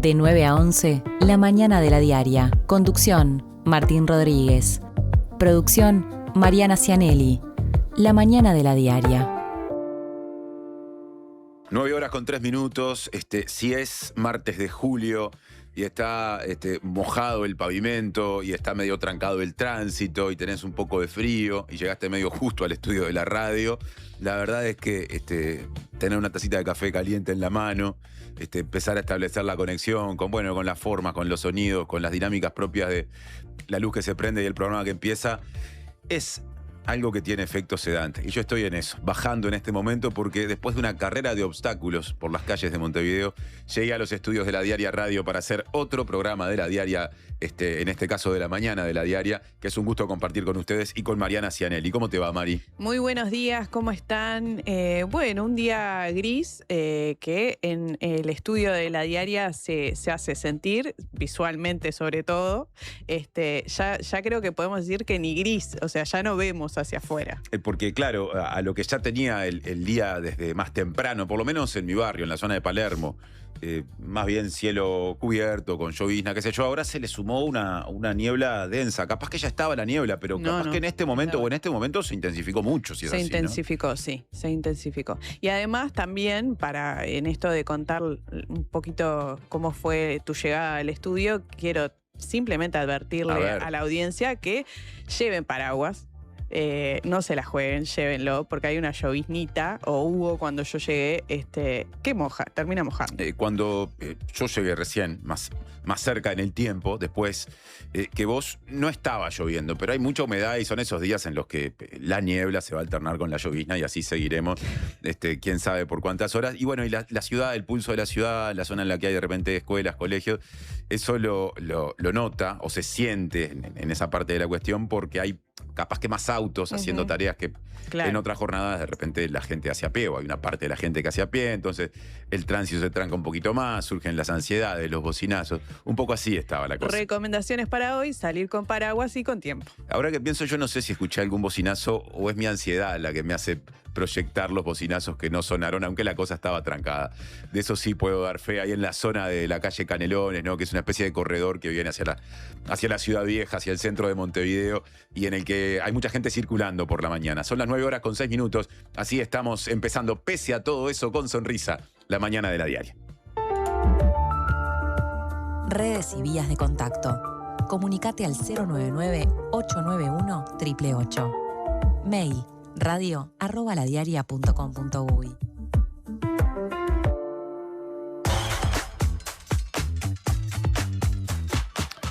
De 9 a 11, La Mañana de la Diaria. Conducción, Martín Rodríguez. Producción, Mariana Cianelli. La Mañana de la Diaria. 9 horas con 3 minutos. Si es martes de julio y está mojado el pavimento y está medio trancado el tránsito y tenés un poco de frío y llegaste medio justo al estudio de la radio, la verdad es que tener una tacita de café caliente en la mano, empezar a establecer la conexión con las formas, con los sonidos, con las dinámicas propias de la luz que se prende y el programa que empieza, es algo que tiene efecto sedante. Y yo estoy en eso, bajando en este momento, porque después de una carrera de obstáculos por las calles de Montevideo, llegué a los estudios de la Diaria Radio para hacer otro programa de la Diaria, en este caso de La Mañana de la Diaria, que es un gusto compartir con ustedes y con Mariana Cianelli. ¿Cómo te va, Mari? Muy buenos días, ¿cómo están? Bueno, un día gris que en el estudio de la Diaria se hace sentir, visualmente sobre todo. Ya creo que podemos decir que ni gris, o sea, ya no vemos hacia afuera. Porque claro, a lo que ya tenía el día desde más temprano, por lo menos en mi barrio, en la zona de Palermo, más bien cielo cubierto, con llovizna, qué sé yo, ahora se le sumó una niebla densa. Capaz que ya estaba la niebla, pero capaz que en este momento se intensificó mucho, si es así, Se intensificó, ¿no? Sí, se intensificó. Y además también, en esto de contar un poquito cómo fue tu llegada al estudio, quiero simplemente advertirle a la audiencia que lleven paraguas. No se la jueguen, llévenlo, porque hay una lloviznita, o hubo cuando yo llegué, que termina mojando. Cuando yo llegué recién, más cerca en el tiempo, después que vos, no estaba lloviendo, pero hay mucha humedad y son esos días en los que la niebla se va a alternar con la llovizna y así seguiremos, quién sabe por cuántas horas. Y bueno, y la ciudad, el pulso de la ciudad, la zona en la que hay de repente escuelas, colegios, eso lo nota o se siente en esa parte de la cuestión, porque hay capaz que más autos haciendo tareas que en otras jornadas de repente la gente hace a pie, o hay una parte de la gente que hace a pie, entonces el tránsito se tranca un poquito más, surgen las ansiedades, los bocinazos, un poco así estaba la cosa. Recomendaciones para hoy: salir con paraguas y con tiempo. Ahora que pienso, yo no sé si escuché algún bocinazo o es mi ansiedad la que me hace proyectar los bocinazos que no sonaron, aunque la cosa estaba trancada. De eso sí puedo dar fe, ahí en la zona de la calle Canelones, ¿no? Que es una especie de corredor que viene hacia la ciudad vieja, hacia el centro de Montevideo, y en el que hay mucha gente circulando por la mañana. Son las 9 horas con 6 minutos, así estamos empezando, pese a todo eso, con sonrisa, la mañana de la Diaria. Redes y vías de contacto. Comunicate al 099-891-888. Mail radio@ladiaria.com.uy.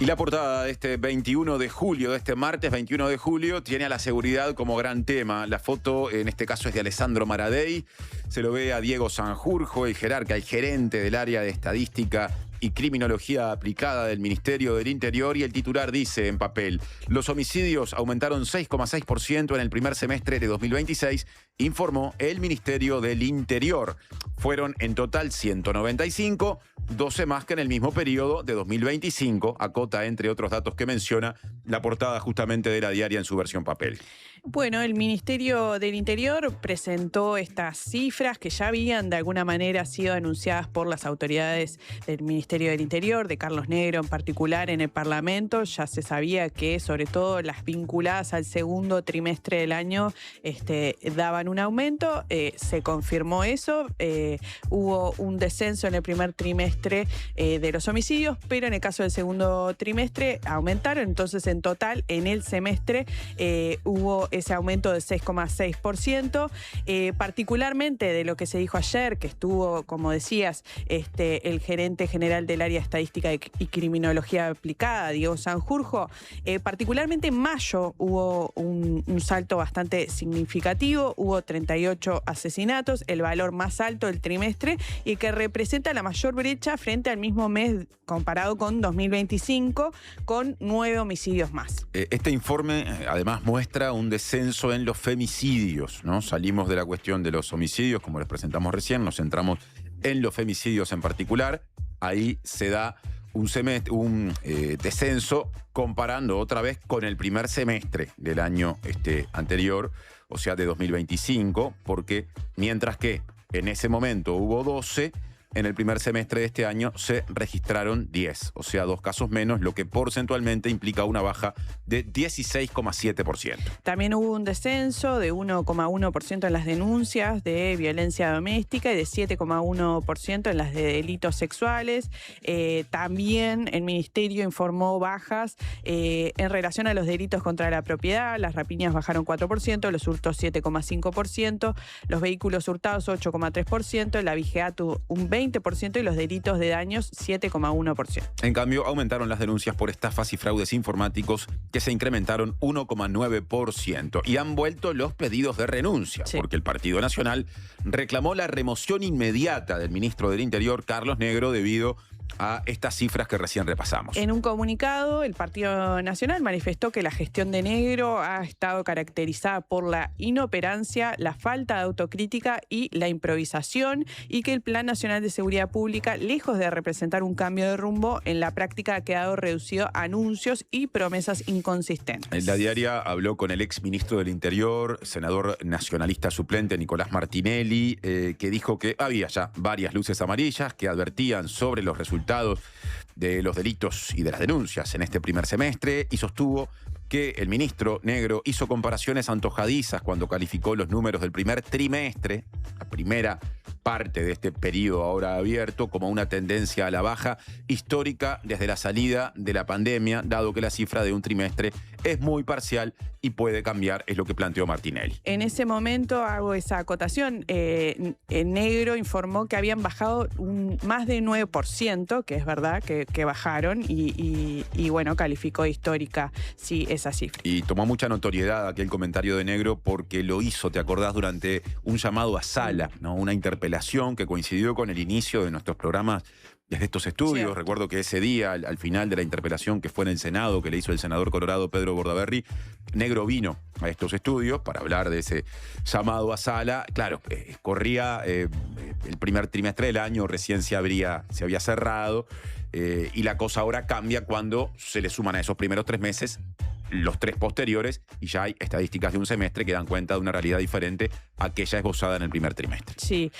Y la portada de este 21 de julio, de este martes 21 de julio, tiene a la seguridad como gran tema. La foto, en este caso, es de Alessandro Maradei. Se lo ve a Diego Sanjurjo, el jerarca, el gerente del área de estadística y criminología aplicada del Ministerio del Interior, y el titular dice en papel: los homicidios aumentaron 6,6% en el primer semestre de 2026, informó el Ministerio del Interior. Fueron en total 195, 12 más que en el mismo periodo de 2025, acota entre otros datos que menciona la portada justamente de la Diaria en su versión papel. Bueno, el Ministerio del Interior presentó estas cifras que ya habían de alguna manera sido anunciadas por las autoridades del Ministerio del Interior, de Carlos Negro en particular, en el Parlamento. Ya se sabía que sobre todo las vinculadas al segundo trimestre del año daban un aumento. Se confirmó eso. Hubo un descenso en el primer trimestre de los homicidios, pero en el caso del segundo trimestre aumentaron. Entonces, en total, en el semestre hubo ese aumento de 6,6%, particularmente de lo que se dijo ayer, que estuvo, como decías, el gerente general del área estadística y criminología aplicada, Diego Sanjurjo. Particularmente en mayo hubo un salto bastante significativo, hubo 38 asesinatos, el valor más alto del trimestre y que representa la mayor brecha frente al mismo mes comparado con 2025, con 9 homicidios más. Este informe además muestra un descenso en los femicidios, ¿no? Salimos de la cuestión de los homicidios, como les presentamos recién, nos centramos en los femicidios en particular. Ahí se da un descenso comparando otra vez con el primer semestre del año anterior, o sea, de 2025, porque mientras que en ese momento hubo 12, en el primer semestre de este año se registraron 10, o sea, 2 casos menos, lo que porcentualmente implica una baja de 16,7%. También hubo un descenso de 1,1% en las denuncias de violencia doméstica y de 7,1% en las de delitos sexuales. También el Ministerio informó bajas en relación a los delitos contra la propiedad. Las rapiñas bajaron 4%, los hurtos 7,5%, los vehículos hurtados 8,3%, la vigiato un 20% y los delitos de daños 7,1%. En cambio, aumentaron las denuncias por estafas y fraudes informáticos, que se incrementaron 1,9%. Y han vuelto los pedidos de renuncia, porque el Partido Nacional reclamó la remoción inmediata del ministro del Interior, Carlos Negro, debido a estas cifras que recién repasamos. En un comunicado, el Partido Nacional manifestó que la gestión de Negro ha estado caracterizada por la inoperancia, la falta de autocrítica y la improvisación, y que el Plan Nacional de Seguridad Pública, lejos de representar un cambio de rumbo, en la práctica ha quedado reducido a anuncios y promesas inconsistentes. La diaria habló con el ex ministro del Interior, senador nacionalista suplente Nicolás Martinelli, que dijo que había ya varias luces amarillas que advertían sobre los resultados de los delitos y de las denuncias en este primer semestre, y sostuvo que el ministro Negro hizo comparaciones antojadizas cuando calificó los números del primer trimestre, la primera parte de este periodo ahora abierto, como una tendencia a la baja histórica desde la salida de la pandemia, dado que la cifra de un trimestre es muy parcial y puede cambiar, es lo que planteó Martinelli. En ese momento hago esa acotación. Negro informó que habían bajado más de 9%, que es verdad que bajaron, y bueno, calificó histórica esa cifra. Y tomó mucha notoriedad aquel comentario de Negro porque lo hizo, ¿te acordás?, durante un llamado a sala, ¿no? Una interpelación que coincidió con el inicio de nuestros programas desde estos estudios. Sí. Recuerdo que ese día, al final de la interpelación que fue en el Senado, que le hizo el senador colorado Pedro Bordaberry, Negro vino a estos estudios para hablar de ese llamado a sala. Claro, corría el primer trimestre del año, recién se había cerrado, y la cosa ahora cambia cuando se le suman a esos primeros 3 meses los 3 posteriores, y ya hay estadísticas de un semestre que dan cuenta de una realidad diferente a aquella esbozada en el primer trimestre. Sí,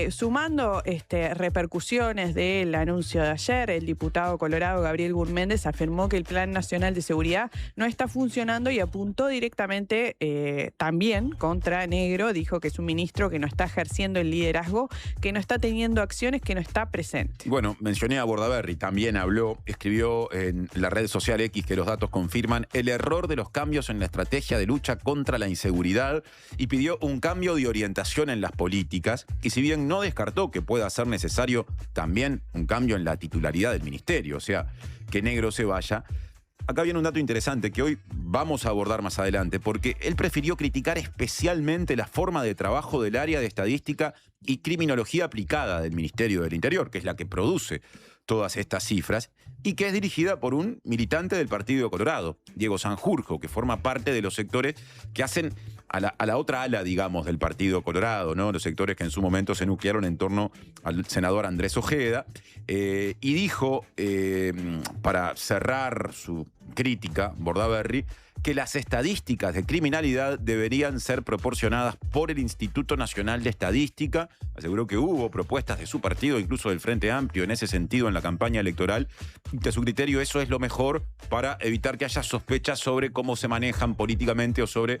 sumando repercusiones del anuncio de ayer, el diputado colorado Gabriel Gurméndez afirmó que el Plan Nacional de Seguridad no está funcionando y apuntó directamente también contra Negro. Dijo que es un ministro que no está ejerciendo el liderazgo, que no está teniendo acciones, que no está presente. Bueno, mencioné a Bordaberry, también escribió en la red social X que los datos confirman el error de los cambios en la estrategia de lucha contra la inseguridad y pidió un cambio de orientación en las políticas, y si bien no descartó que pueda ser necesario también un cambio en la titularidad del ministerio, o sea, que Negro se vaya. Acá viene un dato interesante que hoy vamos a abordar más adelante, porque él prefirió criticar especialmente la forma de trabajo del área de estadística y criminología aplicada del Ministerio del Interior, que es la que produce todas estas cifras, y que es dirigida por un militante del Partido Colorado, Diego Sanjurjo, que forma parte de los sectores que hacen a la otra ala, digamos, del Partido Colorado, ¿no? Los sectores que en su momento se nuclearon en torno al senador Andrés Ojeda, y dijo, para cerrar su crítica, Bordaberry, que las estadísticas de criminalidad deberían ser proporcionadas por el Instituto Nacional de Estadística. Aseguró que hubo propuestas de su partido, incluso del Frente Amplio, en ese sentido en la campaña electoral, y que a su criterio eso es lo mejor para evitar que haya sospechas sobre cómo se manejan políticamente o sobre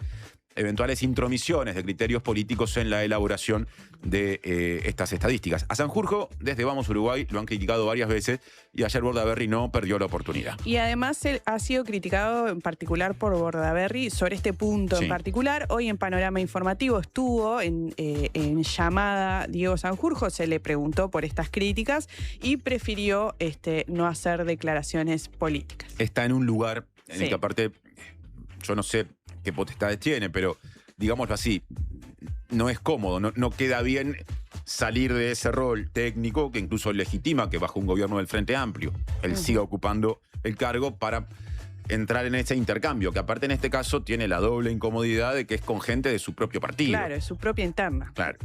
eventuales intromisiones de criterios políticos en la elaboración de estas estadísticas. A Sanjurjo, desde Vamos Uruguay, lo han criticado varias veces, y ayer Bordaberry no perdió la oportunidad. Y además él ha sido criticado en particular por Bordaberry sobre este punto en particular. Hoy en Panorama Informativo estuvo en llamada Diego Sanjurjo, se le preguntó por estas críticas y prefirió no hacer declaraciones políticas. Está en un lugar en el que, aparte, yo no sé qué potestades tiene, pero digámoslo así, no es cómodo, no queda bien salir de ese rol técnico que incluso legitima que bajo un gobierno del Frente Amplio él siga ocupando el cargo para entrar en ese intercambio, que aparte en este caso tiene la doble incomodidad de que es con gente de su propio partido. Claro, es su propia interna. Claro.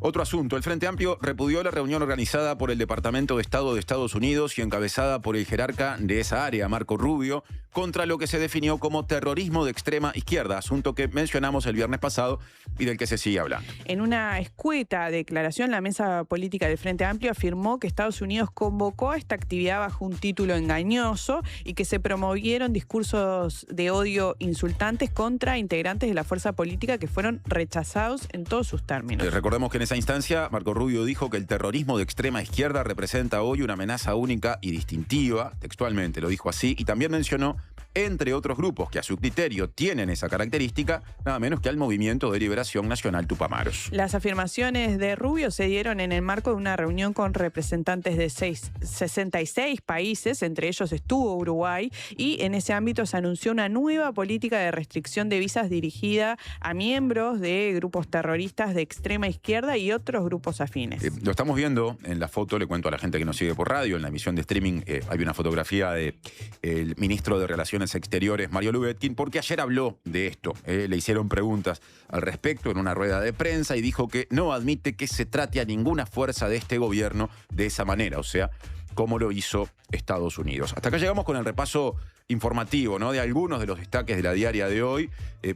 Otro asunto, el Frente Amplio repudió la reunión organizada por el Departamento de Estado de Estados Unidos y encabezada por el jerarca de esa área, Marco Rubio, contra lo que se definió como terrorismo de extrema izquierda, asunto que mencionamos el viernes pasado y del que se sigue hablando. En una escueta declaración, la mesa política del Frente Amplio afirmó que Estados Unidos convocó a esta actividad bajo un título engañoso y que se promovieron discursos de odio insultantes contra integrantes de la fuerza política que fueron rechazados en todos sus términos. Recordemos que en esa instancia Marco Rubio dijo que el terrorismo de extrema izquierda representa hoy una amenaza única y distintiva, textualmente lo dijo así, y también mencionó, entre otros grupos que a su criterio tienen esa característica, nada menos que al Movimiento de Liberación Nacional Tupamaros. Las afirmaciones de Rubio se dieron en el marco de una reunión con representantes de 66 países, entre ellos estuvo Uruguay, y en ese ámbito se anunció una nueva política de restricción de visas dirigida a miembros de grupos terroristas de extrema izquierda y otros grupos afines. Lo estamos viendo en la foto, le cuento a la gente que nos sigue por radio, en la emisión de streaming hay una fotografía del ministro de Relaciones Exteriores, Mario Lubetkin, porque ayer habló de esto. Le hicieron preguntas al respecto en una rueda de prensa y dijo que no admite que se trate a ninguna fuerza de este gobierno de esa manera, o sea, como lo hizo Estados Unidos. Hasta acá llegamos con el repaso informativo, ¿no?, de algunos de los destaques de la diaria de hoy.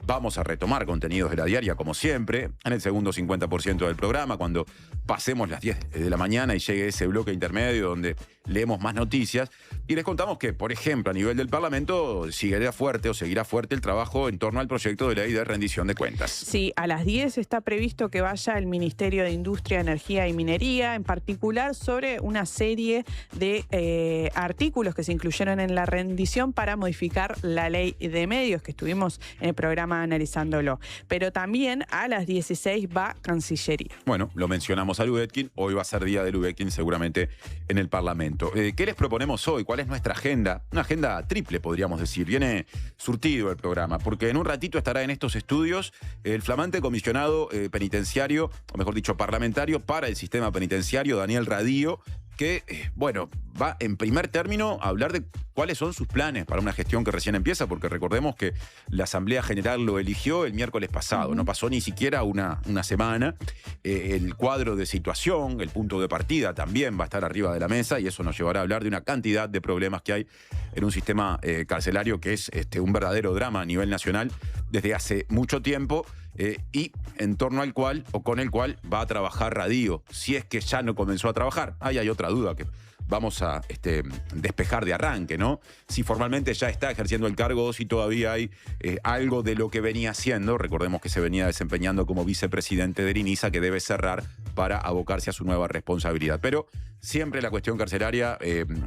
Vamos a retomar contenidos de la diaria, como siempre, en el segundo 50% del programa, cuando pasemos las 10 de la mañana y llegue ese bloque intermedio donde leemos más noticias. Y les contamos que, por ejemplo, a nivel del Parlamento seguirá fuerte el trabajo en torno al proyecto de ley de rendición de cuentas. Sí, a las 10 está previsto que vaya el Ministerio de Industria, Energía y Minería, en particular sobre una serie de artículos que se incluyeron en la rendición para modificar la ley de medios, que estuvimos en el programa analizándolo. Pero también a las 16 va Cancillería. Bueno, lo mencionamos a Lubetkin, hoy va a ser día de Lubetkin seguramente en el Parlamento. ¿Qué les proponemos hoy? ¿Cuál es nuestra agenda? Una agenda triple, podríamos decir. Viene surtido el programa, porque en un ratito estará en estos estudios el flamante comisionado penitenciario, o mejor dicho, parlamentario para el sistema penitenciario, Daniel Radío, que, bueno, va en primer término a hablar de cuáles son sus planes para una gestión que recién empieza, porque recordemos que la Asamblea General lo eligió el miércoles pasado, no pasó ni siquiera una semana. El cuadro de situación, el punto de partida también va a estar arriba de la mesa y eso nos llevará a hablar de una cantidad de problemas que hay en un sistema carcelario que es un verdadero drama a nivel nacional desde hace mucho tiempo. Y en torno al cual o con el cual va a trabajar Radío, si es que ya no comenzó a trabajar. Ahí hay otra duda que vamos a despejar de arranque, ¿no? Si formalmente ya está ejerciendo el cargo o si todavía hay algo de lo que venía haciendo. Recordemos que se venía desempeñando como vicepresidente del INISA, que debe cerrar para abocarse a su nueva responsabilidad. Pero siempre la cuestión carcelaria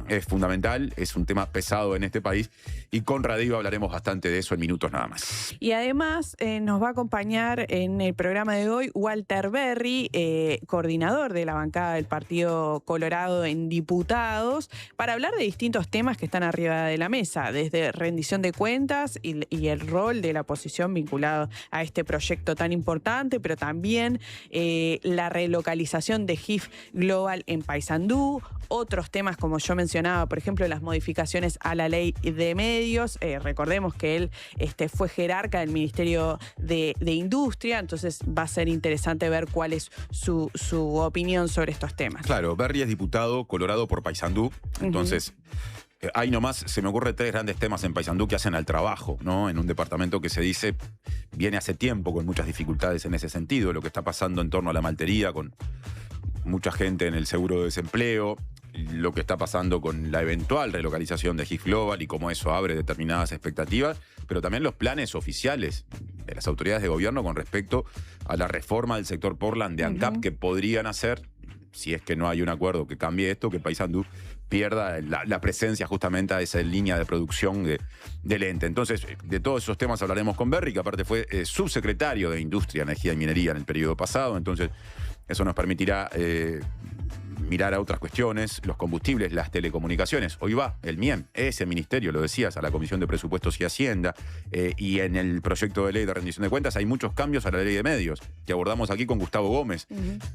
es fundamental, es un tema pesado en este país y con Radío hablaremos bastante de eso en minutos nada más. Y además nos va a acompañar en el programa de hoy Walter Berry, coordinador de la bancada del Partido Colorado en Diputados, para hablar de distintos temas que están arriba de la mesa, desde rendición de cuentas y el rol de la oposición vinculado a este proyecto tan importante, pero también la relocalización de GIF Global en Paysandú, otros temas como yo mencionaba, por ejemplo, las modificaciones a la ley de medios. Recordemos que él fue jerarca del Ministerio de Industria, entonces va a ser interesante ver cuál es su opinión sobre estos temas. Claro, Berry es diputado colorado por Paysandú, entonces ahí nomás se me ocurren tres grandes temas en Paysandú que hacen al trabajo, ¿no? En un departamento que se dice viene hace tiempo con muchas dificultades en ese sentido, lo que está pasando en torno a la maltería con mucha gente en el seguro de desempleo, lo que está pasando con la eventual relocalización de GIF Global y cómo eso abre determinadas expectativas, pero también los planes oficiales de las autoridades de gobierno con respecto a la reforma del sector Portland de ANCAP que podrían hacer, si es que no hay un acuerdo que cambie esto, que Paysandú pierda la presencia justamente a esa línea de producción del ente. Entonces, de todos esos temas hablaremos con Berry, que aparte fue subsecretario de Industria, Energía y Minería en el periodo pasado, entonces eso nos permitirá mirar a otras cuestiones, los combustibles, las telecomunicaciones. Hoy va el MIEM, ese ministerio, lo decías, a la Comisión de Presupuestos y Hacienda, y en el proyecto de ley de rendición de cuentas hay muchos cambios a la ley de medios, que abordamos aquí con Gustavo Gómez.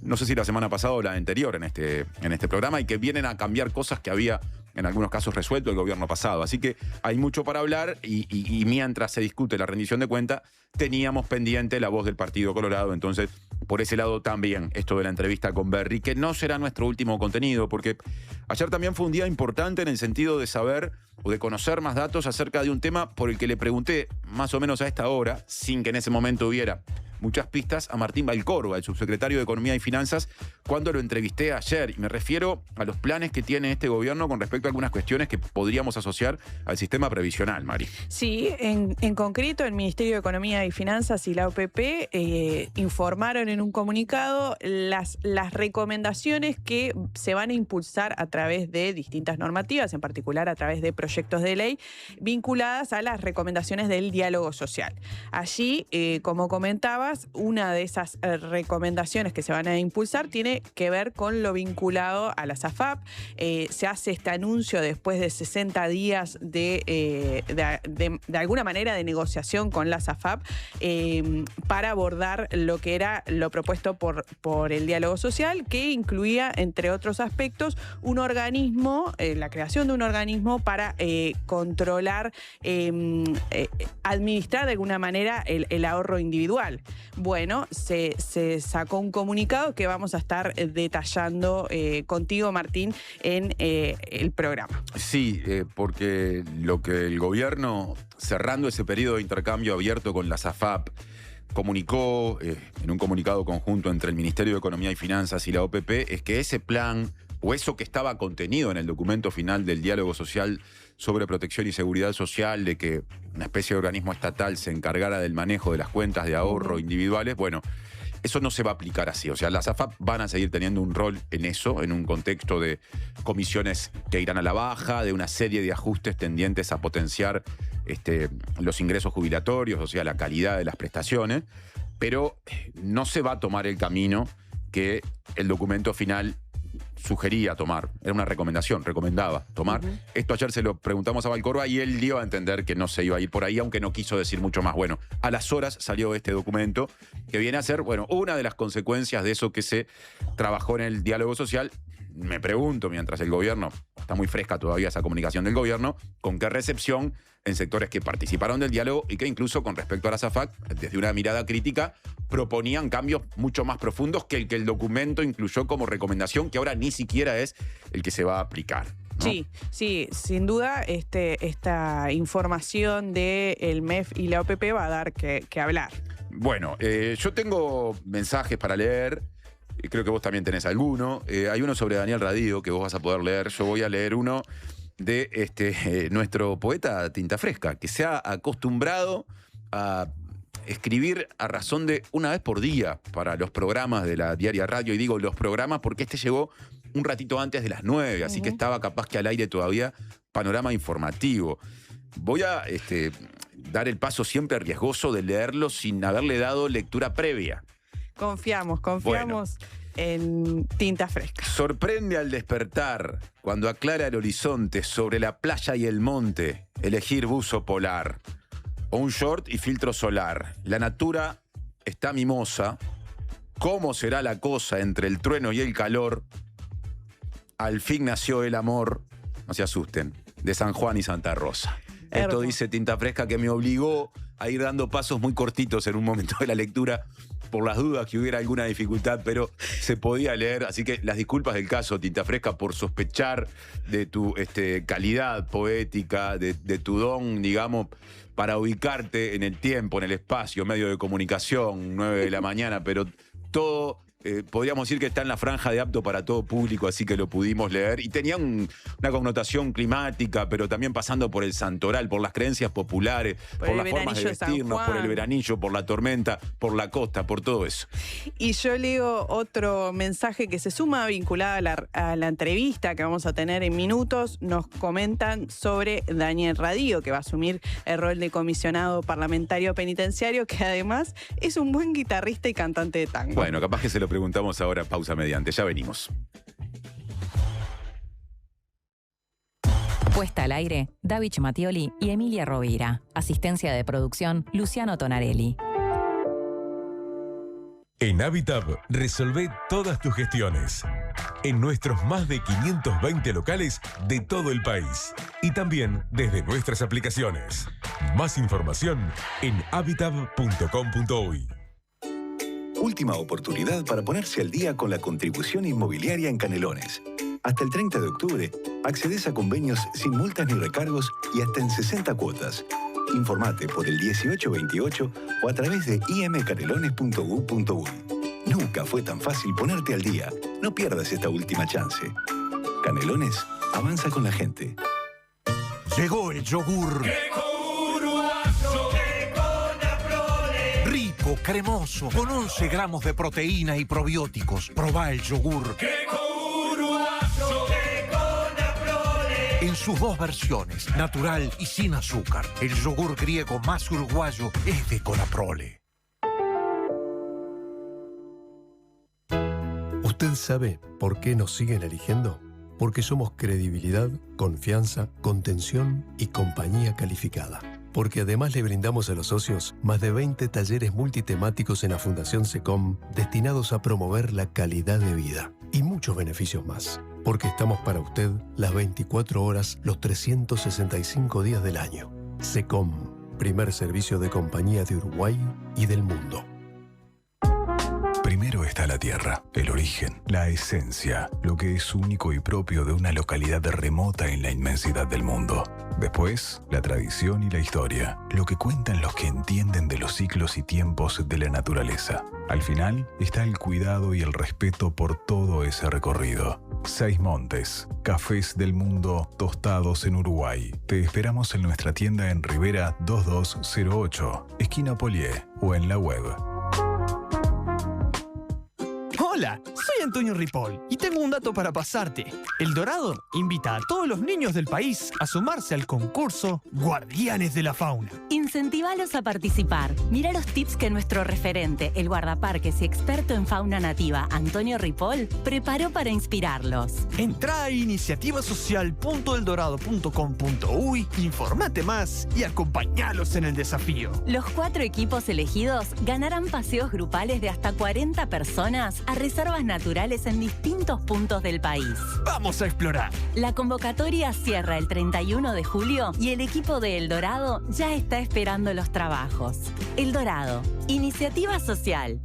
No sé si la semana pasada o la anterior en este programa, y que vienen a cambiar cosas que había en algunos casos resuelto el gobierno pasado. Así que hay mucho para hablar y mientras se discute la rendición de cuenta, teníamos pendiente la voz del Partido Colorado. Entonces, por ese lado también esto de la entrevista con Berry, que no será nuestro último contenido, porque ayer también fue un día importante en el sentido de saber o de conocer más datos acerca de un tema por el que le pregunté más o menos a esta hora, sin que en ese momento hubiera muchas pistas, a Martín Valcórdoba, el subsecretario de Economía y Finanzas, cuando lo entrevisté ayer. Y me refiero a los planes que tiene este gobierno con respecto a algunas cuestiones que podríamos asociar al sistema previsional, Mari. Sí, en concreto el Ministerio de Economía y Finanzas y la OPP informaron en un comunicado las recomendaciones que se van a impulsar a través de distintas normativas, en particular a través de proyectos de ley vinculadas a las recomendaciones del diálogo social. Allí, como comentabas, una de esas recomendaciones que se van a impulsar tiene que ver con lo vinculado a las AFAP. Se hace este anuncio después de 60 días de alguna manera de negociación con las AFAP para abordar lo que era lo propuesto por el diálogo social, que incluía, entre otros aspectos, un organismo, la creación de un organismo para controlar, administrar de alguna manera el ahorro individual. Bueno, se sacó un comunicado que vamos a estar detallando contigo, Martín, en el programa. Sí, porque lo que el gobierno, cerrando ese periodo de intercambio abierto con las AFAP, comunicó en un comunicado conjunto entre el Ministerio de Economía y Finanzas y la OPP, es que ese plan, o eso que estaba contenido en el documento final del diálogo social sobre protección y seguridad social, de que una especie de organismo estatal se encargara del manejo de las cuentas de ahorro individuales, bueno, eso no se va a aplicar así. O sea, las AFAP van a seguir teniendo un rol en eso, en un contexto de comisiones que irán a la baja, de una serie de ajustes tendientes a potenciar los ingresos jubilatorios, o sea, la calidad de las prestaciones, pero no se va a tomar el camino que el documento final sugería tomar. Era una recomendación, recomendaba tomar. Esto ayer se lo preguntamos a Valcórdoba y él dio a entender que no se iba a ir por ahí, aunque no quiso decir mucho más. Bueno, a las horas salió este documento que viene a ser, bueno, una de las consecuencias de eso que se trabajó en el diálogo social. Me pregunto, mientras el gobierno, está muy fresca todavía esa comunicación del gobierno, con qué recepción en sectores que participaron del diálogo y que incluso con respecto a las AFAP, desde una mirada crítica, proponían cambios mucho más profundos que el documento incluyó como recomendación, que ahora ni siquiera es el que se va a aplicar, ¿no? Sí, sin duda esta información del MEF y la OPP va a dar que hablar. Bueno, yo tengo mensajes para leer. Creo que vos también tenés alguno. Hay uno sobre Daniel Radío que vos vas a poder leer. Yo voy a leer uno de nuestro poeta Tinta Fresca, que se ha acostumbrado a escribir a razón de una vez por día para los programas de la Diaria Radio. Y digo los programas porque llegó un ratito antes de las 9, así que estaba capaz que al aire todavía Panorama Informativo. Voy a dar el paso siempre riesgoso de leerlo sin haberle dado lectura previa. Confiamos en Tinta Fresca. Sorprende al despertar, cuando aclara el horizonte, sobre la playa y el monte, elegir buzo polar o un short y filtro solar. La natura está mimosa. ¿Cómo será la cosa entre el trueno y el calor? Al fin nació el amor, no se asusten, de San Juan y Santa Rosa. Esto dice Tinta Fresca, que me obligó a ir dando pasos muy cortitos en un momento de la lectura por las dudas que hubiera alguna dificultad, pero se podía leer. Así que las disculpas del caso, Tinta Fresca, por sospechar de tu calidad poética, de tu don, digamos, para ubicarte en el tiempo, en el espacio, medio de comunicación, 9 de la mañana, pero todo... podríamos decir que está en la franja de apto para todo público, así que lo pudimos leer. Y tenía una connotación climática, pero también pasando por el santoral, por las creencias populares, por las formas de vestirnos, por el veranillo, por la tormenta, por la costa, por todo eso. Y yo leo otro mensaje que se suma vinculado a la entrevista que vamos a tener en minutos. Nos comentan sobre Daniel Radío, que va a asumir el rol de comisionado parlamentario penitenciario, que además es un buen guitarrista y cantante de tango. Bueno, capaz que se lo preguntamos ahora, pausa mediante. Ya venimos. Puesta al aire, Davich Mattioli y Emilia Rovira. Asistencia de producción, Luciano Tonarelli. En Habitat resolvé todas tus gestiones. En nuestros más de 520 locales de todo el país. Y también desde nuestras aplicaciones. Más información en habitat.com.uy. Última oportunidad para ponerse al día con la contribución inmobiliaria en Canelones. Hasta el 30 de octubre, accedes a convenios sin multas ni recargos y hasta en 60 cuotas. Informate por el 1828 o a través de imcanelones.gov.uy. Nunca fue tan fácil ponerte al día. No pierdas esta última chance. Canelones, avanza con la gente. Llegó el yogur. Rico, cremoso, con 11 gramos de proteína y probióticos. Probá el yogur. En sus dos versiones, natural y sin azúcar. El yogur griego más uruguayo es de Conaprole. ¿Usted sabe por qué nos siguen eligiendo? Porque somos credibilidad, confianza, contención y compañía calificada. Porque además le brindamos a los socios más de 20 talleres multitemáticos en la Fundación SECOM destinados a promover la calidad de vida y muchos beneficios más. Porque estamos para usted las 24 horas, los 365 días del año. SECOM, primer servicio de compañía de Uruguay y del mundo. Primero está la tierra, el origen, la esencia, lo que es único y propio de una localidad remota en la inmensidad del mundo. Después, la tradición y la historia, lo que cuentan los que entienden de los ciclos y tiempos de la naturaleza. Al final está el cuidado y el respeto por todo ese recorrido. Seis Montes, cafés del mundo tostados en Uruguay. Te esperamos en nuestra tienda en Rivera 2208, esquina Polié, o en la web. Hola, soy Antonio Ripoll y tengo un dato para pasarte. El Dorado invita a todos los niños del país a sumarse al concurso Guardianes de la Fauna. Incentivalos a participar. Mira los tips que nuestro referente, el guardaparques y experto en fauna nativa, Antonio Ripoll, preparó para inspirarlos. Entrá a iniciativasocial.eldorado.com.uy, informate más y acompañalos en el desafío. Los 4 equipos elegidos ganarán paseos grupales de hasta 40 personas a reservas naturales en distintos puntos del país. ¡Vamos a explorar! La convocatoria cierra el 31 de julio y el equipo de El Dorado ya está esperando los trabajos. El Dorado, iniciativa social.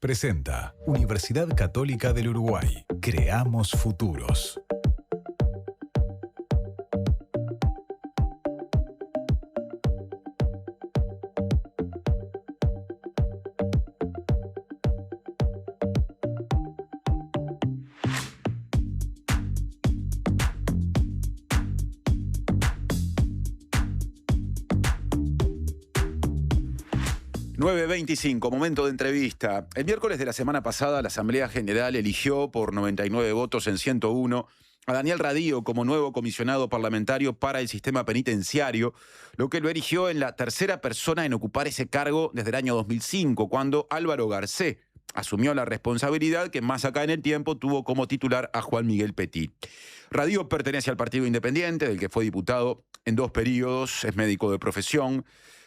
Presenta Universidad Católica del Uruguay. Creamos futuros. ...9:25, momento de entrevista. El miércoles de la semana pasada, la Asamblea General eligió por 99 votos en 101 a Daniel Radío como nuevo comisionado parlamentario para el sistema penitenciario, lo que lo erigió en la tercera persona en ocupar ese cargo desde el año 2005, cuando Álvaro Garcé asumió la responsabilidad que más acá en el tiempo tuvo como titular a Juan Miguel Petit. Radío pertenece al Partido Independiente, del que fue diputado en 2 períodos, es médico de profesión.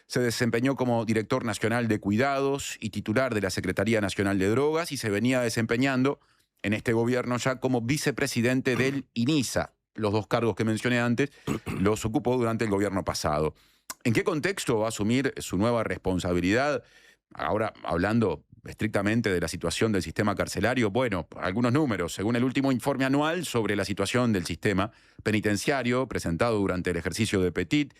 Se desempeñó como director nacional de cuidados y titular de la Secretaría Nacional de Drogas y se venía desempeñando en este gobierno ya como vicepresidente del INISA. Los 2 cargos que mencioné antes los ocupó durante el gobierno pasado. ¿En qué contexto va a asumir su nueva responsabilidad? Ahora, hablando estrictamente de la situación del sistema carcelario, bueno, algunos números. Según el último informe anual sobre la situación del sistema penitenciario presentado durante el ejercicio de Petit,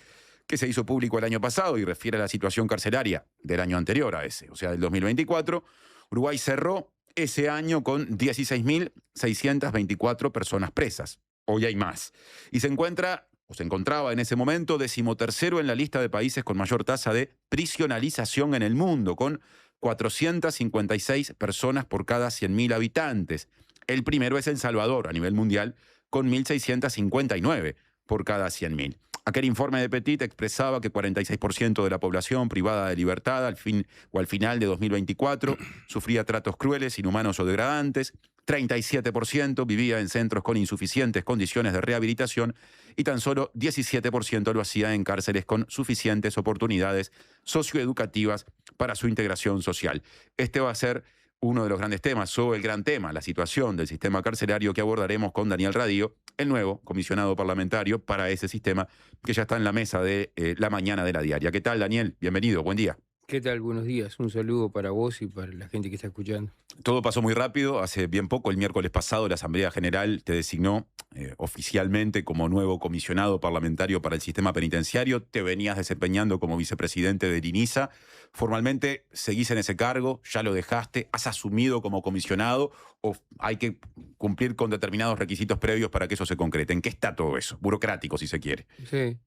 que se hizo público el año pasado y refiere a la situación carcelaria del año anterior a ese, o sea, del 2024, Uruguay cerró ese año con 16.624 personas presas. Hoy hay más. Y se encontraba en ese momento 13º en la lista de países con mayor tasa de prisionalización en el mundo, con 456 personas por cada 100.000 habitantes. El primero es El Salvador, a nivel mundial, con 1.659 por cada 100.000. Aquel informe de Petit expresaba que 46% de la población privada de libertad al final de 2024 sufría tratos crueles, inhumanos o degradantes, 37% vivía en centros con insuficientes condiciones de rehabilitación y tan solo 17% lo hacía en cárceles con suficientes oportunidades socioeducativas para su integración social. Este va a ser uno de los grandes temas, o el gran tema, la situación del sistema carcelario, que abordaremos con Daniel Radío, el nuevo comisionado parlamentario para ese sistema, que ya está en la mesa de la mañana de la diaria. ¿Qué tal, Daniel? Bienvenido, buen día. ¿Qué tal? Buenos días. Un saludo para vos y para la gente que está escuchando. Todo pasó muy rápido. Hace bien poco, el miércoles pasado, la Asamblea General te designó oficialmente como nuevo comisionado parlamentario para el sistema penitenciario. Te venías desempeñando como vicepresidente del INISA. Formalmente seguís en ese cargo, ya lo dejaste, has asumido como comisionado o hay que cumplir con determinados requisitos previos para que eso se concrete. ¿En qué está todo eso? Burocrático, si se quiere. Sí,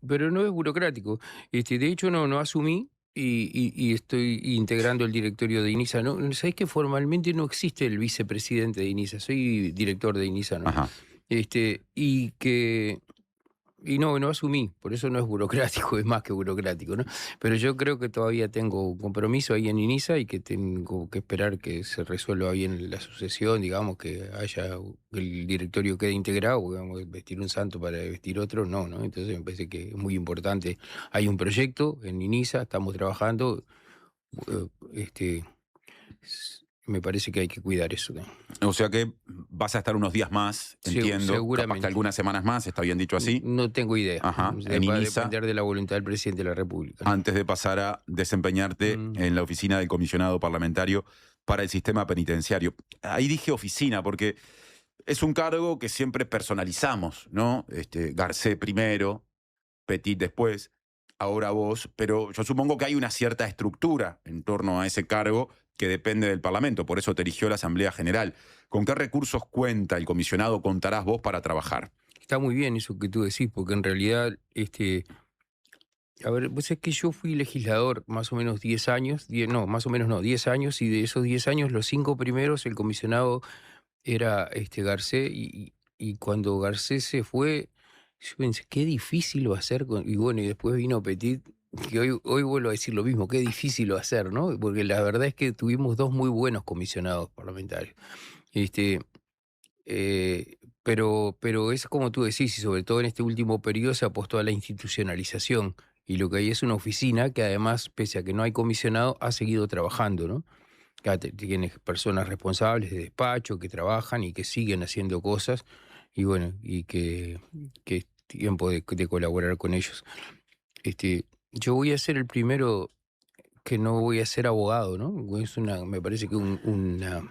pero no es burocrático. De hecho, no asumí. Y estoy integrando el directorio de INISA. ¿No? ¿Sabés que formalmente no existe el vicepresidente de INISA? Soy director de INISA, ¿no? Ajá. Y no asumí, por eso no es burocrático, es más que burocrático, ¿no? Pero yo creo que todavía tengo un compromiso ahí en INISA y que tengo que esperar que se resuelva bien la sucesión, digamos, que el directorio quede integrado, digamos, vestir un santo para vestir otro, no. Entonces me parece que es muy importante. Hay un proyecto en INISA, estamos trabajando, me parece que hay que cuidar eso, ¿no? O sea que vas a estar unos días más, entiendo, seguramente. capaz que algunas semanas más, ¿está bien dicho así? No tengo idea. Ajá. Va En a INISA, depender de la voluntad del presidente de la República, ¿no? antes de pasar a desempeñarte en la oficina del comisionado parlamentario para el sistema penitenciario. Ahí dije oficina porque es un cargo que siempre personalizamos, ¿no? Garcés primero, Petit después, ahora vos, pero yo supongo que hay una cierta estructura en torno a ese cargo que depende del Parlamento, por eso te eligió la Asamblea General. ¿Con qué recursos cuenta el comisionado, contarás vos para trabajar? Está muy bien eso que tú decís, porque en realidad, a ver, vos es que yo fui legislador más o menos 10 años, 10 años, y de esos 10 años, los 5 primeros, el comisionado era Garcés, y cuando Garcés se fue, yo pensé, qué difícil va a ser, y después vino Petit, que hoy vuelvo a decir lo mismo, qué difícil va a ser, ¿no? Porque la verdad es que tuvimos 2 muy buenos comisionados parlamentarios. Pero es como tú decís, y sobre todo en este último periodo se apostó a la institucionalización, y lo que hay es una oficina que además, pese a que no hay comisionado, ha seguido trabajando, ¿no? Tiene personas responsables de despacho que trabajan y que siguen haciendo cosas, y que es tiempo de colaborar con ellos. Yo voy a ser el primero que no voy a ser abogado, ¿no? Me parece que una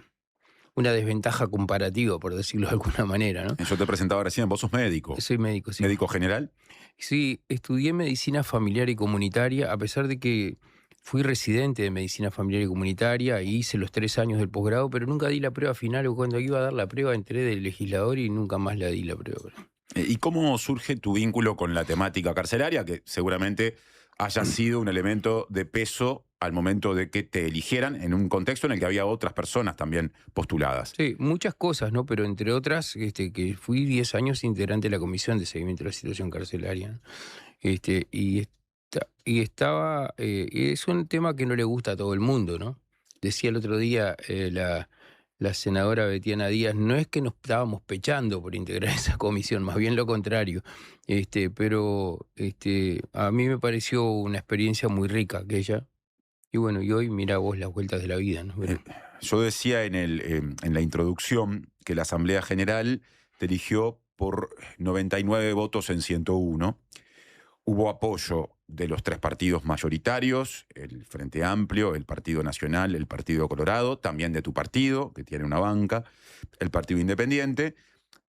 desventaja comparativa, por decirlo de alguna manera, ¿no? Yo te presentaba recién, vos sos médico. Soy médico, sí. ¿Médico general? Sí, estudié medicina familiar y comunitaria, a pesar de que fui residente de medicina familiar y comunitaria y hice los 3 años del posgrado, pero nunca di la prueba final, o cuando iba a dar la prueba entré de legislador y nunca más la di la prueba. ¿Y cómo surge tu vínculo con la temática carcelaria, que seguramente haya sido un elemento de peso al momento de que te eligieran en un contexto en el que había otras personas también postuladas? Sí, muchas cosas, ¿no? Pero entre otras, que fui 10 años integrante de la Comisión de Seguimiento de la Situación Carcelaria, ¿no? Es un tema que no le gusta a todo el mundo, ¿no? Decía el otro día la senadora Betiana Díaz, no es que nos estábamos pechando por integrar esa comisión, más bien lo contrario. Pero a mí me pareció una experiencia muy rica aquella. Y hoy mira vos las vueltas de la vida, ¿no? Yo decía en la introducción que la Asamblea General te eligió por 99 votos en 101. Hubo apoyo de los 3 partidos mayoritarios, el Frente Amplio, el Partido Nacional, el Partido Colorado, también de tu partido, que tiene una banca, el Partido Independiente.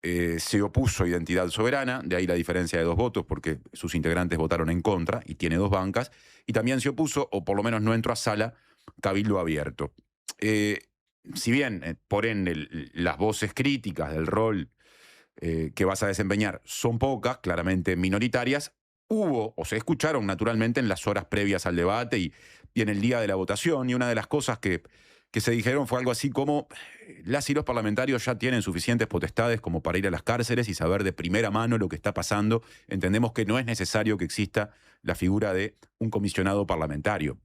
Se opuso Identidad Soberana, de ahí la diferencia de 2 votos, porque sus integrantes votaron en contra y tiene 2 bancas. Y también se opuso, o por lo menos no entró a sala, Cabildo Abierto. Si bien, por ende, las voces críticas del rol que vas a desempeñar son pocas, claramente minoritarias, hubo o se escucharon naturalmente en las horas previas al debate y en el día de la votación, y una de las cosas que se dijeron fue algo así como: las y los parlamentarios ya tienen suficientes potestades como para ir a las cárceles y saber de primera mano lo que está pasando. Entendemos que no es necesario que exista la figura de un comisionado parlamentario.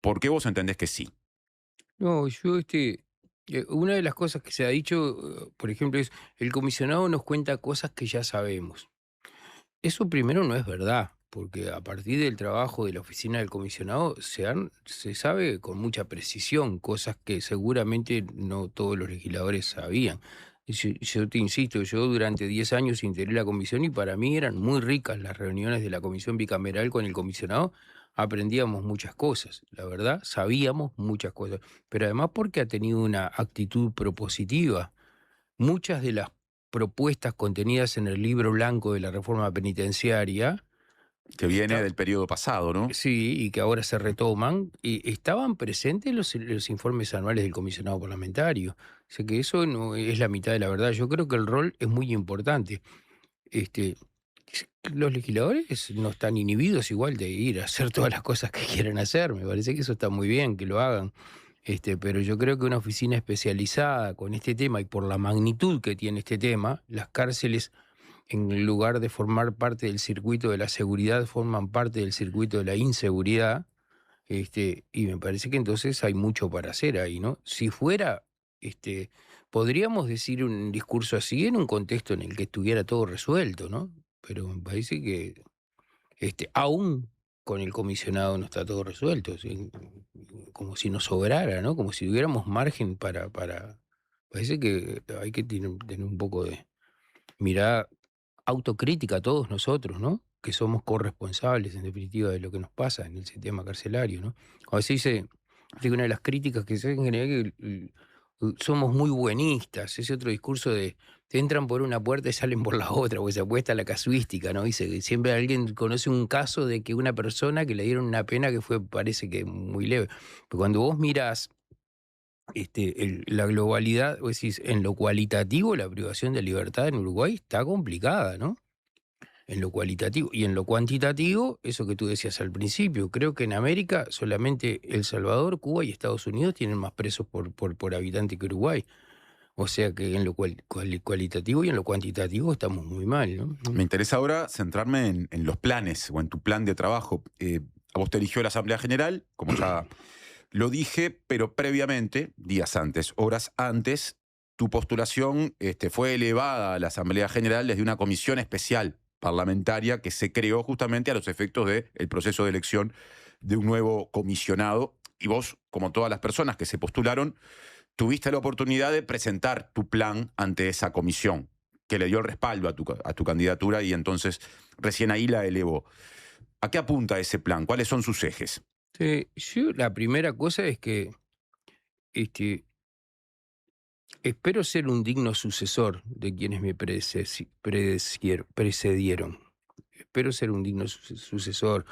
¿Por qué vos entendés que sí? No, yo Una de las cosas que se ha dicho, por ejemplo, es el comisionado nos cuenta cosas que ya sabemos. Eso primero no es verdad, porque a partir del trabajo de la oficina del comisionado se sabe con mucha precisión cosas que seguramente no todos los legisladores sabían. Yo te insisto, yo durante 10 años integré la comisión y para mí eran muy ricas las reuniones de la comisión bicameral con el comisionado. Aprendíamos muchas cosas, la verdad, sabíamos muchas cosas, pero además porque ha tenido una actitud propositiva. Muchas de las propuestas contenidas en el libro blanco de la reforma penitenciaria, Que viene del periodo pasado, ¿no? sí, y que ahora se retoman, y estaban presentes los informes anuales del comisionado parlamentario. O sea que eso no es la mitad de la verdad. Yo creo que el rol es muy importante. Este, los legisladores no están inhibidos igual de ir a hacer todas las cosas que quieran hacer. Me parece que eso está muy bien, que lo hagan. Pero yo creo que una oficina especializada con este tema y por la magnitud que tiene este tema, las cárceles, en lugar de formar parte del circuito de la seguridad, forman parte del circuito de la inseguridad, y me parece que entonces hay mucho para hacer ahí, ¿no? Si fuera, podríamos decir un discurso así en un contexto en el que estuviera todo resuelto, ¿no? Pero me parece que aún con el comisionado no está todo resuelto, ¿sí? Como si nos sobrara, ¿no? Como si tuviéramos margen para... Parece que hay que tener un poco de mirada autocrítica todos nosotros, ¿no? Que somos corresponsables, en definitiva, de lo que nos pasa en el sistema carcelario, ¿no? A veces dice que una de las críticas que se hacen en general es que somos muy buenistas, ese otro discurso de te entran por una puerta y salen por la otra, porque se apuesta a la casuística, ¿no? Dice que siempre alguien conoce un caso de que una persona que le dieron una pena que fue, parece que muy leve. Pero cuando vos mirás la globalidad, vos decís, en lo cualitativo la privación de libertad en Uruguay está complicada, ¿no? En lo cualitativo y en lo cuantitativo, eso que tú decías al principio, creo que en América solamente El Salvador, Cuba y Estados Unidos tienen más presos por habitante que Uruguay. O sea que en lo cualitativo y en lo cuantitativo estamos muy mal, ¿no? Me interesa ahora centrarme en los planes o en tu plan de trabajo. A vos te eligió la Asamblea General, como ya lo dije, pero previamente, días antes, horas antes, tu postulación fue elevada a la Asamblea General desde una comisión especial parlamentaria que se creó justamente a los efectos del proceso de elección de un nuevo comisionado. Y vos, como todas las personas que se postularon, tuviste la oportunidad de presentar tu plan ante esa comisión, que le dio el respaldo a tu candidatura y entonces recién ahí la elevó. ¿A qué apunta ese plan? ¿Cuáles son sus ejes? Yo la primera cosa es que espero ser un digno sucesor de quienes me precedieron. Espero ser un digno sucesor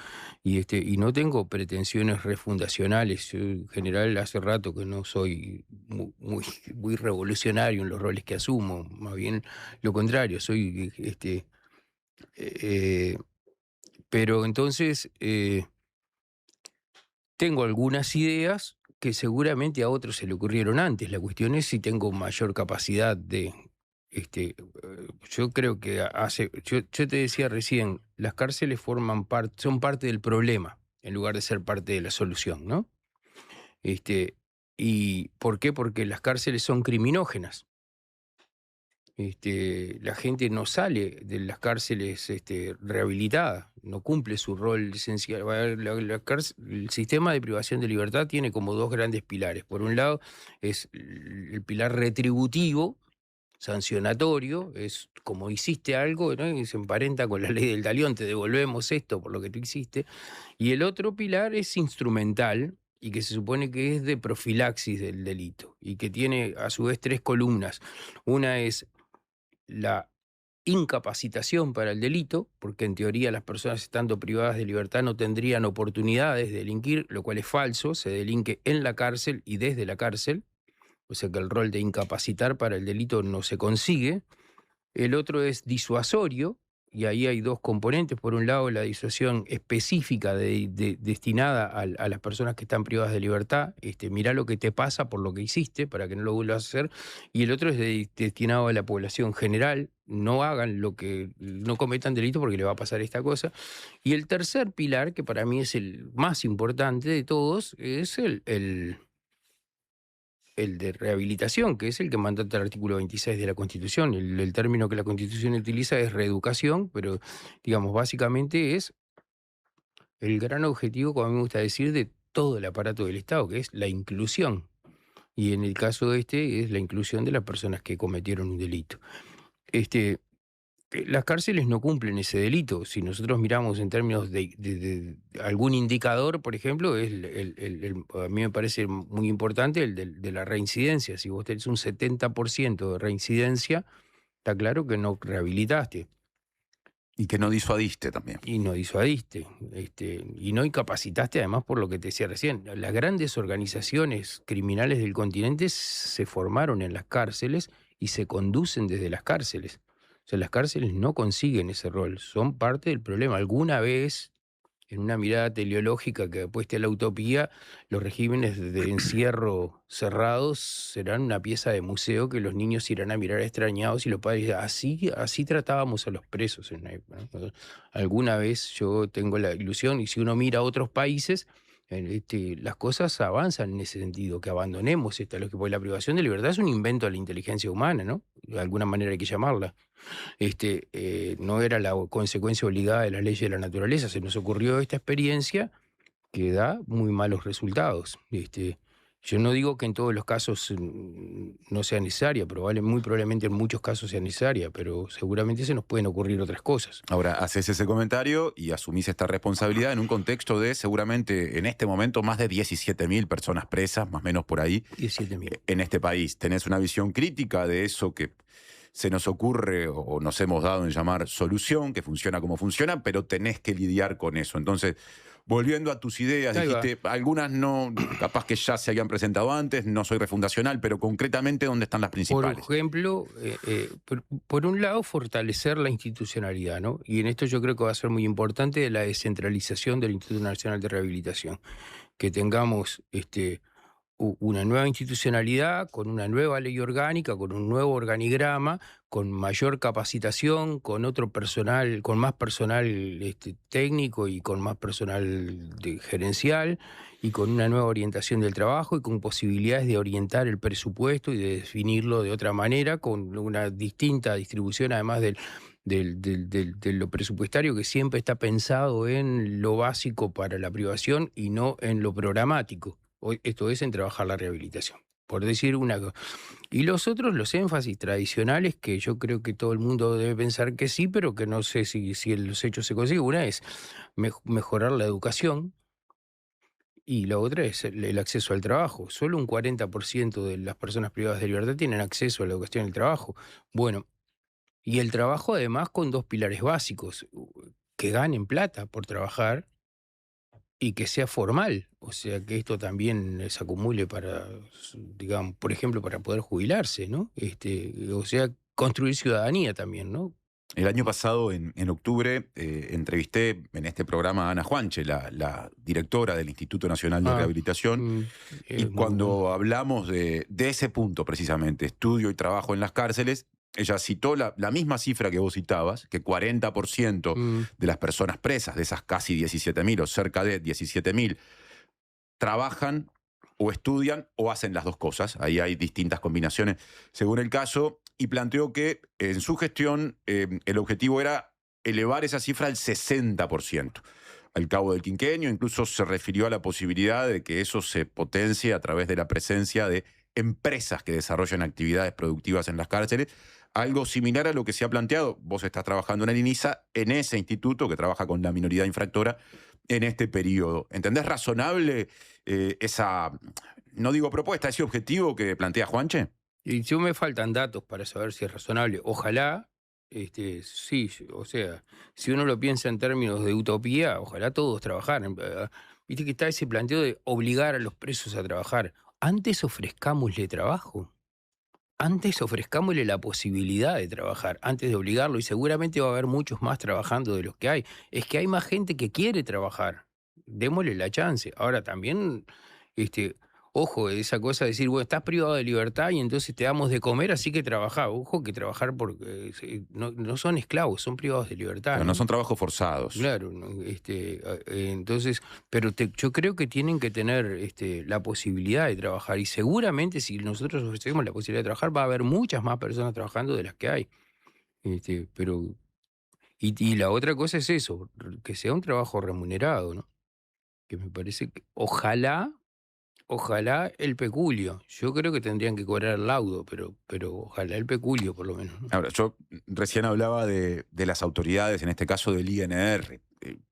y no tengo pretensiones refundacionales. Yo, en general, hace rato que no soy muy revolucionario en los roles que asumo. Más bien lo contrario, soy pero entonces tengo algunas ideas que seguramente a otros se le ocurrieron antes. La cuestión es si tengo mayor capacidad de... yo creo que yo te decía recién, las cárceles son parte del problema en lugar de ser parte de la solución, ¿no? ¿Y por qué? Porque las cárceles son criminógenas. La gente no sale de las cárceles rehabilitada, no cumple su rol esencial. El sistema de privación de libertad tiene como dos grandes pilares. Por un lado es el pilar retributivo, sancionatorio, es como hiciste algo, ¿no? Y se emparenta con la ley del talión, te devolvemos esto por lo que tú hiciste. Y el otro pilar es instrumental, y que se supone que es de profilaxis del delito, y que tiene a su vez tres columnas. Una es la incapacitación para el delito, porque en teoría las personas estando privadas de libertad no tendrían oportunidades de delinquir, lo cual es falso, se delinque en la cárcel y desde la cárcel, o sea que el rol de incapacitar para el delito no se consigue. El otro es disuasorio, y ahí hay dos componentes. Por un lado, la disuasión específica destinada a las personas que están privadas de libertad. Mirá lo que te pasa por lo que hiciste para que no lo vuelvas a hacer. Y el otro es destinado a la población general. No hagan no cometan delito porque le va a pasar esta cosa. Y el tercer pilar, que para mí es el más importante de todos, es el de rehabilitación, que es el que mandata el artículo 26 de la Constitución. El término que la Constitución utiliza es reeducación, pero digamos, básicamente es el gran objetivo, como a mí me gusta decir, de todo el aparato del Estado, que es la inclusión. Y en el caso este es la inclusión de las personas que cometieron un delito. Las cárceles no cumplen ese delito. Si nosotros miramos en términos de algún indicador, por ejemplo, es a mí me parece muy importante el de la reincidencia. Si vos tenés un 70% de reincidencia, está claro que no rehabilitaste. Y que no disuadiste también. Y no disuadiste. Y no incapacitaste, además, por lo que te decía recién. Las grandes organizaciones criminales del continente se formaron en las cárceles y se conducen desde las cárceles. O sea, las cárceles no consiguen ese rol, son parte del problema. Alguna vez, en una mirada teleológica que apueste a la utopía, los regímenes de encierro cerrados serán una pieza de museo que los niños irán a mirar extrañados y los padres dirán, así tratábamos a los presos en una época, ¿no? Alguna vez yo tengo la ilusión, y si uno mira a otros países, las cosas avanzan en ese sentido, que abandonemos esta lógica, porque la privación de libertad es un invento de la inteligencia humana, ¿no? De alguna manera hay que llamarla. No era la consecuencia obligada de las leyes de la naturaleza, se nos ocurrió esta experiencia que da muy malos resultados. Yo no digo que en todos los casos no sea necesaria, muy probablemente en muchos casos sea necesaria, pero seguramente se nos pueden ocurrir otras cosas. Ahora, haces ese comentario y asumís esta responsabilidad en un contexto de seguramente en este momento más de 17.000 personas presas, más o menos por ahí, 17.000. En este país. ¿Tenés una visión crítica de eso que se nos ocurre o nos hemos dado en llamar solución, que funciona como funciona, pero tenés que lidiar con eso? Entonces, volviendo a tus ideas, dijiste, algunas no, capaz que ya se habían presentado antes, no soy refundacional, pero concretamente, ¿dónde están las principales? Por ejemplo, por un lado, fortalecer la institucionalidad, ¿no? Y en esto yo creo que va a ser muy importante la descentralización del Instituto Nacional de Rehabilitación. Que tengamos una nueva institucionalidad, con una nueva ley orgánica, con un nuevo organigrama, con mayor capacitación, con otro personal, con más personal técnico y con más personal gerencial, y con una nueva orientación del trabajo y con posibilidades de orientar el presupuesto y de definirlo de otra manera, con una distinta distribución, además de lo presupuestario, que siempre está pensado en lo básico para la privación y no en lo programático. Esto es en trabajar la rehabilitación, por decir una cosa. Y los énfasis tradicionales, que yo creo que todo el mundo debe pensar que sí, pero que no sé si en los hechos se consigue. Una es mejorar la educación y la otra es el acceso al trabajo. Solo un 40% de las personas privadas de libertad tienen acceso a la educación y el trabajo. Bueno, y el trabajo además con dos pilares básicos: que ganen plata por trabajar y que sea formal, o sea, que esto también se acumule para, digamos, por ejemplo, para poder jubilarse, ¿no? O sea, construir ciudadanía también, ¿no? El año pasado, en octubre, entrevisté en este programa a Ana Juanche, la directora del Instituto Nacional de Rehabilitación, y cuando hablamos de ese punto precisamente, estudio y trabajo en las cárceles, ella citó la misma cifra que vos citabas, que 40% de las personas presas, de esas casi 17.000 o cerca de 17.000, trabajan o estudian o hacen las dos cosas. Ahí hay distintas combinaciones según el caso, y planteó que en su gestión el objetivo era elevar esa cifra al 60%. Al cabo del quinquenio incluso se refirió a la posibilidad de que eso se potencie a través de la presencia de empresas que desarrollan actividades productivas en las cárceles, algo similar a lo que se ha planteado. Vos estás trabajando en el INISA, en ese instituto que trabaja con la minoría infractora en este periodo. ¿Entendés razonable esa, no digo propuesta, ese objetivo que plantea Juanche? Y yo me faltan datos para saber si es razonable. Ojalá, sí, o sea, si uno lo piensa en términos de utopía, ojalá todos trabajaran. Viste que está ese planteo de obligar a los presos a trabajar. Antes ofrezcámosle trabajo. Antes ofrezcámosle la posibilidad de trabajar, antes de obligarlo, y seguramente va a haber muchos más trabajando de los que hay. Es que hay más gente que quiere trabajar. Démosle la chance. Ahora también, Ojo, esa cosa de decir, bueno, estás privado de libertad y entonces te damos de comer, así que trabajá. Ojo que trabajar porque no son esclavos, son privados de libertad. Pero no son trabajos forzados. Claro, ¿no? Entonces, pero yo creo que tienen que tener la posibilidad de trabajar y seguramente si nosotros ofrecemos la posibilidad de trabajar va a haber muchas más personas trabajando de las que hay. Pero y la otra cosa es eso, que sea un trabajo remunerado, ¿no? Que me parece que ojalá el peculio. Yo creo que tendrían que cobrar el laudo, pero ojalá el peculio por lo menos, ¿no? Ahora, yo recién hablaba de las autoridades, en este caso del INR.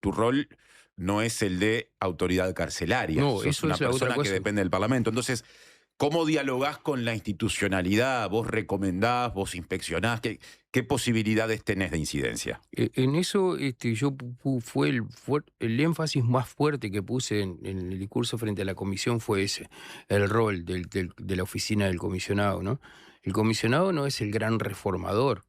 Tu rol no es el de autoridad carcelaria. No, Sos eso una es la otra persona que cosa. depende del Parlamento. Entonces, ¿cómo dialogás con la institucionalidad? ¿Vos recomendás? ¿Vos inspeccionás? ¿Qué posibilidades tenés de incidencia? En eso yo fue el énfasis más fuerte que puse en el discurso frente a la comisión fue ese, el rol de la oficina del comisionado, ¿no? El comisionado no es el gran reformador,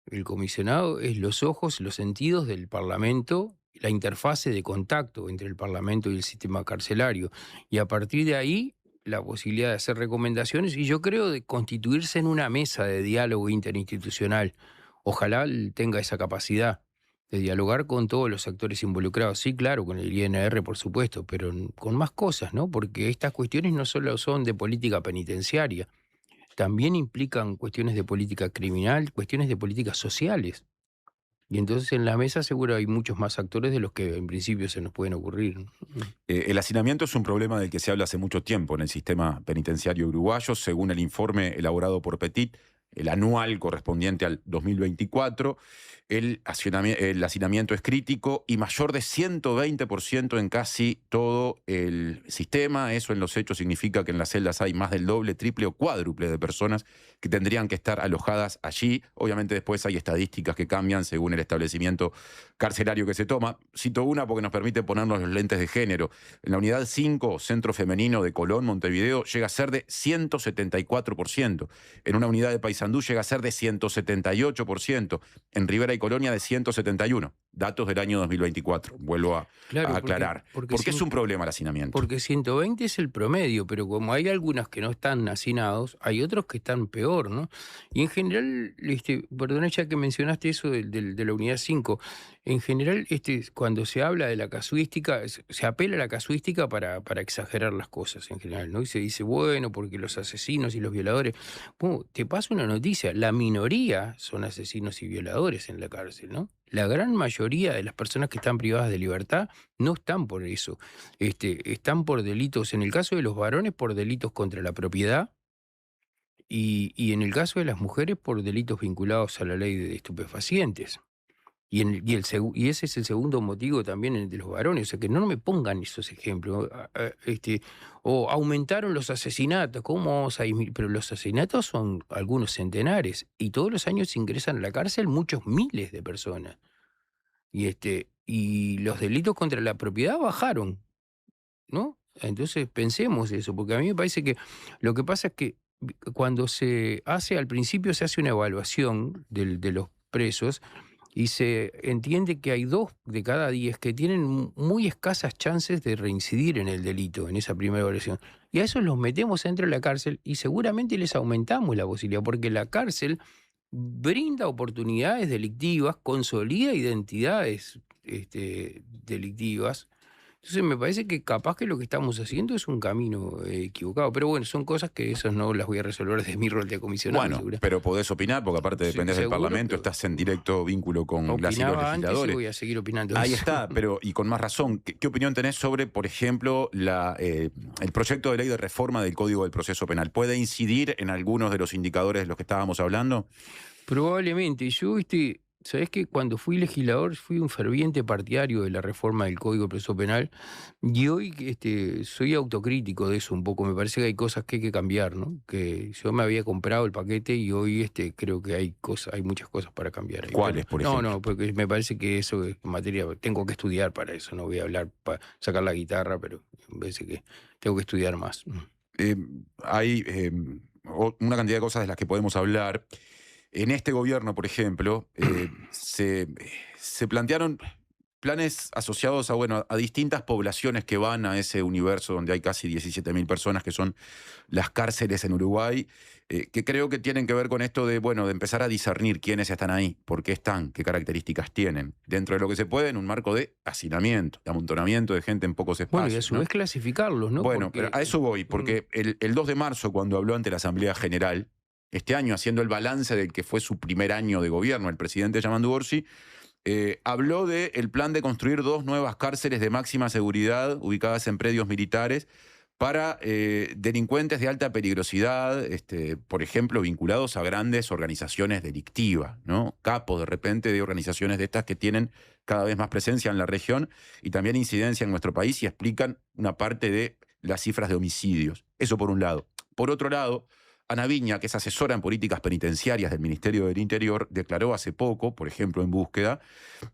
el comisionado es los ojos, los sentidos del Parlamento, la interfase de contacto entre el Parlamento y el sistema carcelario, y a partir de ahí la posibilidad de hacer recomendaciones y yo creo de constituirse en una mesa de diálogo interinstitucional. Ojalá tenga esa capacidad de dialogar con todos los actores involucrados. Sí, claro, con el INR, por supuesto, pero con más cosas, ¿no? Porque estas cuestiones no solo son de política penitenciaria, también implican cuestiones de política criminal, cuestiones de políticas sociales. Y entonces en la mesa seguro hay muchos más actores de los que en principio se nos pueden ocurrir, ¿no? El hacinamiento es un problema del que se habla hace mucho tiempo en el sistema penitenciario uruguayo. Según el informe elaborado por Petit, el anual correspondiente al 2024, el hacinamiento es crítico y mayor de 120% en casi todo el sistema. Eso en los hechos significa que en las celdas hay más del doble, triple o cuádruple de personas que tendrían que estar alojadas allí. Obviamente después hay estadísticas que cambian según el establecimiento carcelario que se toma. Cito una porque nos permite ponernos los lentes de género. En la unidad 5, Centro Femenino de Colón, Montevideo, llega a ser de 174%. En una unidad de Paysandú llega a ser de 178%. En Rivera y Colonia de 171%. Datos del año 2024. Vuelvo a aclarar. ¿Por qué es un problema el hacinamiento? Porque 120 es el promedio, pero como hay algunas que no están hacinados, hay otros que están peor, ¿no? Y en general, perdona ya que mencionaste eso de la unidad 5, en general cuando se habla de la casuística, se apela a la casuística para exagerar las cosas en general, ¿no? Y se dice, bueno, porque los asesinos y los violadores... Bueno, te paso una noticia, la minoría son asesinos y violadores en la cárcel, ¿no? La gran mayoría de las personas que están privadas de libertad no están por eso. Están por delitos, en el caso de los varones, por delitos contra la propiedad y en el caso de las mujeres, por delitos vinculados a la ley de estupefacientes. Y ese es el segundo motivo también de los varones. O sea, que no me pongan esos ejemplos. O aumentaron los asesinatos. ¿Cómo vamos a disminuir? Pero los asesinatos son algunos centenares. Y todos los años ingresan a la cárcel muchos miles de personas. Y los delitos contra la propiedad bajaron, ¿no? Entonces pensemos eso. Porque a mí me parece que lo que pasa es que cuando al principio se hace una evaluación de los presos, y se entiende que hay 2 de cada 10 que tienen muy escasas chances de reincidir en el delito, en esa primera evaluación. Y a esos los metemos dentro de la cárcel y seguramente les aumentamos la posibilidad, porque la cárcel brinda oportunidades delictivas, consolida identidades delictivas. Entonces me parece que capaz que lo que estamos haciendo es un camino equivocado. Pero bueno, son cosas que esas no las voy a resolver desde mi rol de comisionado. Bueno, seguro. Pero podés opinar, porque aparte dependés del Parlamento, estás en directo vínculo con las y los legisladores. Antes y voy a seguir opinando. Ahí está, pero y con más razón. ¿Qué opinión tenés sobre, por ejemplo, el proyecto de ley de reforma del Código del Proceso Penal? ¿Puede incidir en algunos de los indicadores de los que estábamos hablando? Probablemente. Yo, ¿sabés que cuando fui legislador fui un ferviente partidario de la reforma del Código de Proceso Penal? Y hoy soy autocrítico de eso un poco. Me parece que hay cosas que hay que cambiar, ¿no? Que yo me había comprado el paquete y hoy creo que hay muchas cosas para cambiar. ¿Cuáles, por ejemplo? No, porque me parece que eso es materia, tengo que estudiar para eso. No voy a hablar para sacar la guitarra, pero me parece que tengo que estudiar más. Hay una cantidad de cosas de las que podemos hablar. En este gobierno, por ejemplo, se plantearon planes asociados a, bueno, a distintas poblaciones que van a ese universo donde hay casi 17.000 personas, que son las cárceles en Uruguay, que creo que tienen que ver con esto de, bueno, de empezar a discernir quiénes están ahí, por qué están, qué características tienen, dentro de lo que se puede en un marco de hacinamiento, de amontonamiento de gente en pocos espacios. Bueno, y a su vez clasificarlos, ¿no? Bueno, pero a eso voy, porque el 2 de marzo, cuando habló ante la Asamblea General, este año, haciendo el balance del que fue su primer año de gobierno, el presidente Yamandu Orsi, habló del plan de construir 2 nuevas cárceles de máxima seguridad ubicadas en predios militares para delincuentes de alta peligrosidad, por ejemplo, vinculados a grandes organizaciones delictivas, ¿no? Capos, de repente, de organizaciones de estas que tienen cada vez más presencia en la región y también incidencia en nuestro país y explican una parte de las cifras de homicidios. Eso por un lado. Por otro lado, Ana Viña, que es asesora en políticas penitenciarias del Ministerio del Interior, declaró hace poco, por ejemplo en Búsqueda,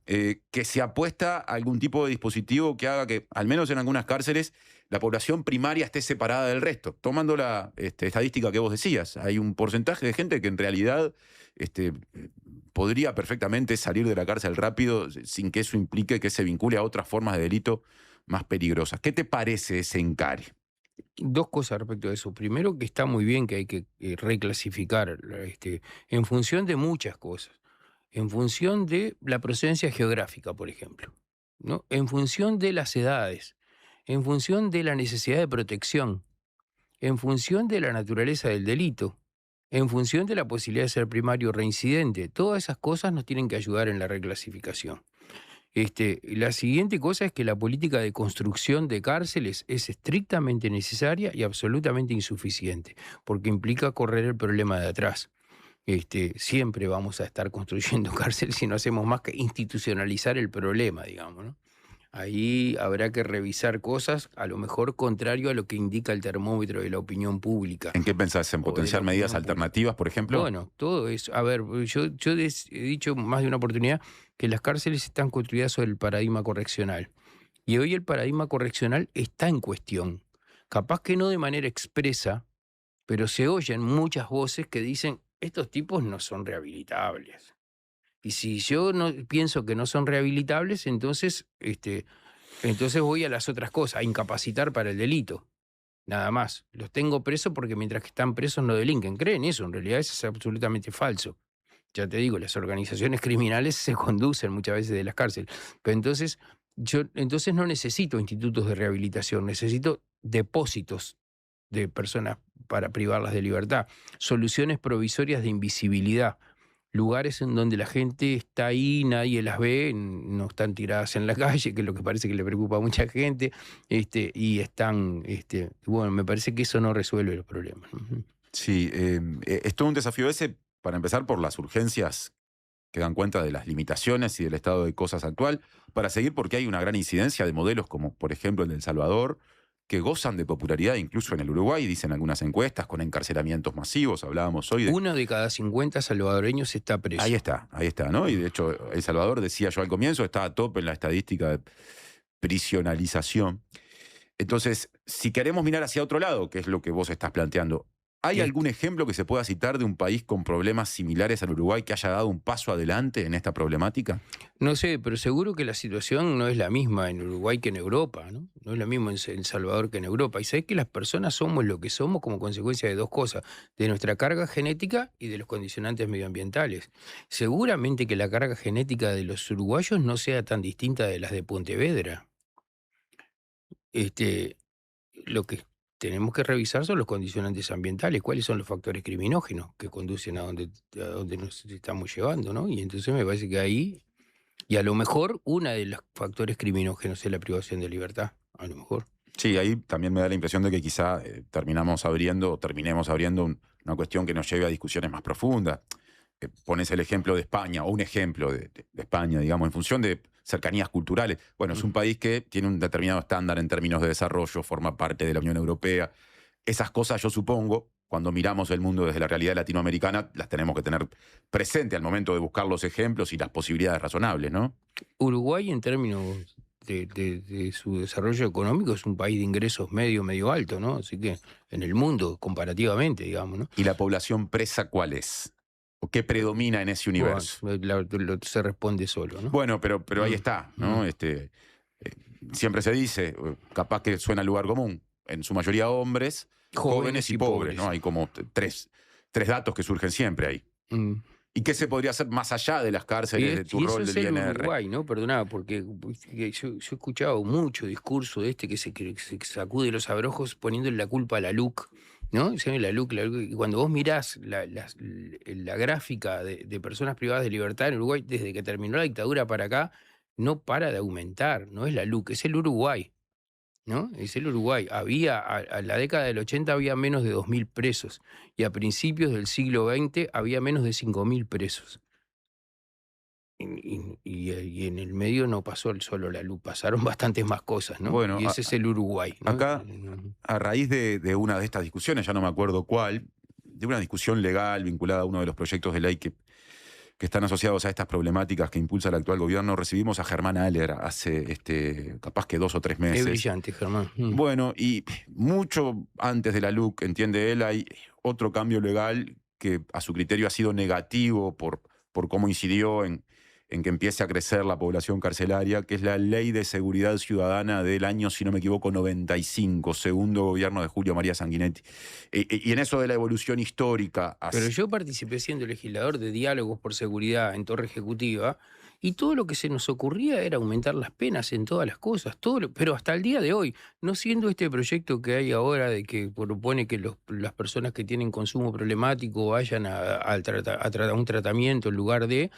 que se apuesta a algún tipo de dispositivo que haga que, al menos en algunas cárceles, la población primaria esté separada del resto. Tomando la estadística que vos decías, hay un porcentaje de gente que en realidad podría perfectamente salir de la cárcel rápido sin que eso implique que se vincule a otras formas de delito más peligrosas. ¿Qué te parece ese encare? 2 cosas respecto a eso. Primero, que está muy bien que hay que reclasificar en función de muchas cosas. En función de la procedencia geográfica, por ejemplo, ¿no? En función de las edades, en función de la necesidad de protección, en función de la naturaleza del delito, en función de la posibilidad de ser primario reincidente. Todas esas cosas nos tienen que ayudar en la reclasificación. La siguiente cosa es que la política de construcción de cárceles es estrictamente necesaria y absolutamente insuficiente, porque implica correr el problema de atrás. Siempre vamos a estar construyendo cárceles si no hacemos más que institucionalizar el problema, digamos, ¿no? Ahí habrá que revisar cosas, a lo mejor contrario a lo que indica el termómetro de la opinión pública. ¿En qué pensás? ¿En potenciar medidas alternativas, por ejemplo? Bueno, todo eso. A ver, yo he dicho más de una oportunidad que las cárceles están construidas sobre el paradigma correccional. Y hoy el paradigma correccional está en cuestión. Capaz que no de manera expresa, pero se oyen muchas voces que dicen, estos tipos no son rehabilitables. Y si yo no pienso que no son rehabilitables, entonces voy a las otras cosas, a incapacitar para el delito. Nada más. Los tengo presos porque mientras que están presos no delinquen. ¿Creen eso? En realidad eso es absolutamente falso. Ya te digo, las organizaciones criminales se conducen muchas veces de las cárceles. Pero entonces no necesito institutos de rehabilitación, necesito depósitos de personas para privarlas de libertad, soluciones provisorias de invisibilidad, lugares en donde la gente está ahí, nadie las ve, no están tiradas en la calle, que es lo que parece que le preocupa a mucha gente, y están, bueno, me parece que eso no resuelve los problemas. Sí, es todo un desafío ese, para empezar, por las urgencias que dan cuenta de las limitaciones y del estado de cosas actual, para seguir porque hay una gran incidencia de modelos como, por ejemplo, el de El Salvador, que gozan de popularidad incluso en el Uruguay, dicen algunas encuestas, con encarcelamientos masivos. Hablábamos hoy de... 1 de cada 50 salvadoreños está preso. Ahí está, ¿no? Y de hecho, El Salvador, decía yo al comienzo, está a tope en la estadística de prisionalización. Entonces, si queremos mirar hacia otro lado, que es lo que vos estás planteando, ¿hay algún ejemplo que se pueda citar de un país con problemas similares al Uruguay que haya dado un paso adelante en esta problemática? No sé, pero seguro que la situación no es la misma en Uruguay que en Europa, ¿no? No es la misma en El Salvador que en Europa. Y sabés que las personas somos lo que somos como consecuencia de 2 cosas, de nuestra carga genética y de los condicionantes medioambientales. Seguramente que la carga genética de los uruguayos no sea tan distinta de las de Pontevedra. Lo que tenemos que revisar son los condicionantes ambientales, cuáles son los factores criminógenos que conducen a donde nos estamos llevando, ¿no? Y entonces me parece que ahí, y a lo mejor uno de los factores criminógenos es la privación de libertad, a lo mejor. Sí, ahí también me da la impresión de que quizá terminemos abriendo una cuestión que nos lleve a discusiones más profundas. Pones el ejemplo de España, o un ejemplo de España, digamos, en función de cercanías culturales. Bueno, es un país que tiene un determinado estándar en términos de desarrollo, forma parte de la Unión Europea. Esas cosas, yo supongo, cuando miramos el mundo desde la realidad latinoamericana, las tenemos que tener presente al momento de buscar los ejemplos y las posibilidades razonables, ¿no? Uruguay, en términos de su desarrollo económico, es un país de ingresos medio alto, ¿no? Así que en el mundo, comparativamente, digamos, ¿no? ¿Y la población presa cuál es? o qué predomina en ese universo. Se responde solo, ¿no? Bueno, pero ahí está, ¿no? Siempre se dice, capaz que suena lugar común, en su mayoría hombres, jóvenes y pobres, ¿no? Hay como tres datos que surgen siempre ahí. ¿Y qué se podría hacer más allá de las cárceles, de tu rol del INR? Y eso es el Uruguay, ¿no? Perdona, porque yo he escuchado mucho discurso de que se sacude los abrojos poniéndole la culpa a la LUC, ¿no? La LUC, y cuando vos mirás la gráfica de personas privadas de libertad en Uruguay, desde que terminó la dictadura para acá, no para de aumentar. No es la LUC, es el Uruguay, ¿no? Es el Uruguay. A la década del 80 había menos de 2.000 presos y a principios del siglo XX había menos de 5.000 presos. Y en el medio no pasó solo la LUC, pasaron bastantes más cosas, ¿no? Bueno, y ese es el Uruguay, ¿no? Acá, a raíz de una de estas discusiones, ya no me acuerdo cuál, de una discusión legal vinculada a uno de los proyectos de ley que están asociados a estas problemáticas que impulsa el actual gobierno, recibimos a Germán Aller hace capaz que 2 o 3 meses. Qué brillante, Germán. Bueno, y mucho antes de la LUC, entiende él, hay otro cambio legal que a su criterio ha sido negativo por cómo incidió en que empiece a crecer la población carcelaria, que es la Ley de Seguridad Ciudadana del año, si no me equivoco, 95, segundo gobierno de Julio María Sanguinetti. Y en eso de la evolución histórica... Pero yo participé siendo legislador de diálogos por seguridad en Torre Ejecutiva, y todo lo que se nos ocurría era aumentar las penas en todas las cosas, pero hasta el día de hoy, no siendo este proyecto que hay ahora de que propone que las personas que tienen consumo problemático vayan a un tratamiento en lugar de...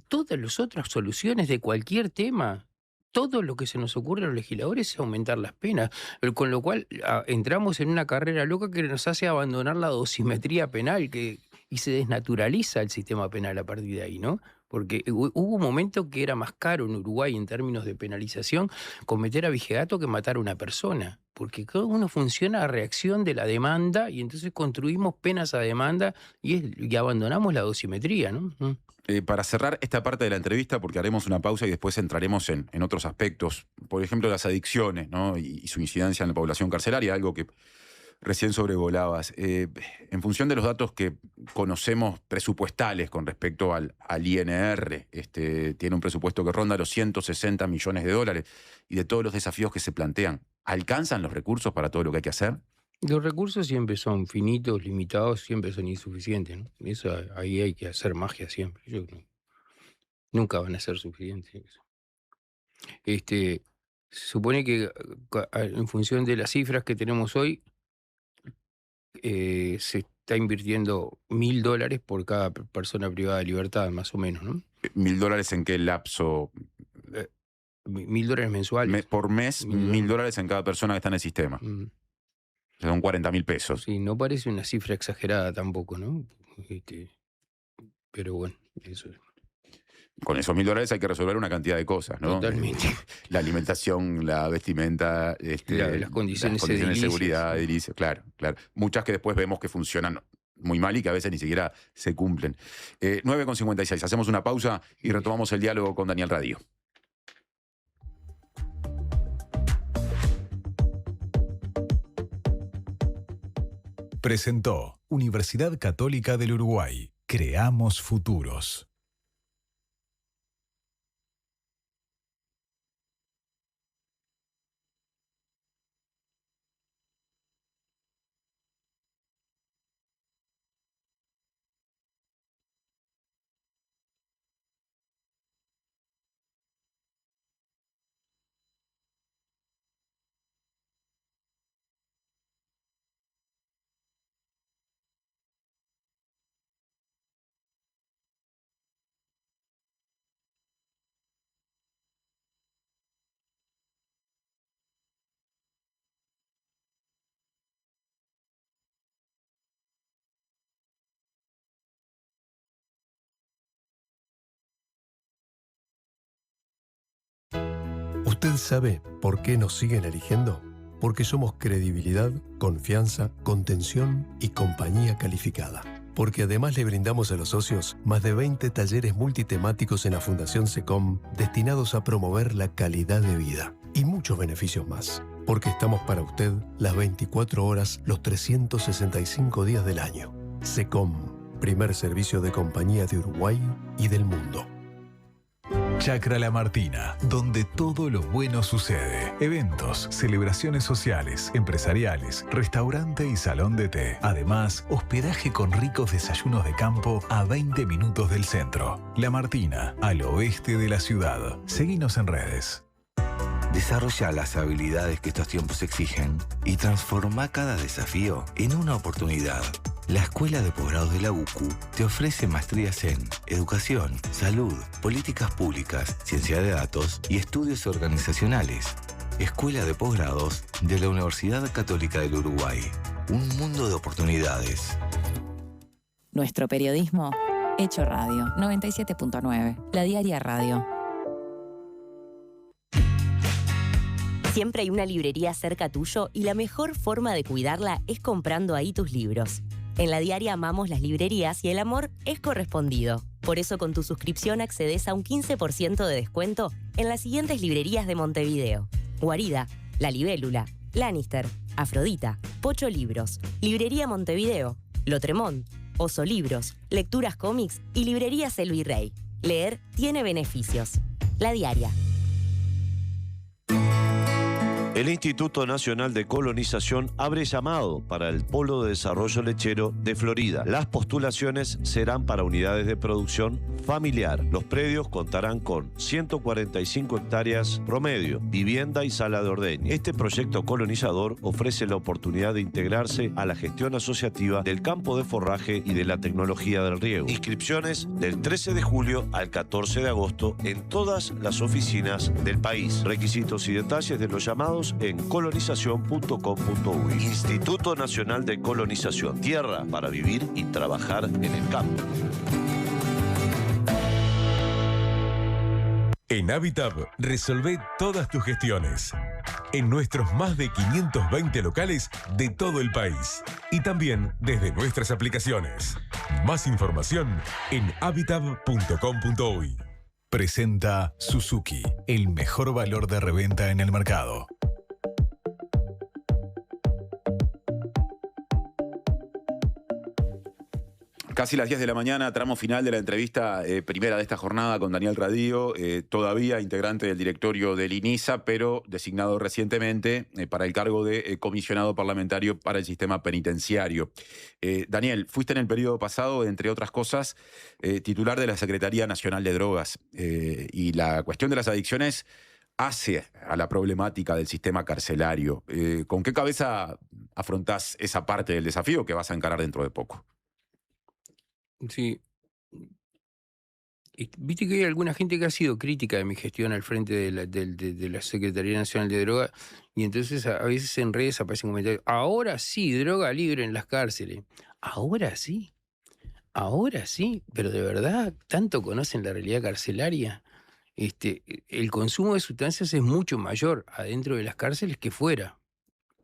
Todas las otras soluciones de cualquier tema, todo lo que se nos ocurre a los legisladores es aumentar las penas, con lo cual entramos en una carrera loca que nos hace abandonar la dosimetría penal y se desnaturaliza el sistema penal a partir de ahí, ¿no? Porque hubo un momento que era más caro en Uruguay en términos de penalización cometer abigeato que matar a una persona, porque cada uno funciona a reacción de la demanda y entonces construimos penas a demanda y abandonamos la dosimetría, ¿no? Para cerrar esta parte de la entrevista, porque haremos una pausa y después entraremos en otros aspectos, por ejemplo las adicciones, ¿no? y su incidencia en la población carcelaria, algo que recién sobrevolabas. En función de los datos que conocemos presupuestales con respecto al INR, tiene un presupuesto que ronda los 160 millones de dólares, y de todos los desafíos que se plantean, ¿alcanzan los recursos para todo lo que hay que hacer? Los recursos siempre son finitos, limitados, siempre son insuficientes, ¿no? Eso ahí hay que hacer magia siempre. Nunca van a ser suficientes. Se supone que en función de las cifras que tenemos hoy, se está invirtiendo $1.000 por cada persona privada de libertad, más o menos, ¿no? ¿$1.000 en qué lapso? $1.000 mensuales. Por mes, $1.000 en cada persona que está en el sistema. Son 40.000 pesos. Sí, no parece una cifra exagerada tampoco, ¿no? Pero bueno, eso es. Con esos $1.000 hay que resolver una cantidad de cosas, ¿no? Totalmente. La alimentación, la vestimenta, las condiciones de seguridad, edilicio, claro. Muchas que después vemos que funcionan muy mal y que a veces ni siquiera se cumplen. 9:56. Hacemos una pausa y retomamos el diálogo con Daniel Radio. Presentó Universidad Católica del Uruguay. Creamos futuros. ¿Usted sabe por qué nos siguen eligiendo? Porque somos credibilidad, confianza, contención y compañía calificada. Porque además le brindamos a los socios más de 20 talleres multitemáticos en la Fundación SECOM destinados a promover la calidad de vida y muchos beneficios más. Porque estamos para usted las 24 horas, los 365 días del año. SECOM, primer servicio de compañía de Uruguay y del mundo. Chacra La Martina, donde todo lo bueno sucede. Eventos, celebraciones sociales, empresariales, restaurante y salón de té. Además, hospedaje con ricos desayunos de campo a 20 minutos del centro. La Martina, al oeste de la ciudad. Seguinos en redes. Desarrolla las habilidades que estos tiempos exigen y transforma cada desafío en una oportunidad. La Escuela de Posgrados de la UCU te ofrece maestrías en Educación, Salud, Políticas Públicas, Ciencia de Datos y Estudios Organizacionales. Escuela de Posgrados de la Universidad Católica del Uruguay. Un mundo de oportunidades. Nuestro periodismo hecho radio. 97.9. La Diaria Radio. Siempre hay una librería cerca tuyo y la mejor forma de cuidarla es comprando ahí tus libros. En La Diaria amamos las librerías y el amor es correspondido. Por eso con tu suscripción accedes a un 15% de descuento en las siguientes librerías de Montevideo: Guarida, La Libélula, Lannister, Afrodita, Pocho Libros, Librería Montevideo, Lotremont, Oso Libros, Lecturas Cómics y Librerías El Virrey. Leer tiene beneficios. La Diaria. El Instituto Nacional de Colonización abre llamado para el Polo de Desarrollo Lechero de Florida. Las postulaciones serán para unidades de producción familiar. Los predios contarán con 145 hectáreas promedio, vivienda y sala de ordeño. Este proyecto colonizador ofrece la oportunidad de integrarse a la gestión asociativa del campo de forraje y de la tecnología del riego. Inscripciones del 13 de julio al 14 de agosto en todas las oficinas del país. Requisitos y detalles de los llamados en colonización.com.uy. Instituto Nacional de Colonización. Tierra para vivir y trabajar en el campo. En Habitat resolvé todas tus gestiones. En nuestros más de 520 locales de todo el país. Y también desde nuestras aplicaciones. Más información en habitat.com.uy. Presenta Suzuki, el mejor valor de reventa en el mercado. Casi las 10 de la mañana, tramo final de la entrevista primera de esta jornada con Daniel Radío, todavía integrante del directorio del INISA, pero designado recientemente para el cargo de comisionado parlamentario para el sistema penitenciario. Daniel, fuiste en el periodo pasado, entre otras cosas, titular de la Secretaría Nacional de Drogas, y la cuestión de las adicciones hace a la problemática del sistema carcelario. ¿Con qué cabeza afrontás esa parte del desafío que vas a encarar dentro de poco? Sí. Viste que hay alguna gente que ha sido crítica de mi gestión al frente de la Secretaría Nacional de Droga, y entonces a veces en redes aparecen comentarios: ahora sí, droga libre en las cárceles. Ahora sí, pero de verdad, ¿tanto conocen la realidad carcelaria? El consumo de sustancias es mucho mayor adentro de las cárceles que fuera.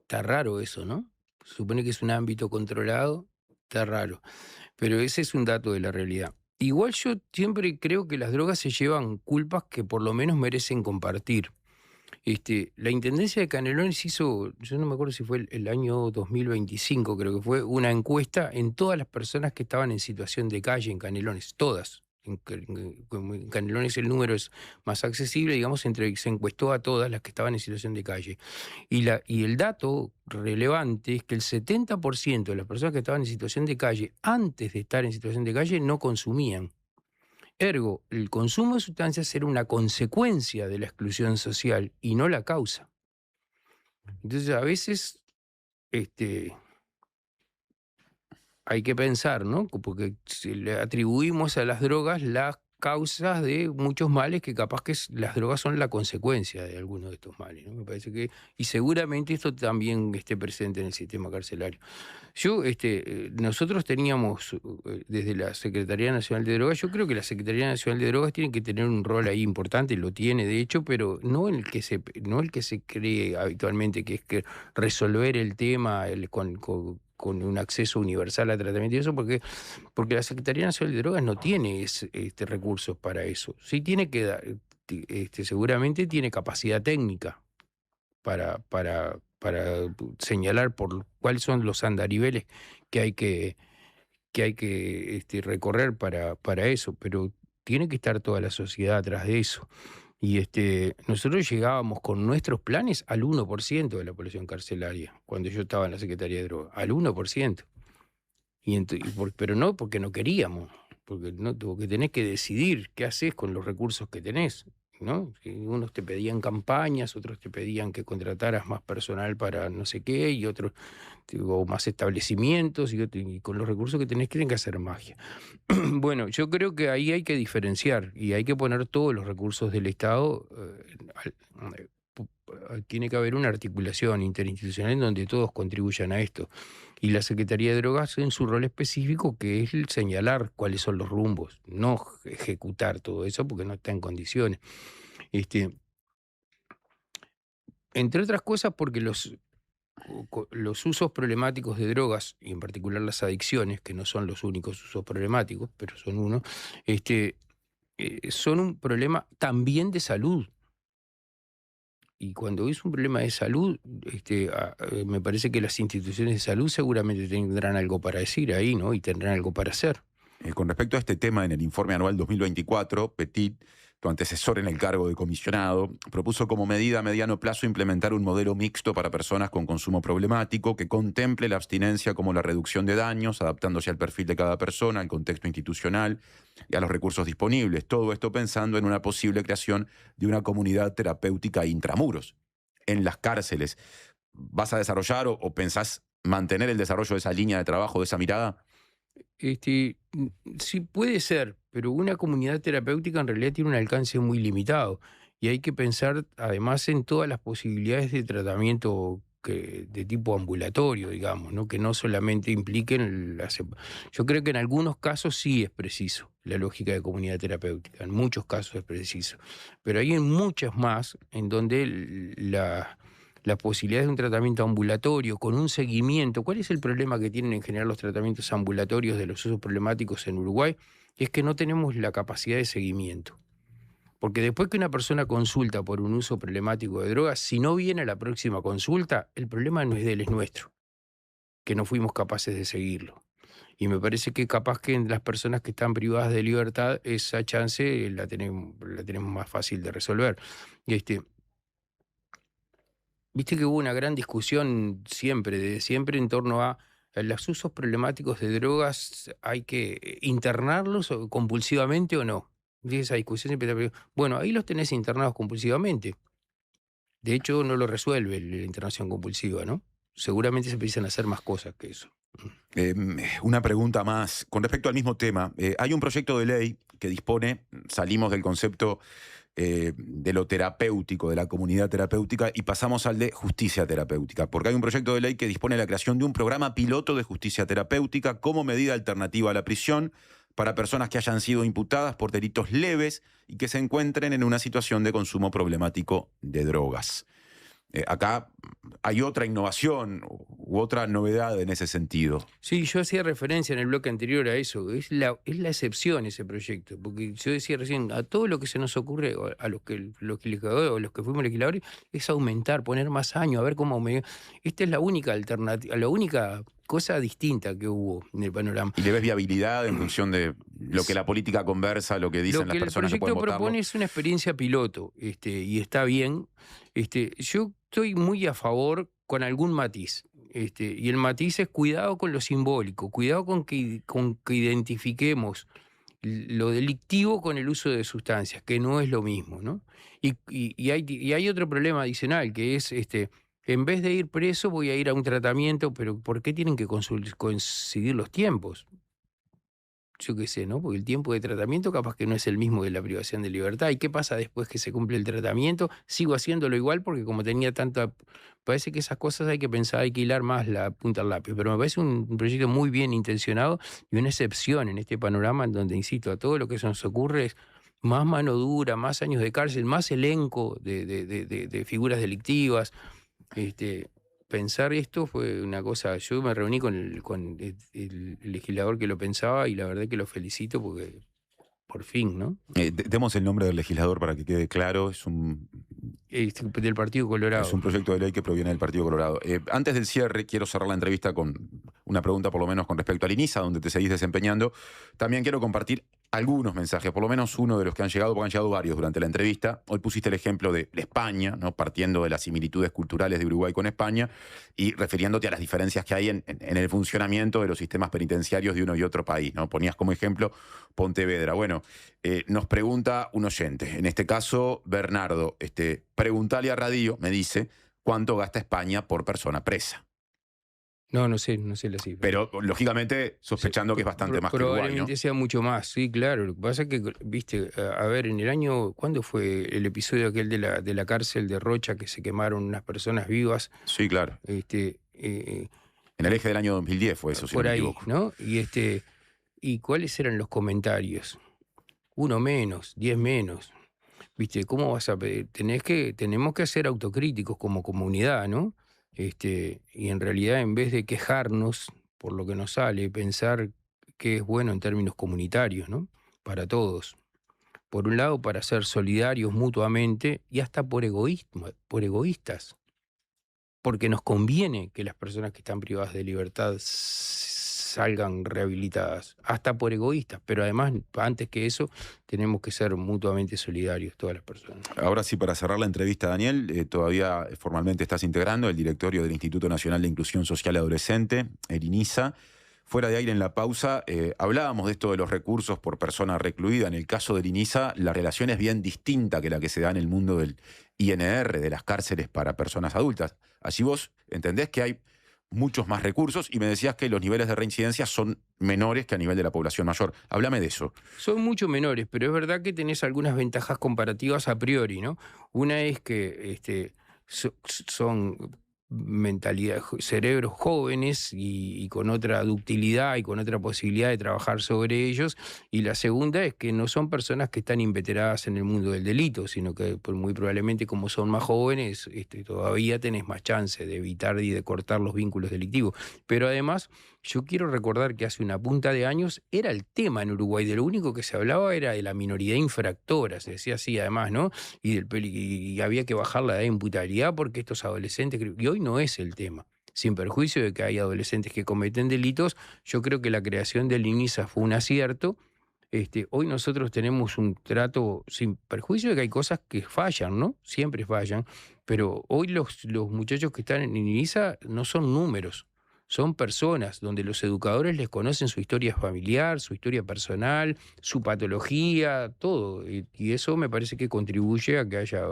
Está raro eso, ¿no? Se supone que es un ámbito controlado, está raro. Pero ese es un dato de la realidad. Igual yo siempre creo que las drogas se llevan culpas que por lo menos merecen compartir. La Intendencia de Canelones hizo, yo no me acuerdo si fue el año 2025, creo que fue, una encuesta en todas las personas que estaban en situación de calle en Canelones, todas. En Canelones el número es más accesible, digamos, se encuestó a todas las que estaban en situación de calle. Y el dato relevante es que el 70% de las personas que estaban en situación de calle, antes de estar en situación de calle, no consumían. Ergo, el consumo de sustancias era una consecuencia de la exclusión social y no la causa. Entonces, a veces hay que pensar, ¿no? Porque le atribuimos a las drogas las causas de muchos males que capaz que las drogas son la consecuencia de algunos de estos males, ¿no? Me parece que, y seguramente esto también esté presente en el sistema carcelario. Nosotros teníamos desde la Secretaría Nacional de Drogas, yo creo que la Secretaría Nacional de Drogas tiene que tener un rol ahí importante, lo tiene de hecho, pero no el que se cree habitualmente, que es que resolver el tema con un acceso universal a tratamiento y eso, porque la Secretaría Nacional de Drogas no tiene recursos para eso. Sí tiene que dar, seguramente tiene capacidad técnica para señalar por cuáles son los andariveles que hay que que hay que recorrer para eso, pero tiene que estar toda la sociedad atrás de eso. Y nosotros llegábamos con nuestros planes al 1% de la población carcelaria, cuando yo estaba en la Secretaría de Drogas, al 1%. Pero no porque no queríamos, porque tenés que decidir qué haces con los recursos que tenés, ¿no? Unos te pedían campañas, otros te pedían que contrataras más personal para no sé qué, y otros o más establecimientos, y con los recursos que tenés tienen que hacer magia. Bueno, yo creo que ahí hay que diferenciar y hay que poner todos los recursos del Estado. Tiene que haber una articulación interinstitucional en donde todos contribuyan a esto. Y la Secretaría de Drogas en su rol específico, que es el señalar cuáles son los rumbos, no ejecutar todo eso porque no está en condiciones. Entre otras cosas porque los usos problemáticos de drogas, y en particular las adicciones, que no son los únicos usos problemáticos, pero son uno, son un problema también de salud. Y cuando es un problema de salud, me parece que las instituciones de salud seguramente tendrán algo para decir ahí, ¿no? Y tendrán algo para hacer. Con respecto a este tema, en el informe anual 2024, Petit, tu antecesor en el cargo de comisionado, propuso como medida a mediano plazo implementar un modelo mixto para personas con consumo problemático que contemple la abstinencia como la reducción de daños, adaptándose al perfil de cada persona, al contexto institucional y a los recursos disponibles. Todo esto pensando en una posible creación de una comunidad terapéutica intramuros, en las cárceles. ¿Vas a desarrollar o pensás mantener el desarrollo de esa línea de trabajo, de esa mirada? Sí puede ser, pero una comunidad terapéutica en realidad tiene un alcance muy limitado y hay que pensar además en todas las posibilidades de tratamiento de tipo ambulatorio, digamos, ¿no? Que no solamente impliquen yo creo que en algunos casos sí es preciso la lógica de comunidad terapéutica, en muchos casos es preciso, pero hay en muchas más en donde las posibilidades de un tratamiento ambulatorio con un seguimiento. ¿Cuál es el problema que tienen en general los tratamientos ambulatorios de los usos problemáticos en Uruguay? Es que no tenemos la capacidad de seguimiento. Porque después que una persona consulta por un uso problemático de drogas, si no viene a la próxima consulta, el problema no es de él, es nuestro, que no fuimos capaces de seguirlo. Y me parece que capaz que en las personas que están privadas de libertad, esa chance la tenemos más fácil de resolver. Viste que hubo una gran discusión desde siempre en torno a los usos problemáticos de drogas, ¿hay que internarlos compulsivamente o no? Y esa discusión siempre está. Bueno, ahí los tenés internados compulsivamente. De hecho, no lo resuelve la internación compulsiva, ¿no? Seguramente se empiezan a hacer más cosas que eso. Una pregunta más. Con respecto al mismo tema, hay un proyecto de ley que dispone, salimos del concepto de lo terapéutico, de la comunidad terapéutica, y pasamos al de justicia terapéutica, porque hay un proyecto de ley que dispone la creación de un programa piloto de justicia terapéutica como medida alternativa a la prisión para personas que hayan sido imputadas por delitos leves y que se encuentren en una situación de consumo problemático de drogas. Acá hay otra innovación u otra novedad en ese sentido. Sí, yo hacía referencia en el bloque anterior a eso. Es la excepción ese proyecto, porque yo decía recién, a todo lo que se nos ocurre, a los que fuimos legisladores, es aumentar, poner más años, a ver cómo... Esta es la única alternativa, la única cosa distinta que hubo en el panorama. ¿Y le ves viabilidad en función de lo que la política conversa, lo que dicen las personas que pueden votarlo? Lo que el proyecto propone es una experiencia piloto, y está bien. Yo estoy muy a favor con algún matiz. Y el matiz es cuidado con lo simbólico, cuidado con que identifiquemos lo delictivo con el uso de sustancias, que no es lo mismo, ¿no? Y hay otro problema adicional, que es en vez de ir preso voy a ir a un tratamiento, pero ¿por qué tienen que coincidir los tiempos? Yo qué sé, ¿no? Porque el tiempo de tratamiento capaz que no es el mismo de la privación de libertad. ¿Y qué pasa después que se cumple el tratamiento? Sigo haciéndolo igual porque como tenía tanta... Parece que esas cosas hay que pensar, hay que hilar más la punta al lápiz. Pero me parece un proyecto muy bien intencionado y una excepción en este panorama en donde, insisto, a todo lo que se nos ocurre es más mano dura, más años de cárcel, más elenco de figuras delictivas. Pensar esto fue una cosa, yo me reuní con el legislador que lo pensaba y la verdad que lo felicito porque por fin, ¿no? Demos el nombre del legislador para que quede claro, es del Partido Colorado. Es un proyecto de ley que proviene del Partido Colorado. Antes del cierre, quiero cerrar la entrevista con una pregunta por lo menos con respecto al INISA, donde te seguís desempeñando. También quiero compartir algunos mensajes, por lo menos uno de los que han llegado, porque han llegado varios durante la entrevista. Hoy pusiste el ejemplo de España, ¿no? Partiendo de las similitudes culturales de Uruguay con España y refiriéndote a las diferencias que hay en el funcionamiento de los sistemas penitenciarios de uno y otro país, ¿no? Ponías como ejemplo Pontevedra. Bueno, nos pregunta un oyente, en este caso Bernardo, preguntale a Radio, me dice, ¿cuánto gasta España por persona presa? No sé la cifra. Pero, lógicamente, sospechando que es bastante más que Uruguay, ¿no? Probablemente sea mucho más, sí, claro. Lo que pasa es que, viste, a ver, en el año, ¿cuándo fue el episodio aquel de la cárcel de Rocha que se quemaron unas personas vivas? Sí, claro. En el eje del año 2010 fue eso, si no me equivoco. ¿No? ¿Y cuáles eran los comentarios? 1 menos, 10 menos. ¿Viste? ¿Cómo vas a pedir? Tenemos que ser autocríticos como comunidad, ¿no? Y en realidad, en vez de quejarnos por lo que nos sale, pensar que es bueno en términos comunitarios, ¿no? Para todos. Por un lado, para ser solidarios mutuamente y hasta por egoístas. Porque nos conviene que las personas que están privadas de libertad salgan rehabilitadas, hasta por egoístas, pero además, antes que eso, tenemos que ser mutuamente solidarios todas las personas. Ahora sí, para cerrar la entrevista, Daniel, todavía formalmente estás integrando el directorio del Instituto Nacional de Inclusión Social y Adolescente, el INISA. Fuera de aire, en la pausa, hablábamos de esto de los recursos por persona recluida. En el caso del INISA, la relación es bien distinta que la que se da en el mundo del INR, de las cárceles para personas adultas. Allí vos entendés que hay muchos más recursos y me decías que los niveles de reincidencia son menores que a nivel de la población mayor. Háblame de eso. Son mucho menores, pero es verdad que tenés algunas ventajas comparativas a priori, ¿no? Una es que son mentalidad, cerebros jóvenes y con otra ductilidad y con otra posibilidad de trabajar sobre ellos, y la segunda es que no son personas que están inveteradas en el mundo del delito, sino que muy probablemente, como son más jóvenes, todavía tenés más chance de evitar y de cortar los vínculos delictivos. Pero además, yo quiero recordar que hace una punta de años era el tema en Uruguay, de lo único que se hablaba era de la minoría infractora, se decía así además, ¿no? Y había que bajar la edad de imputabilidad porque estos adolescentes, y hoy no es el tema. Sin perjuicio de que hay adolescentes que cometen delitos, yo creo que la creación del INISA fue un acierto. Hoy nosotros tenemos un trato, sin perjuicio de que hay cosas que fallan, ¿no? Siempre fallan, pero hoy los muchachos que están en INISA no son números. Son personas donde los educadores les conocen su historia familiar, su historia personal, su patología, todo. Y eso me parece que contribuye a que haya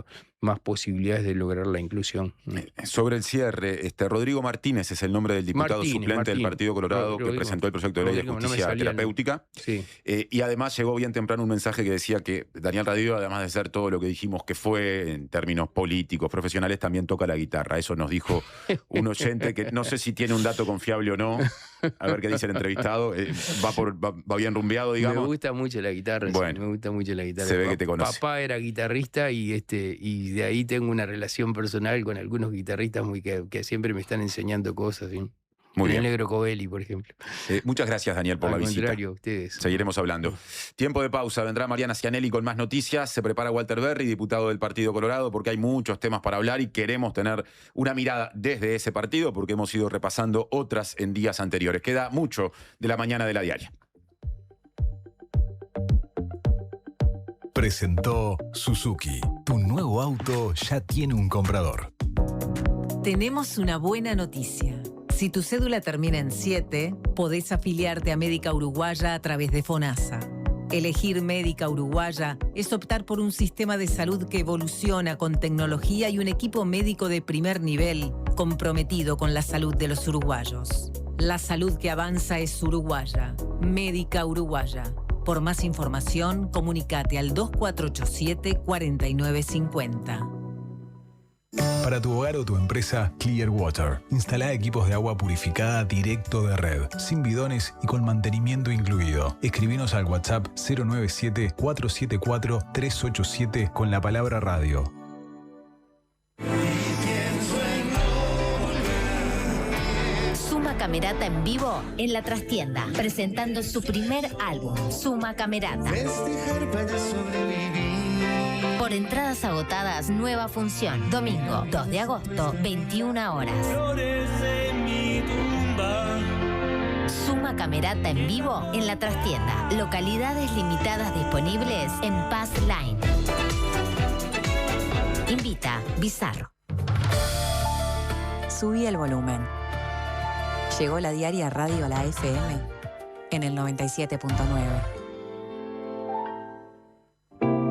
más posibilidades de lograr la inclusión. Sobre el cierre, Rodrigo Martínez es el nombre del diputado suplente del Partido Colorado que presentó el proyecto de ley de justicia terapéutica. Sí. Y además llegó bien temprano un mensaje que decía que Daniel Radio, además de ser todo lo que dijimos que fue en términos políticos, profesionales, también toca la guitarra. Eso nos dijo un oyente que no sé si tiene un dato confiable o no. A ver qué dice el entrevistado. Va bien rumbeado, digamos. Me gusta mucho la guitarra. Bueno, me gusta mucho la guitarra. Se ve que te conoce. Papá era guitarrista y de ahí tengo una relación personal con algunos guitarristas que siempre me están enseñando cosas, ¿sí? Muy bien. Negro Covelli, por ejemplo. Muchas gracias, Daniel, por la visita. Al contrario, ustedes. Seguiremos hablando. Tiempo de pausa. Vendrá Mariana Cianelli con más noticias. Se prepara Walter Berry, diputado del Partido Colorado, porque hay muchos temas para hablar y queremos tener una mirada desde ese partido, porque hemos ido repasando otras en días anteriores. Queda mucho de la mañana de la diaria. Presentó Suzuki. Tu nuevo auto ya tiene un comprador. Tenemos una buena noticia. Si tu cédula termina en 7, podés afiliarte a Médica Uruguaya a través de FONASA. Elegir Médica Uruguaya es optar por un sistema de salud que evoluciona con tecnología y un equipo médico de primer nivel comprometido con la salud de los uruguayos. La salud que avanza es uruguaya. Médica Uruguaya. Por más información, comunícate al 2487-4950. Para tu hogar o tu empresa, Clear Water. Instala equipos de agua purificada directo de red, sin bidones y con mantenimiento incluido. Escribinos al WhatsApp 097-474-387 con la palabra radio. Suma Camerata en vivo en La Trastienda, presentando su primer álbum, Suma Camerata. Por entradas agotadas, nueva función. Domingo, 2 de agosto, 21 horas. Suma Camerata en vivo en La Trastienda. Localidades limitadas disponibles en Pass Line. Invita Bizarro. Subí el volumen. Llegó la diaria Radio La FM en el 97.9.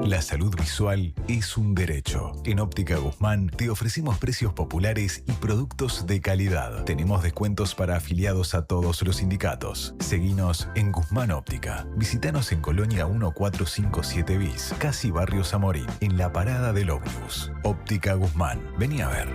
La salud visual es un derecho. En Óptica Guzmán te ofrecemos precios populares y productos de calidad. Tenemos descuentos para afiliados a todos los sindicatos. Seguinos en Guzmán Óptica. Visítanos en Colonia 1457 bis, casi Barrio Zamorín, en la parada del ómnibus. Óptica Guzmán. Vení a ver.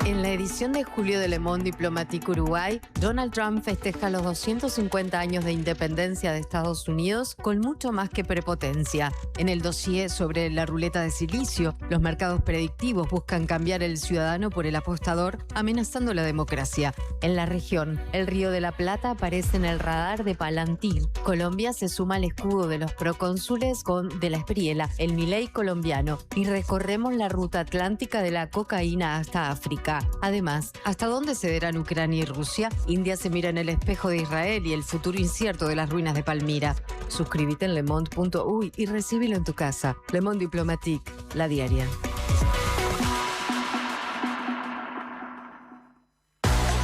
En la edición de julio de Le Monde Diplomatique Uruguay, Donald Trump festeja los 250 años de independencia de Estados Unidos con mucho más que prepotencia. En el dossier sobre la ruleta de silicio, los mercados predictivos buscan cambiar el ciudadano por el apostador, amenazando la democracia. En la región, el Río de la Plata aparece en el radar de Palantir. Colombia se suma al escudo de los procónsules con De la Espriella, el Milei colombiano, y recorremos la ruta atlántica de la cocaína hasta África. Además, ¿hasta dónde cederán Ucrania y Rusia? India se mira en el espejo de Israel y el futuro incierto de las ruinas de Palmira. Suscríbete en lemonde.uy y recíbelo en tu casa. Le Monde Diplomatique, la diaria.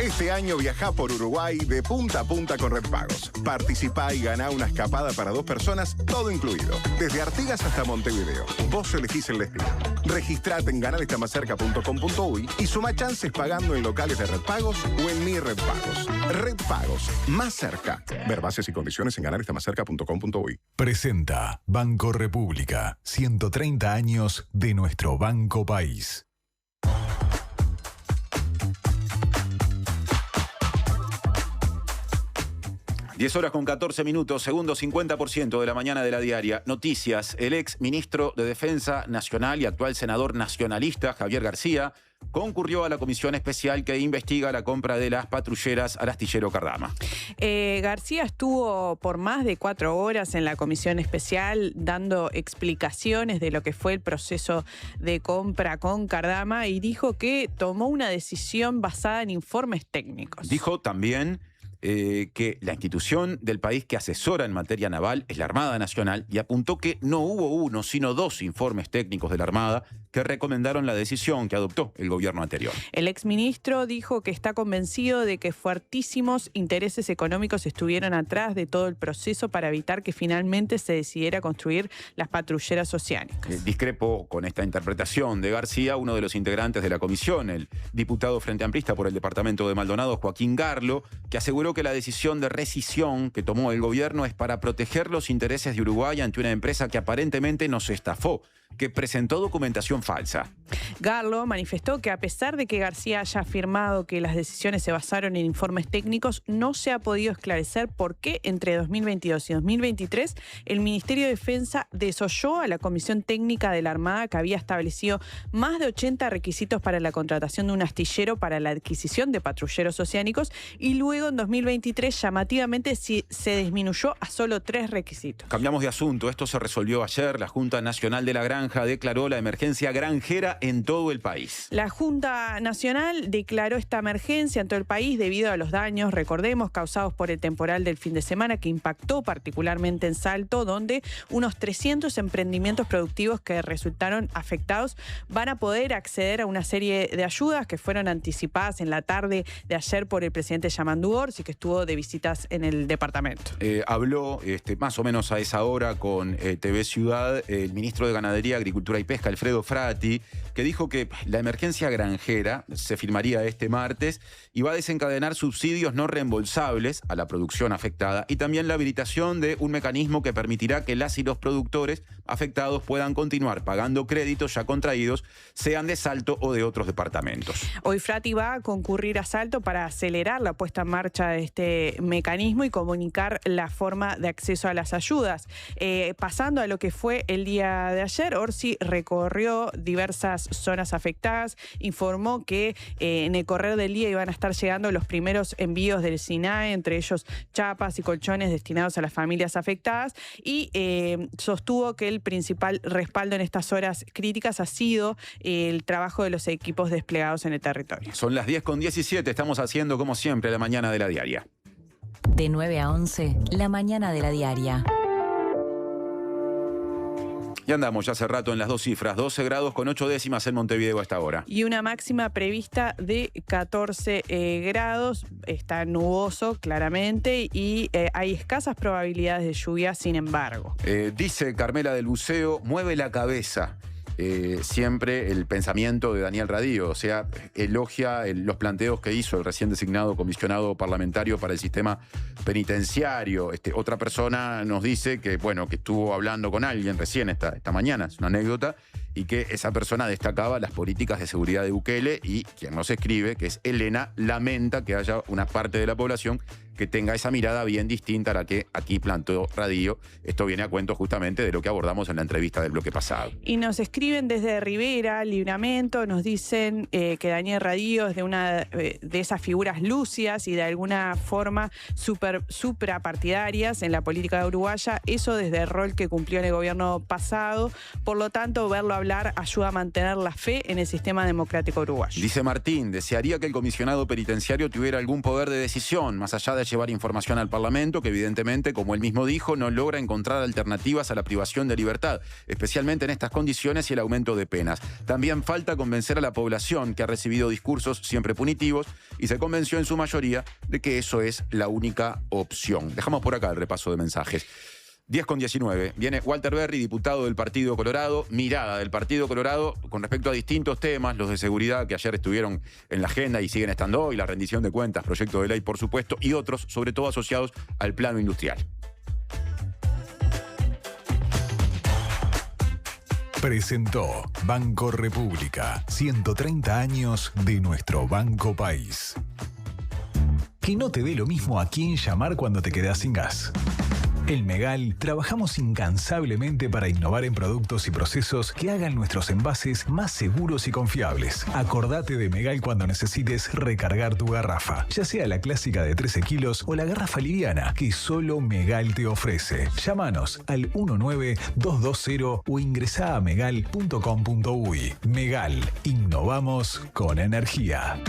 Este año viajá por Uruguay de punta a punta con Red Pagos. Participá y ganá una escapada para 2 personas, todo incluido. Desde Artigas hasta Montevideo. Vos elegís el destino. Registrate en ganalestamacerca.com.uy y suma chances pagando en locales de Red Pagos o en Mi Red Pagos. Red Pagos, más cerca. Ver bases y condiciones en ganalestamacerca.com.uy. Presenta Banco República. 130 años de nuestro banco país. 10 horas con 14 minutos, segundo 50% de la mañana de la diaria. Noticias. El ex ministro de Defensa Nacional y actual senador nacionalista, Javier García, concurrió a la comisión especial que investiga la compra de las patrulleras al astillero Cardama. García estuvo por más de 4 horas en la comisión especial dando explicaciones de lo que fue el proceso de compra con Cardama y dijo que tomó una decisión basada en informes técnicos. Dijo también que la institución del país que asesora en materia naval es la Armada Nacional y apuntó que no hubo 1, sino 2 informes técnicos de la Armada que recomendaron la decisión que adoptó el gobierno anterior. El exministro dijo que está convencido de que fuertísimos intereses económicos estuvieron atrás de todo el proceso para evitar que finalmente se decidiera construir las patrulleras oceánicas. Discrepo con esta interpretación de García, uno de los integrantes de la comisión, el diputado Frente Amplista por el departamento de Maldonado, Joaquín Garlo, que aseguró que la decisión de rescisión que tomó el gobierno es para proteger los intereses de Uruguay ante una empresa que aparentemente nos estafó, que presentó documentación falsa. Garlo manifestó que a pesar de que García haya afirmado que las decisiones se basaron en informes técnicos, no se ha podido esclarecer por qué entre 2022 y 2023 el Ministerio de Defensa desoyó a la Comisión Técnica de la Armada que había establecido más de 80 requisitos para la contratación de un astillero para la adquisición de patrulleros oceánicos y luego en 2023 llamativamente se disminuyó a solo 3 requisitos. Cambiamos de asunto. Esto se resolvió ayer. La Junta Nacional de la Granja declaró la emergencia granjera en todo el país. La Junta Nacional declaró esta emergencia en todo el país debido a los daños, recordemos, causados por el temporal del fin de semana que impactó particularmente en Salto, donde unos 300 emprendimientos productivos que resultaron afectados van a poder acceder a una serie de ayudas que fueron anticipadas en la tarde de ayer por el presidente Yamandu Orsi, que estuvo de visitas en el departamento. Habló más o menos a esa hora con TV Ciudad el ministro de Ganadería, Agricultura y Pesca, Alfredo Frati, que dijo que la emergencia granjera se firmaría este martes y va a desencadenar subsidios no reembolsables a la producción afectada y también la habilitación de un mecanismo que permitirá que las y los productores afectados puedan continuar pagando créditos ya contraídos, sean de Salto o de otros departamentos. Hoy Frati va a concurrir a Salto para acelerar la puesta en marcha de este mecanismo y comunicar la forma de acceso a las ayudas. Pasando a lo que fue el día de ayer, Orsi recorrió diversas zonas afectadas, informó que en el correr del día iban a estar llegando los primeros envíos del SINAE, entre ellos chapas y colchones destinados a las familias afectadas, y sostuvo que el principal respaldo en estas horas críticas ha sido el trabajo de los equipos desplegados en el territorio. Son las 10:17, estamos haciendo como siempre la mañana de la diaria. De 9 a 11, la mañana de la diaria. Y andamos ya hace rato en las 2 cifras, 12 grados con 8 décimas en Montevideo a esta hora. Y una máxima prevista de 14 grados, está nuboso claramente y hay escasas probabilidades de lluvia, sin embargo. Dice Carmela del Buceo, mueve la cabeza. Siempre el pensamiento de Daniel Radío, o sea, elogia los planteos que hizo el recién designado comisionado parlamentario para el sistema penitenciario. Otra persona nos dice que, bueno, que estuvo hablando con alguien recién esta mañana, es una anécdota, y que esa persona destacaba las políticas de seguridad de Bukele, y quien nos escribe, que es Elena, lamenta que haya una parte de la población que tenga esa mirada bien distinta a la que aquí planteó Radío. Esto viene a cuento justamente de lo que abordamos en la entrevista del bloque pasado. Y nos escriben desde Rivera, Libramento, nos dicen que Daniel Radío es de una de esas figuras lúcidas y de alguna forma suprapartidarias en la política uruguaya, eso desde el rol que cumplió en el gobierno pasado. Por lo tanto, verlo hablar ayuda a mantener la fe en el sistema democrático uruguayo. Dice Martín, desearía que el comisionado penitenciario tuviera algún poder de decisión, más allá de llevar información al Parlamento, que evidentemente, como él mismo dijo, no logra encontrar alternativas a la privación de libertad, especialmente en estas condiciones y el aumento de penas. También falta convencer a la población, que ha recibido discursos siempre punitivos, y se convenció en su mayoría de que eso es la única opción. Dejamos por acá el repaso de mensajes. 10:19. Viene Walter Berry, diputado del Partido Colorado. Mirada del Partido Colorado con respecto a distintos temas, los de seguridad que ayer estuvieron en la agenda y siguen estando hoy, la rendición de cuentas, proyecto de ley, por supuesto, y otros, sobre todo asociados al plano industrial. Presentó Banco República, 130 años de nuestro Banco País. Que no te dé lo mismo a quién llamar cuando te quedas sin gas. En Megal trabajamos incansablemente para innovar en productos y procesos que hagan nuestros envases más seguros y confiables. Acordate de Megal cuando necesites recargar tu garrafa, ya sea la clásica de 13 kilos o la garrafa liviana que solo Megal te ofrece. Llámanos al 19220 o ingresá a megal.com.uy. Megal, innovamos con energía.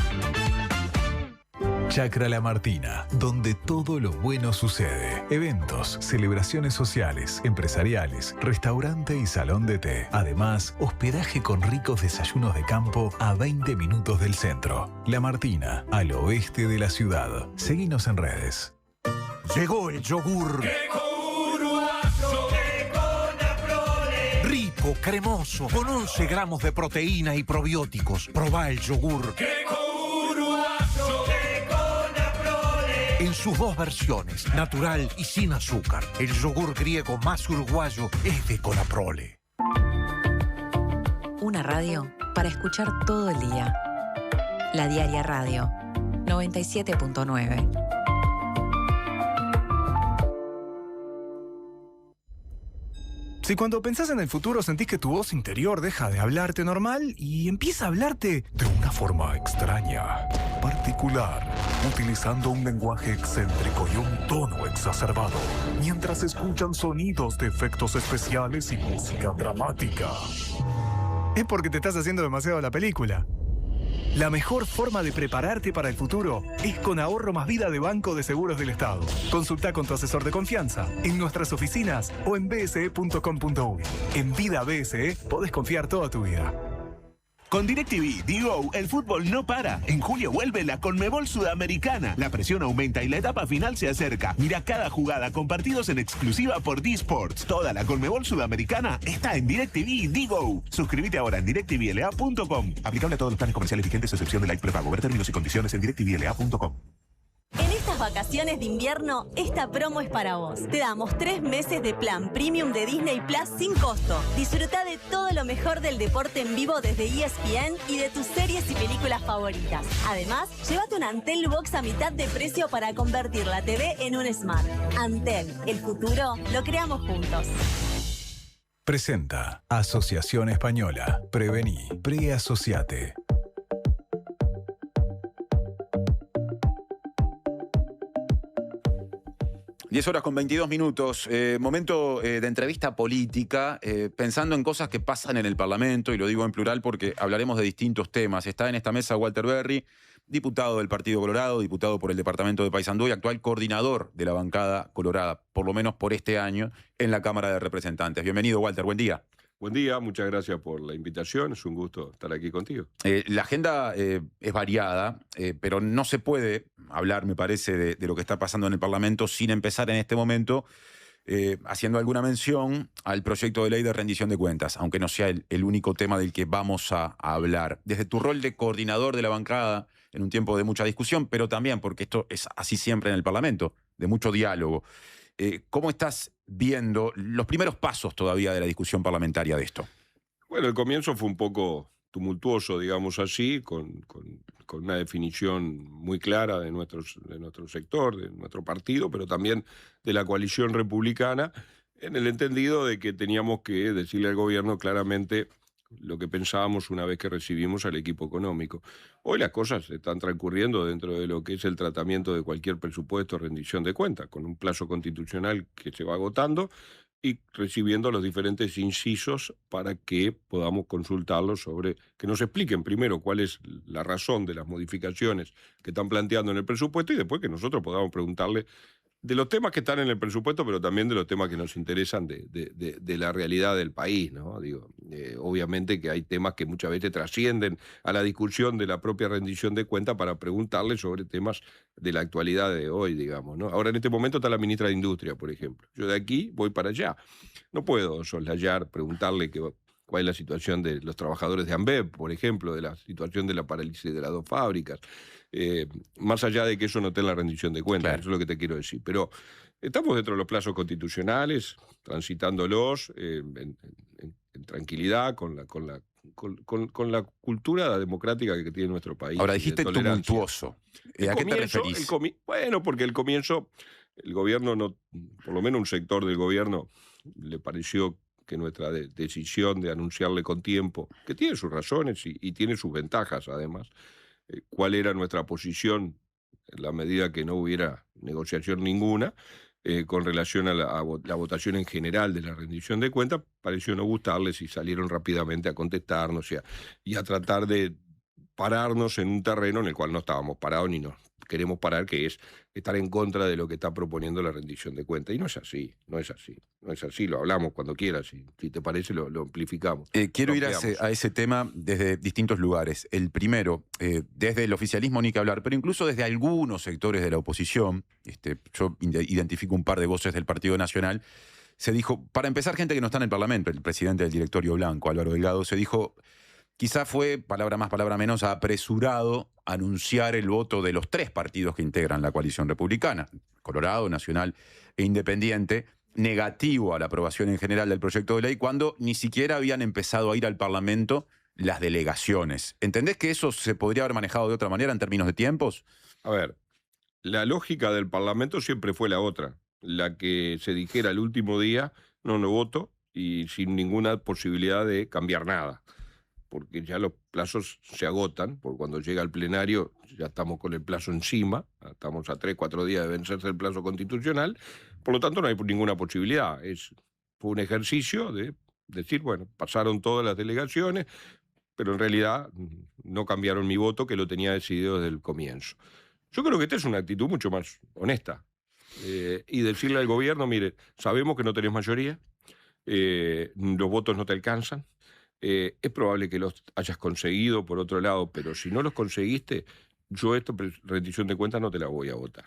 Chacra La Martina, donde todo lo bueno sucede. Eventos, celebraciones sociales, empresariales, restaurante y salón de té. Además, hospedaje con ricos desayunos de campo a 20 minutos del centro. La Martina, al oeste de la ciudad. Seguinos en redes. Llegó el yogur. Rico, cremoso, con 11 gramos de proteína y probióticos. Probá el yogur. En sus dos versiones, natural y sin azúcar. El yogur griego más uruguayo es de Conaprole. Una radio para escuchar todo el día. La Diaria Radio, 97.9. Si cuando pensás en el futuro sentís que tu voz interior deja de hablarte normal y empieza a hablarte de una forma extraña, particular, utilizando un lenguaje excéntrico y un tono exacerbado, mientras escuchan sonidos de efectos especiales y música dramática, es porque te estás haciendo demasiado la película. La mejor forma de prepararte para el futuro es con Ahorro Más Vida de Banco de Seguros del Estado. Consulta con tu asesor de confianza en nuestras oficinas o en bse.com.uy. En Vida BSE podés confiar toda tu vida. Con DirecTV Digo, el fútbol no para. En julio vuelve la Conmebol Sudamericana. La presión aumenta y la etapa final se acerca. Mira cada jugada con partidos en exclusiva por D-Sports. Toda la Conmebol Sudamericana está en DirecTV Digo. Suscríbete ahora en directvla.com. Aplicable a todos los planes comerciales vigentes, excepción de Light Prepago. Ver términos y condiciones en directvla.com. En estas vacaciones de invierno, esta promo es para vos. Te damos 3 meses de plan premium de Disney Plus sin costo. Disfruta de todo lo mejor del deporte en vivo desde ESPN y de tus series y películas favoritas. Además, llévate un Antel Box a mitad de precio para convertir la TV en un Smart. Antel, el futuro lo creamos juntos. Presenta Asociación Española. Prevení. Preasociate. 10:22. Momento de entrevista política, pensando en cosas que pasan en el Parlamento, y lo digo en plural porque hablaremos de distintos temas. Está en esta mesa Walter Berry, diputado del Partido Colorado, diputado por el departamento de Paysandú y actual coordinador de la bancada colorada, por lo menos por este año, en la Cámara de Representantes. Bienvenido, Walter, buen día. Buen día, muchas gracias por la invitación, es un gusto estar aquí contigo. La agenda es variada, pero no se puede hablar, me parece, de lo que está pasando en el Parlamento sin empezar en este momento haciendo alguna mención al proyecto de ley de rendición de cuentas, aunque no sea el único tema del que vamos a hablar. Desde tu rol de coordinador de la bancada, en un tiempo de mucha discusión, pero también porque esto es así siempre en el Parlamento, de mucho diálogo. ¿Cómo estás viendo los primeros pasos todavía de la discusión parlamentaria de esto? Bueno, el comienzo fue un poco tumultuoso, digamos así, con una definición muy clara de nuestro sector, de nuestro partido, pero también de la coalición republicana, en el entendido de que teníamos que decirle al gobierno claramente lo que pensábamos una vez que recibimos al equipo económico. Hoy las cosas están transcurriendo dentro de lo que es el tratamiento de cualquier presupuesto, rendición de cuentas, con un plazo constitucional que se va agotando y recibiendo los diferentes incisos para que podamos consultarlos sobre, que nos expliquen primero cuál es la razón de las modificaciones que están planteando en el presupuesto y después que nosotros podamos preguntarle de los temas que están en el presupuesto, pero también de los temas que nos interesan de la realidad del país, ¿no? Digo, obviamente que hay temas que muchas veces trascienden a la discusión de la propia rendición de cuentas para preguntarle sobre temas de la actualidad de hoy, digamos, ¿no? Ahora en este momento está la ministra de Industria, por ejemplo. Yo de aquí voy para allá. No puedo soslayar, preguntarle cuál es la situación de los trabajadores de ANBEP, por ejemplo, de la situación de la parálisis de las 2 fábricas. Más allá de que eso no esté en la rendición de cuentas, claro. Eso es lo que te quiero decir. Pero estamos dentro de los plazos constitucionales, transitándolos en tranquilidad, con la cultura democrática que tiene nuestro país. Ahora, dijiste tumultuoso. ¿A qué te referís? Bueno, porque el comienzo, el gobierno, por lo menos un sector del gobierno, le pareció que nuestra decisión de anunciarle con tiempo, que tiene sus razones y tiene sus ventajas además, cuál era nuestra posición en la medida que no hubiera negociación ninguna con relación a la votación en general de la rendición de cuentas, pareció no gustarles y salieron rápidamente a contestarnos y a tratar de pararnos en un terreno en el cual no estábamos parados ni nos queremos parar, que es estar en contra de lo que está proponiendo la rendición de cuentas. Y no es así, lo hablamos cuando quieras, si te parece lo amplificamos. Quiero ir a ese tema desde distintos lugares. El primero, desde el oficialismo ni que hablar, pero incluso desde algunos sectores de la oposición, yo identifico un par de voces del Partido Nacional, se dijo, para empezar, gente que no está en el Parlamento, el presidente del directorio blanco, Álvaro Delgado, se dijo, quizá fue, palabra más, palabra menos, apresurado anunciar el voto de los 3 partidos que integran la coalición republicana, Colorado, Nacional e Independiente, negativo a la aprobación en general del proyecto de ley, cuando ni siquiera habían empezado a ir al Parlamento las delegaciones. ¿Entendés que eso se podría haber manejado de otra manera en términos de tiempos? A ver, la lógica del Parlamento siempre fue la otra, la que se dijera el último día, no voto, y sin ninguna posibilidad de cambiar nada, porque ya los plazos se agotan, porque cuando llega al plenario ya estamos con el plazo encima, estamos a 3-4 días de vencerse el plazo constitucional, por lo tanto no hay ninguna posibilidad. Fue un ejercicio de decir, bueno, pasaron todas las delegaciones, pero en realidad no cambiaron mi voto, que lo tenía decidido desde el comienzo. Yo creo que esta es una actitud mucho más honesta, y decirle al gobierno, mire, sabemos que no tenés mayoría, los votos no te alcanzan, es probable que los hayas conseguido por otro lado, pero si no los conseguiste, yo esta rendición de cuentas no te la voy a votar.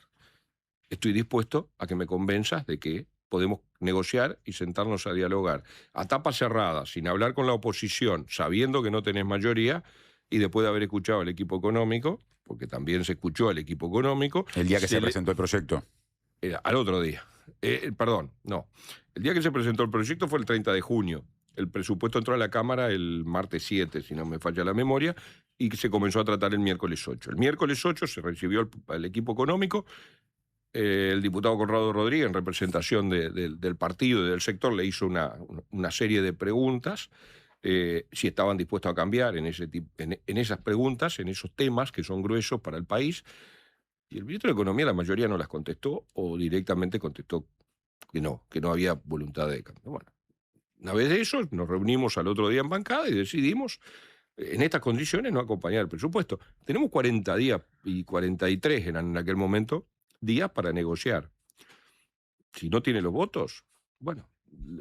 Estoy dispuesto a que me convenzas de que podemos negociar y sentarnos a dialogar a tapa cerrada, sin hablar con la oposición, sabiendo que no tenés mayoría, y después de haber escuchado al equipo económico, porque también se escuchó al equipo económico. El día que se presentó el proyecto. Al otro día. El día que se presentó el proyecto fue el 30 de junio. El presupuesto entró a la Cámara el martes 7, si no me falla la memoria, y se comenzó a tratar el miércoles 8. El miércoles 8 se recibió al equipo económico, el diputado Conrado Rodríguez, en representación del partido y del sector, le hizo una serie de preguntas, si estaban dispuestos a cambiar en esas preguntas, en esos temas que son gruesos para el país. Y el ministro de Economía, la mayoría no las contestó, o directamente contestó que no había voluntad de cambio. Bueno, una vez de eso, nos reunimos al otro día en bancada y decidimos, en estas condiciones, no acompañar el presupuesto. Tenemos 40 días, y 43 eran en aquel momento, días para negociar. Si no tiene los votos, bueno,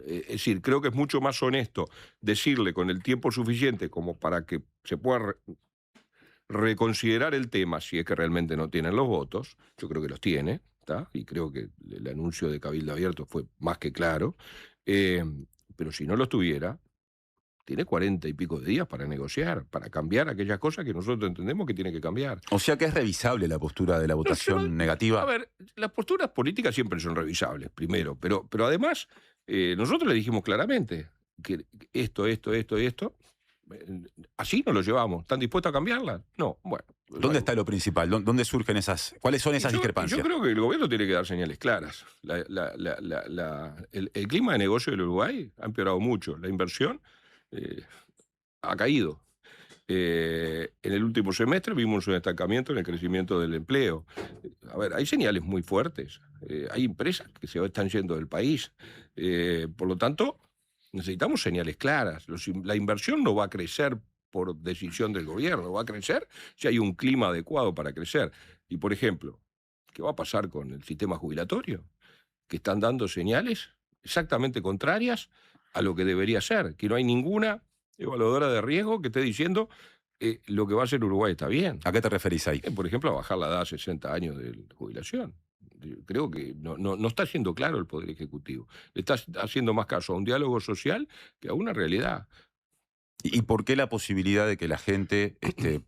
es decir, creo que es mucho más honesto decirle con el tiempo suficiente como para que se pueda reconsiderar el tema, si es que realmente no tienen los votos. Yo creo que los tiene, ¿tá? Y creo que el anuncio de Cabildo Abierto fue más que claro, pero si no los tuviera, tiene 40 y pico de días para negociar, para cambiar aquellas cosas que nosotros entendemos que tiene que cambiar. O sea que es revisable la postura de la votación negativa. A ver, las posturas políticas siempre son revisables, primero, pero además nosotros le dijimos claramente que esto, así nos lo llevamos. ¿Están dispuestos a cambiarla? No, bueno. ¿Dónde está lo principal? ¿Dónde surgen cuáles son esas discrepancias? Yo creo que el gobierno tiene que dar señales claras. El clima de negocio del Uruguay ha empeorado mucho. La inversión ha caído. En el último semestre vimos un estancamiento en el crecimiento del empleo. A ver, hay señales muy fuertes. Hay empresas que se están yendo del país. Por lo tanto, necesitamos señales claras. La inversión no va a crecer por decisión del gobierno, va a crecer si hay un clima adecuado para crecer. Y, por ejemplo, ¿qué va a pasar con el sistema jubilatorio? Que están dando señales exactamente contrarias a lo que debería ser, que no hay ninguna evaluadora de riesgo que esté diciendo lo que va a hacer Uruguay está bien. ¿A qué te referís ahí? Por ejemplo, a bajar la edad a 60 años de jubilación. Creo que no está siendo claro el Poder Ejecutivo. Le está haciendo más caso a un diálogo social que a una realidad. ¿Y por qué la posibilidad de que la gente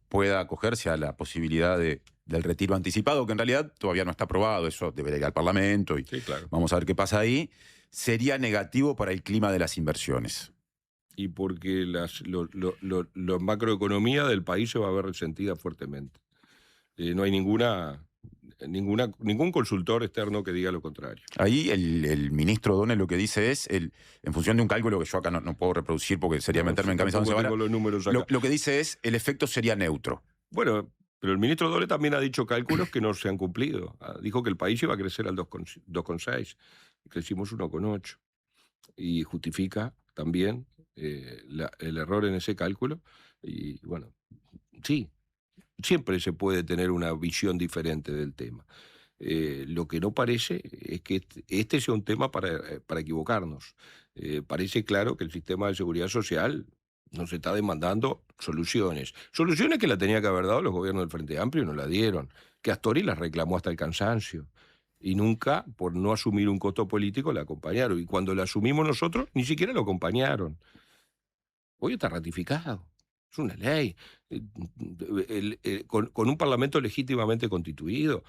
pueda acogerse a la posibilidad del retiro anticipado, que en realidad todavía no está aprobado, eso debería ir al Parlamento y sí, claro. Vamos a ver qué pasa ahí, sería negativo para el clima de las inversiones? Y porque la macroeconomía del país se va a ver resentida fuertemente. No hay ningún consultor externo que diga lo contrario. Ahí el ministro O'Donnell lo que dice es, en función de un cálculo que yo acá no puedo reproducir porque sería meterme en camisa de once varas, los números acá. Lo que dice es, el efecto sería neutro. Bueno, pero el ministro O'Donnell también ha dicho cálculos que no se han cumplido. Dijo que el país iba a crecer al 2,6. Crecimos 1,8. Y justifica también el error en ese cálculo. Y bueno, sí, siempre se puede tener una visión diferente del tema. Lo que no parece es que este sea un tema para equivocarnos. Parece claro que el sistema de seguridad social nos está demandando soluciones. Soluciones que la tenía que haber dado los gobiernos del Frente Amplio y no la dieron. Que Astori las reclamó hasta el cansancio. Y nunca, por no asumir un costo político, la acompañaron. Y cuando la asumimos nosotros, ni siquiera lo acompañaron. Hoy está ratificado. Es una ley. Con un Parlamento legítimamente constituido.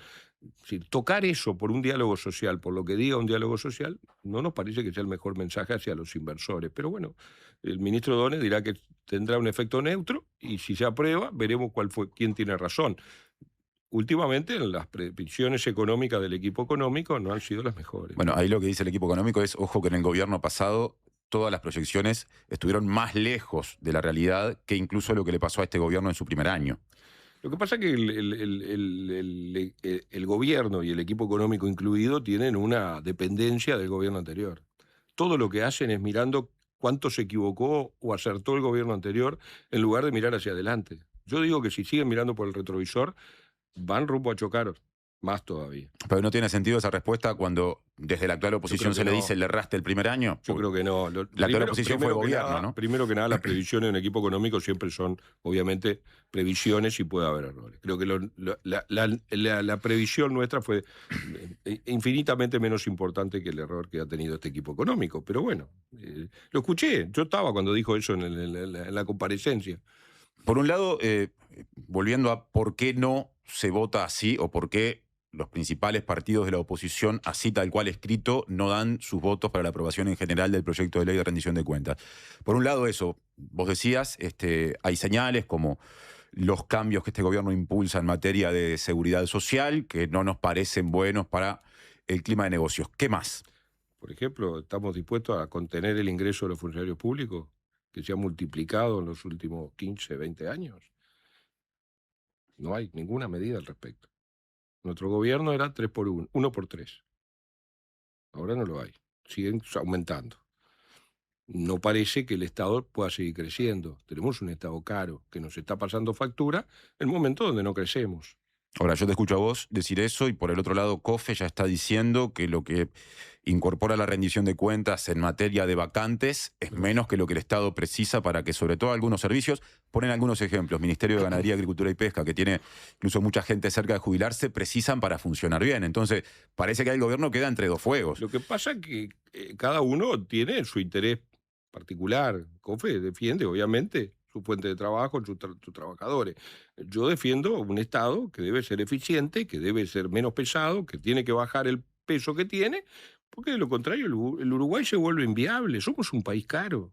Si tocar eso por un diálogo social, por lo que diga un diálogo social, no nos parece que sea el mejor mensaje hacia los inversores. Pero bueno, el ministro O'Donnell dirá que tendrá un efecto neutro y si se aprueba, veremos quién tiene razón. Últimamente, las predicciones económicas del equipo económico no han sido las mejores. Bueno, ahí lo que dice el equipo económico es, ojo, que en el gobierno pasado todas las proyecciones estuvieron más lejos de la realidad que incluso lo que le pasó a este gobierno en su primer año. Lo que pasa es que el gobierno y el equipo económico incluido tienen una dependencia del gobierno anterior. Todo lo que hacen es mirando cuánto se equivocó o acertó el gobierno anterior en lugar de mirar hacia adelante. Yo digo que si siguen mirando por el retrovisor, van rumbo a chocar más todavía. Pero no tiene sentido esa respuesta cuando desde la actual oposición se le dice le erraste el primer año. Yo creo que no. La actual oposición fue gobierno, ¿no? Primero que nada, las previsiones en equipo económico siempre son, obviamente, previsiones y puede haber errores. Creo que la previsión nuestra fue infinitamente menos importante que el error que ha tenido este equipo económico. Pero bueno, lo escuché. Yo estaba cuando dijo eso en la comparecencia. Por un lado, volviendo a por qué no se vota así o por qué los principales partidos de la oposición, así tal cual escrito, no dan sus votos para la aprobación en general del proyecto de ley de rendición de cuentas. Por un lado eso, vos decías, hay señales como los cambios que este gobierno impulsa en materia de seguridad social que no nos parecen buenos para el clima de negocios. ¿Qué más? Por ejemplo, estamos dispuestos a contener el ingreso de los funcionarios públicos, que se ha multiplicado en los últimos 15, 20 años. No hay ninguna medida al respecto. Nuestro gobierno era 3 por 1, 1 por 3. Ahora no lo hay. Siguen aumentando. No parece que el Estado pueda seguir creciendo. Tenemos un Estado caro que nos está pasando factura en el momento donde no crecemos. Ahora, yo te escucho a vos decir eso y por el otro lado, COFE ya está diciendo que lo que incorpora la rendición de cuentas en materia de vacantes es menos que lo que el Estado precisa para que, sobre todo algunos servicios, ponen algunos ejemplos, Ministerio de Ganadería, Agricultura y Pesca, que tiene incluso mucha gente cerca de jubilarse, precisan para funcionar bien. Entonces, parece que el gobierno queda entre dos fuegos. Lo que pasa es que cada uno tiene su interés particular. COFE defiende, obviamente, su fuente de trabajo, sus trabajadores. Yo defiendo un Estado que debe ser eficiente, que debe ser menos pesado, que tiene que bajar el peso que tiene, porque de lo contrario el Uruguay se vuelve inviable. Somos un país caro.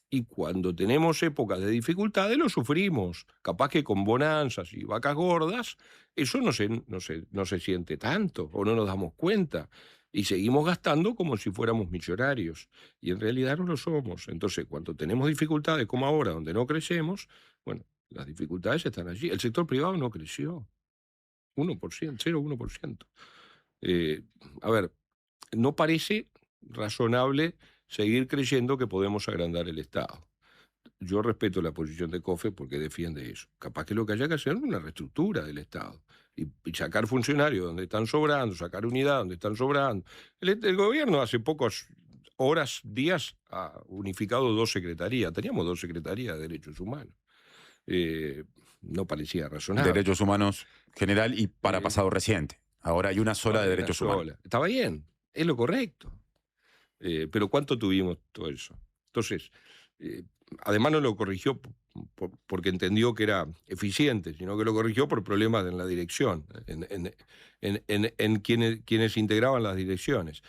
Y cuando tenemos épocas de dificultades lo sufrimos. Capaz que con bonanzas y vacas gordas eso no se siente tanto o no nos damos cuenta. Y seguimos gastando como si fuéramos millonarios. Y en realidad no lo somos. Entonces, cuando tenemos dificultades como ahora, donde no crecemos, bueno, las dificultades están allí. El sector privado no creció. 1%, 0,1%. A ver, no parece razonable seguir creyendo que podemos agrandar el Estado. Yo respeto la posición de COFE porque defiende eso. Capaz que lo que haya que hacer es una reestructura del Estado. Y sacar funcionarios donde están sobrando, sacar unidad donde están sobrando. El gobierno hace pocas horas, días, ha unificado 2 secretarías. Teníamos 2 secretarías de Derechos Humanos. No parecía razonable. Derechos Humanos general y para pasado reciente. Ahora hay una sola de Derechos Humanos. Estaba bien, es lo correcto. Pero ¿cuánto tuvimos todo eso? Entonces, además no lo corrigió porque entendió que era eficiente, sino que lo corrigió por problemas en la dirección, en quienes integraban las direcciones.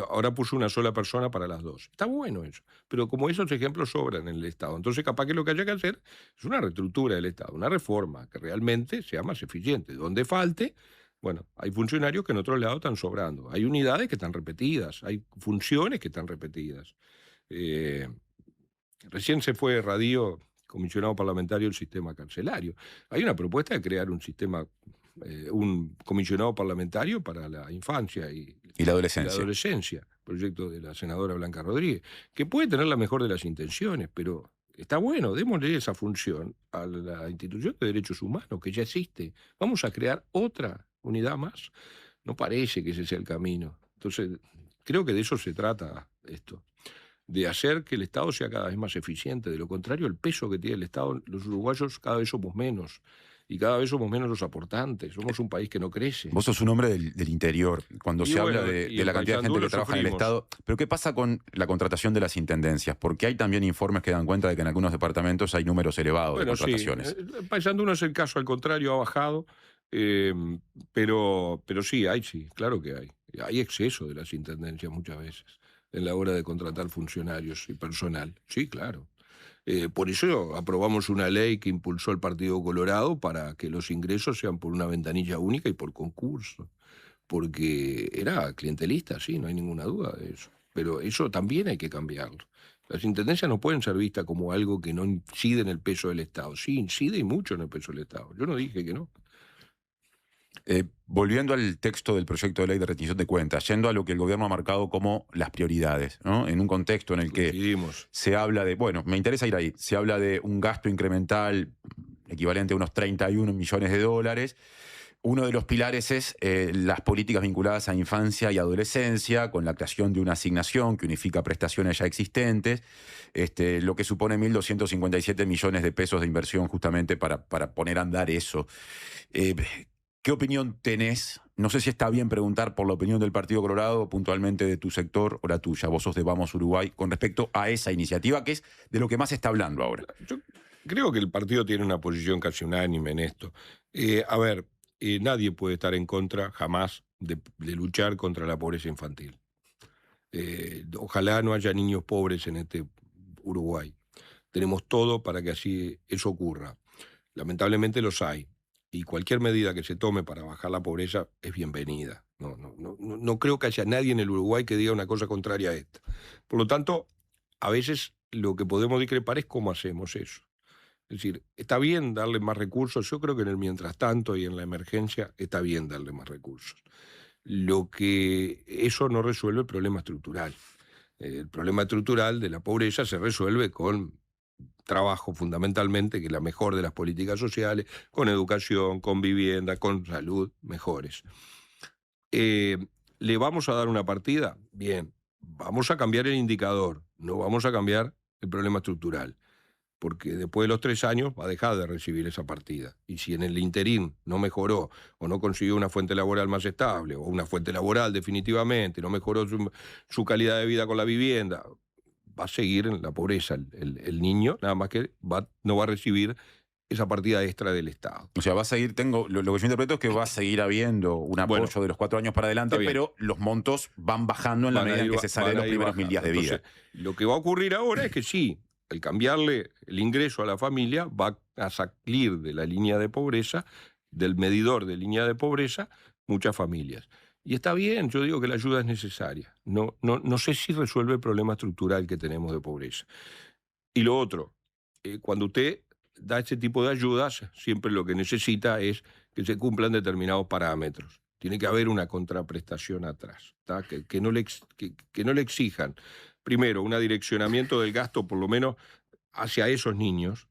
Ahora puso una sola persona para las 2. Está bueno eso, pero como esos ejemplos sobran en el Estado, entonces capaz que lo que haya que hacer es una reestructura del Estado, una reforma que realmente sea más eficiente. Donde falte, bueno, hay funcionarios que en otros lados están sobrando, hay unidades que están repetidas, hay funciones que están repetidas. Recién se fue Radio, comisionado parlamentario del sistema carcelario. Hay una propuesta de crear un sistema, un comisionado parlamentario para la infancia y la adolescencia. Proyecto de la senadora Blanca Rodríguez, que puede tener la mejor de las intenciones, pero está bueno, démosle esa función a la institución de derechos humanos que ya existe. Vamos a crear otra unidad más. No parece que ese sea el camino. Entonces, creo que de eso se trata esto, de hacer que el Estado sea cada vez más eficiente. De lo contrario, el peso que tiene el Estado, los uruguayos cada vez somos menos. Y cada vez somos menos los aportantes. Somos un país que no crece. Vos sos un hombre del interior. Cuando se habla de la cantidad de gente que trabaja en el Estado. Pero ¿qué pasa con la contratación de las intendencias? Porque hay también informes que dan cuenta de que en algunos departamentos hay números elevados de contrataciones. Sí. Paysandú no es el caso, al contrario, ha bajado. Pero sí, claro que hay. Hay exceso de las intendencias muchas veces en la hora de contratar funcionarios y personal. Sí, claro. Por eso aprobamos una ley que impulsó el Partido Colorado para que los ingresos sean por una ventanilla única y por concurso. Porque era clientelista, sí, no hay ninguna duda de eso. Pero eso también hay que cambiarlo. Las intendencias no pueden ser vistas como algo que no incide en el peso del Estado. Sí, incide y mucho en el peso del Estado. Yo no dije que no. Volviendo al texto del proyecto de ley de rendición de cuentas, yendo a lo que el gobierno ha marcado como las prioridades, ¿no? En un contexto en el que se habla de, bueno, me interesa ir ahí, se habla de un gasto incremental equivalente a unos 31 millones de dólares. Uno de los pilares es las políticas vinculadas a infancia y adolescencia, con la creación de una asignación que unifica prestaciones ya existentes, lo que supone 1.257 millones de pesos de inversión justamente para poner a andar eso. ¿Qué opinión tenés? No sé si está bien preguntar por la opinión del Partido Colorado, puntualmente de tu sector o la tuya. Vos sos de Vamos Uruguay, con respecto a esa iniciativa, que es de lo que más se está hablando ahora. Yo creo que el partido tiene una posición casi unánime en esto. Nadie puede estar en contra, jamás, de luchar contra la pobreza infantil. Ojalá no haya niños pobres en este Uruguay. Tenemos todo para que así eso ocurra. Lamentablemente los hay. y cualquier medida que se tome para bajar la pobreza es bienvenida. No creo que haya nadie en el Uruguay que diga una cosa contraria a esta. Por lo tanto, a veces lo que podemos discrepar es cómo hacemos eso. Es decir, está bien darle más recursos, yo creo que en el mientras tanto y en la emergencia está bien darle más recursos. Lo que eso no resuelve el problema estructural. El problema estructural de la pobreza se resuelve con trabajo fundamentalmente, que es la mejor de las políticas sociales, con educación, con vivienda, con salud, mejores. ¿Le vamos a dar una partida? Bien, vamos a cambiar el indicador, no vamos a cambiar el problema estructural, porque después de los 3 años va a dejar de recibir esa partida. Y si en el interín no mejoró o no consiguió una fuente laboral más estable, o una fuente laboral definitivamente, no mejoró su calidad de vida con la vivienda, va a seguir en la pobreza el niño, nada más que no va a recibir esa partida extra del Estado. O sea, va a seguir, lo que yo interpreto es que va a seguir habiendo un apoyo de los 4 años para adelante, pero los montos van bajando en la medida en que se salen los primeros 1000 días de vida. Entonces, lo que va a ocurrir ahora es que sí, al cambiarle el ingreso a la familia, va a salir de la línea de pobreza, del medidor de línea de pobreza, muchas familias. Y está bien, yo digo que la ayuda es necesaria. No sé si resuelve el problema estructural que tenemos de pobreza. Y lo otro, cuando usted da este tipo de ayudas, siempre lo que necesita es que se cumplan determinados parámetros. Tiene que haber una contraprestación atrás, que no le exijan, primero, un direccionamiento del gasto, por lo menos hacia esos niños.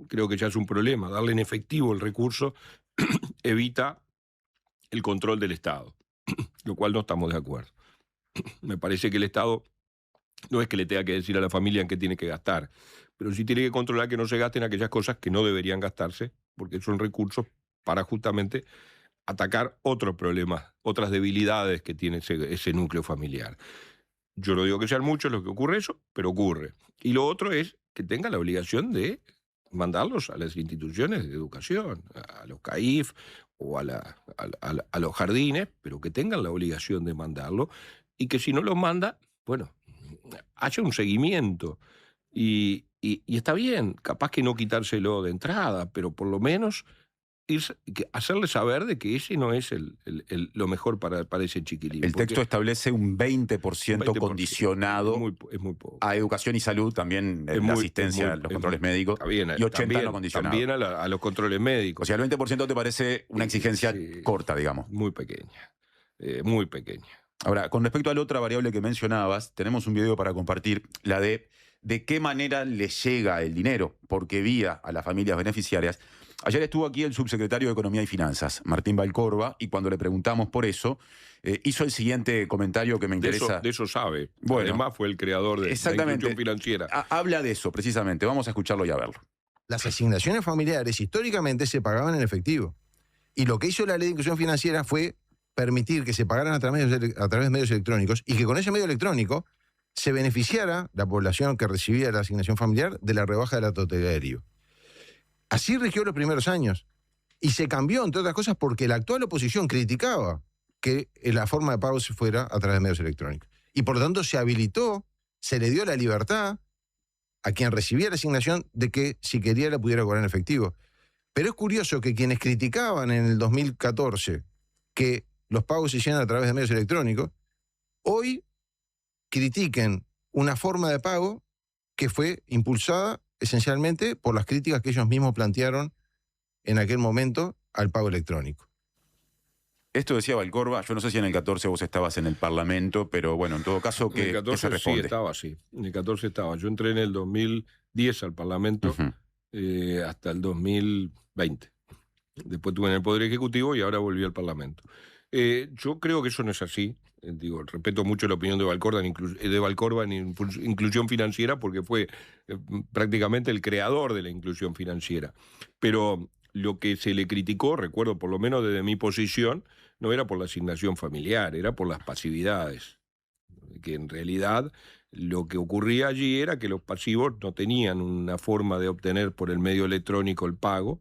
Creo que ya es un problema. Darle en efectivo el recurso evita el control del Estado, lo cual no estamos de acuerdo. Me parece que el Estado no es que le tenga que decir a la familia en qué tiene que gastar, pero sí tiene que controlar que no se gasten aquellas cosas que no deberían gastarse, porque son recursos para justamente atacar otros problemas, otras debilidades que tiene ese núcleo familiar. Yo no digo que sean muchos los que ocurre eso, pero ocurre. Y lo otro es que tenga la obligación de mandarlos a las instituciones de educación, a los CAIF o a los jardines, pero que tengan la obligación de mandarlo y que si no los manda, bueno, haya un seguimiento. Y está bien, capaz que no quitárselo de entrada, pero por lo menos hacerle saber de que ese no es lo mejor para ese chiquilín. El texto establece un 20% condicionado es muy poco. A educación y salud, también la asistencia, los controles médicos, y 80% no condicionado. También a los controles médicos. O sea, el 20% te parece una exigencia corta, digamos. Muy pequeña, muy pequeña. Ahora, con respecto a la otra variable que mencionabas, tenemos un video para compartir, la de qué manera le llega el dinero, porque vía a las familias beneficiarias. Ayer estuvo aquí el subsecretario de Economía y Finanzas, Martín Valcorba, y cuando le preguntamos por eso, hizo el siguiente comentario que me interesa. De eso sabe. Bueno, además fue el creador de la inclusión financiera. Habla de eso, precisamente. Vamos a escucharlo y a verlo. Las asignaciones familiares históricamente se pagaban en efectivo. Y lo que hizo la Ley de Inclusión Financiera fue permitir que se pagaran a través de medios electrónicos y que con ese medio electrónico se beneficiara la población que recibía la asignación familiar de la rebaja de la totalidad del IVA. Así rigió los primeros años. Y se cambió, entre otras cosas, porque la actual oposición criticaba que la forma de pago se fuera a través de medios electrónicos. Y por lo tanto se habilitó, se le dio la libertad a quien recibía la asignación de que si quería la pudiera cobrar en efectivo. Pero es curioso que quienes criticaban en el 2014 que los pagos se hicieran a través de medios electrónicos, hoy critiquen una forma de pago que fue impulsada esencialmente por las críticas que ellos mismos plantearon en aquel momento al pago electrónico. Esto decía Valcorba, yo no sé si en el 14 vos estabas en el Parlamento, pero bueno, en todo caso, en el 14 se responde? Sí, estaba, sí. En el 14 estaba. Yo entré en el 2010 al Parlamento hasta el 2020. Después estuve en el Poder Ejecutivo y ahora volví al Parlamento. Yo creo que eso no es así. Digo, respeto mucho la opinión de Valcorba en inclusión financiera porque fue prácticamente el creador de la inclusión financiera. Pero lo que se le criticó, recuerdo por lo menos desde mi posición, no era por la asignación familiar, era por las pasividades. Que en realidad lo que ocurría allí era que los pasivos no tenían una forma de obtener por el medio electrónico el pago,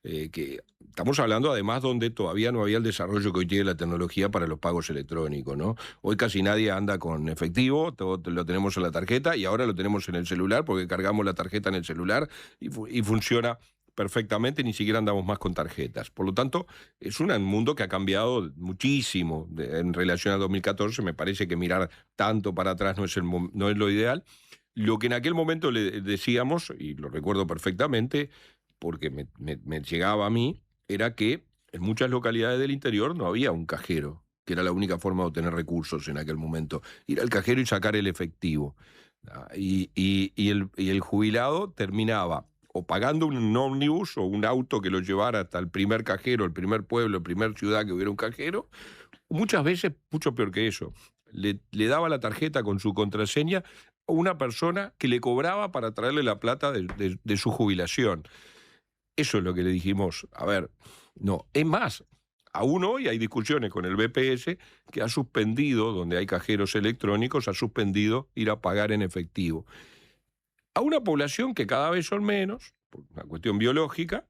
que estamos hablando además donde todavía no había el desarrollo que hoy tiene la tecnología para los pagos electrónicos, ¿no? Hoy casi nadie anda con efectivo, todo lo tenemos en la tarjeta y ahora lo tenemos en el celular porque cargamos la tarjeta en el celular y funciona perfectamente, ni siquiera andamos más con tarjetas. Por lo tanto, es un mundo que ha cambiado muchísimo en relación a 2014. Me parece que mirar tanto para atrás no es lo ideal. Lo que en aquel momento le decíamos, y lo recuerdo perfectamente, porque me llegaba a mí, era que en muchas localidades del interior no había un cajero, que era la única forma de obtener recursos en aquel momento. Ir al cajero y sacar el efectivo. Y el jubilado terminaba o pagando un ómnibus o un auto que lo llevara hasta el primer cajero, el primer pueblo, la primera ciudad que hubiera un cajero, o muchas veces, mucho peor que eso, le daba la tarjeta con su contraseña a una persona que le cobraba para traerle la plata de su jubilación. Eso es lo que le dijimos, a ver, no, es más, aún hoy hay discusiones con el BPS que ha suspendido, donde hay cajeros electrónicos, ha suspendido ir a pagar en efectivo. A una población que cada vez son menos, por una cuestión biológica,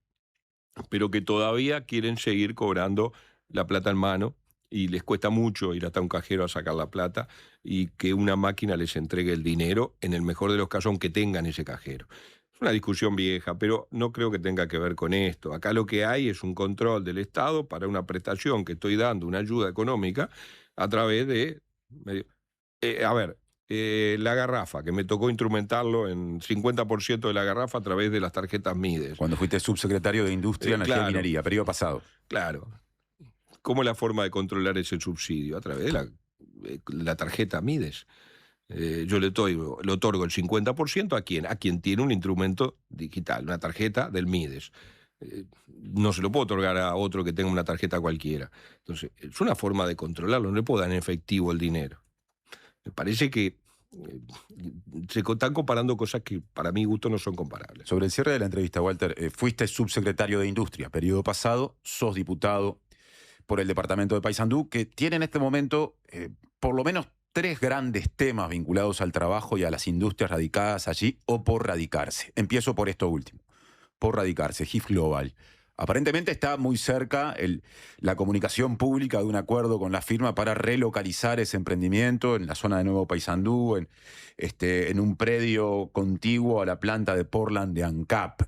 pero que todavía quieren seguir cobrando la plata en mano y les cuesta mucho ir hasta un cajero a sacar la plata y que una máquina les entregue el dinero, en el mejor de los casos, aunque tengan ese cajero. Es una discusión vieja, pero no creo que tenga que ver con esto. Acá lo que hay es un control del Estado para una prestación que estoy dando, una ayuda económica, a través de... la garrafa, que me tocó instrumentarlo en 50% de la garrafa a través de las tarjetas Mides. Cuando fuiste subsecretario de Industria, Energía y Minería, periodo pasado. Claro. ¿Cómo es la forma de controlar ese subsidio? A través de la tarjeta Mides. Yo le otorgo el 50% ¿a quién? A quien tiene un instrumento digital, una tarjeta del Mides. No se lo puedo otorgar a otro que tenga una tarjeta cualquiera. Entonces, es una forma de controlarlo, no le puedo dar en efectivo el dinero. Me parece que se están comparando cosas que para mi gusto no son comparables. Sobre el cierre de la entrevista, Walter, fuiste subsecretario de Industria, periodo pasado, sos diputado por el departamento de Paysandú, que tiene en este momento por lo menos 3 grandes temas vinculados al trabajo y a las industrias radicadas allí o por radicarse. Empiezo por esto último, por radicarse, GIF Global. Aparentemente está muy cerca la comunicación pública de un acuerdo con la firma para relocalizar ese emprendimiento en la zona de Nuevo Paysandú, en un predio contiguo a la planta de Portland de ANCAP.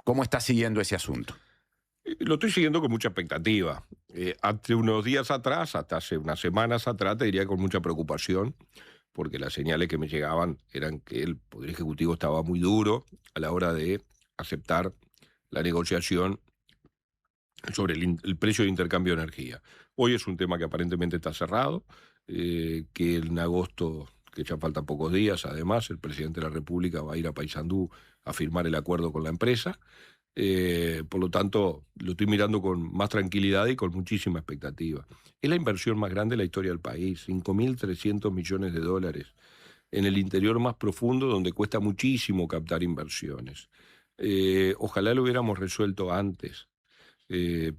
¿Cómo está siguiendo ese asunto? Lo estoy siguiendo con mucha expectativa. Hace unos días atrás, hasta hace unas semanas atrás, te diría con mucha preocupación, porque las señales que me llegaban eran que el Poder Ejecutivo estaba muy duro a la hora de aceptar la negociación sobre el precio de intercambio de energía. Hoy es un tema que aparentemente está cerrado, que en agosto, que ya faltan pocos días, además, el presidente de la República va a ir a Paysandú a firmar el acuerdo con la empresa. Por lo tanto, lo estoy mirando con más tranquilidad y con muchísima expectativa. Es la inversión más grande de la historia del país, 5.300 millones de dólares, en el interior más profundo, donde cuesta muchísimo captar inversiones. Ojalá lo hubiéramos resuelto antes,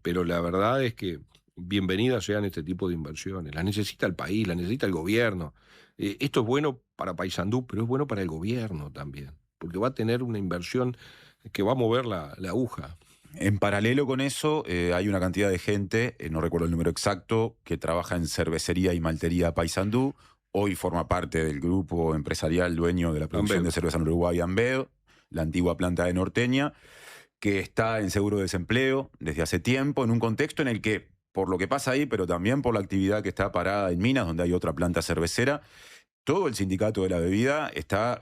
pero la verdad es que bienvenidas sean este tipo de inversiones. Las necesita el país, las necesita el gobierno. Esto es bueno para Paysandú, pero es bueno para el gobierno también, porque va a tener una inversión que va a mover la aguja. En paralelo con eso, hay una cantidad de gente, no recuerdo el número exacto, que trabaja en cervecería y maltería Paysandú. Hoy forma parte del grupo empresarial dueño de la producción de cerveza en Uruguay, Ambev, la antigua planta de Norteña, que está en seguro de desempleo desde hace tiempo, en un contexto en el que, por lo que pasa ahí, pero también por la actividad que está parada en Minas, donde hay otra planta cervecera, todo el sindicato de la bebida está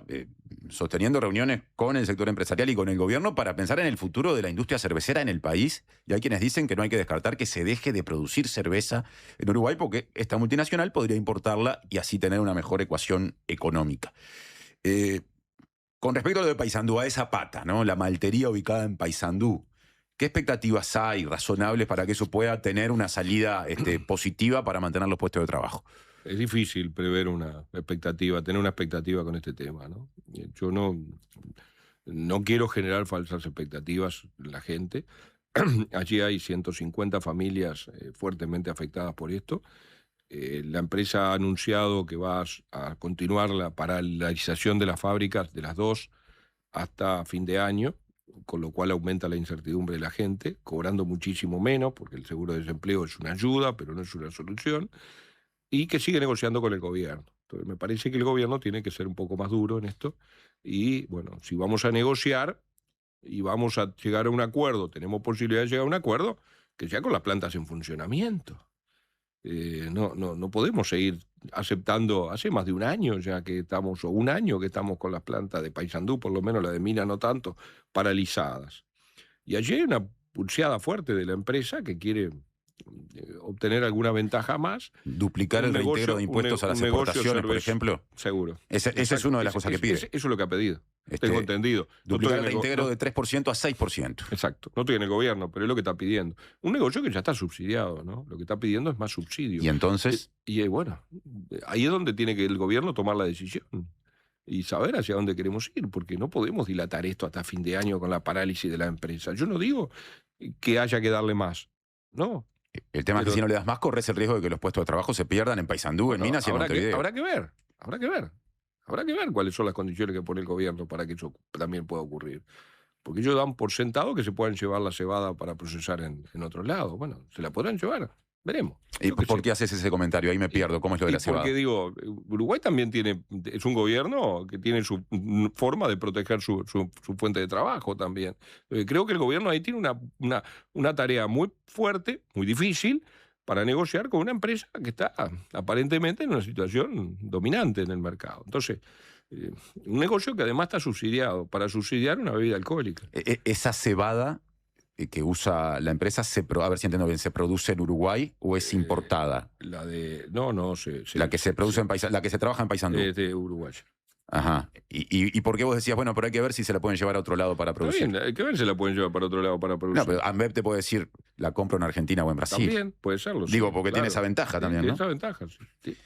sosteniendo reuniones con el sector empresarial y con el gobierno para pensar en el futuro de la industria cervecera en el país. Y hay quienes dicen que no hay que descartar que se deje de producir cerveza en Uruguay porque esta multinacional podría importarla y así tener una mejor ecuación económica. Con respecto a lo de Paysandú, a esa pata, ¿no? La maltería ubicada en Paysandú, ¿qué expectativas hay razonables para que eso pueda tener una salida positiva para mantener los puestos de trabajo? Es difícil prever una expectativa, tener una expectativa con este tema, ¿no? Yo no quiero generar falsas expectativas en la gente. Allí hay 150 familias fuertemente afectadas por esto. La empresa ha anunciado que va a continuar la paralización de las fábricas de las 2 hasta fin de año, con lo cual aumenta la incertidumbre de la gente, cobrando muchísimo menos, porque el seguro de desempleo es una ayuda, pero no es una solución, y que sigue negociando con el gobierno. Entonces, me parece que el gobierno tiene que ser un poco más duro en esto, y bueno, si vamos a negociar, y vamos a llegar a un acuerdo, tenemos posibilidad de llegar a un acuerdo, que ya con las plantas en funcionamiento. No podemos seguir aceptando, hace más de un año ya que estamos, o un año que estamos con las plantas de Paysandú, por lo menos la de Mina no tanto, paralizadas. Y allí hay una pulseada fuerte de la empresa que quiere obtener alguna ventaja más. Duplicar el reintegro de impuestos a las exportaciones, por ejemplo. Seguro. Esa es una de las cosas que pide. Eso es lo que ha pedido. Tengo entendido. Duplicar el reintegro de 3% a 6%. Exacto. No estoy en el gobierno, pero es lo que está pidiendo. Un negocio que ya está subsidiado, ¿no? Lo que está pidiendo es más subsidio. ¿Y entonces? Y bueno, ahí es donde tiene que el gobierno tomar la decisión y saber hacia dónde queremos ir, porque no podemos dilatar esto hasta fin de año con la parálisis de la empresa. Yo no digo que haya que darle más, no. El tema es que si no le das más, corres el riesgo de que los puestos de trabajo se pierdan en Paysandú, en Minas y en Montevideo. Habrá que ver cuáles son las condiciones que pone el gobierno para que eso también pueda ocurrir. Porque ellos dan por sentado que se puedan llevar la cebada para procesar en otros lados. Bueno, se la podrán llevar, veremos. ¿Y por qué haces ese comentario? Ahí me pierdo. ¿Cómo es lo de la cebada? Porque digo, Uruguay también es un gobierno que tiene su forma de proteger su fuente de trabajo también. Creo que el gobierno ahí tiene una tarea muy fuerte, muy difícil, para negociar con una empresa que está aparentemente en una situación dominante en el mercado. Entonces, un negocio que además está subsidiado, para subsidiar una bebida alcohólica. ¿Esa cebada que usa la empresa, a ver si entiendo bien, se produce en Uruguay o es importada? La de... la que se produce la que se trabaja en Paysandú. Es de Uruguay. Ajá. ¿Y por qué vos decías, bueno, pero hay que ver si se la pueden llevar a otro lado para producir? Está bien, hay que ver si la pueden llevar para otro lado para producir. No, pero AMBEP te puede decir, la compro en Argentina o en Brasil. También puede serlo. Digo, porque tiene esa ventaja también, ¿no? Tiene esa ventaja, sí.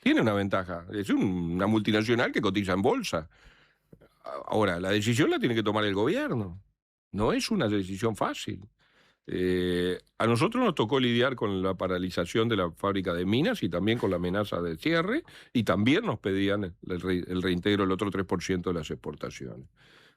Tiene una ventaja. Es una multinacional que cotiza en bolsa. Ahora, la decisión la tiene que tomar el gobierno. No es una decisión fácil. A nosotros nos tocó lidiar con la paralización de la fábrica de Minas y también con la amenaza de cierre, y también nos pedían el reintegro del otro 3% de las exportaciones.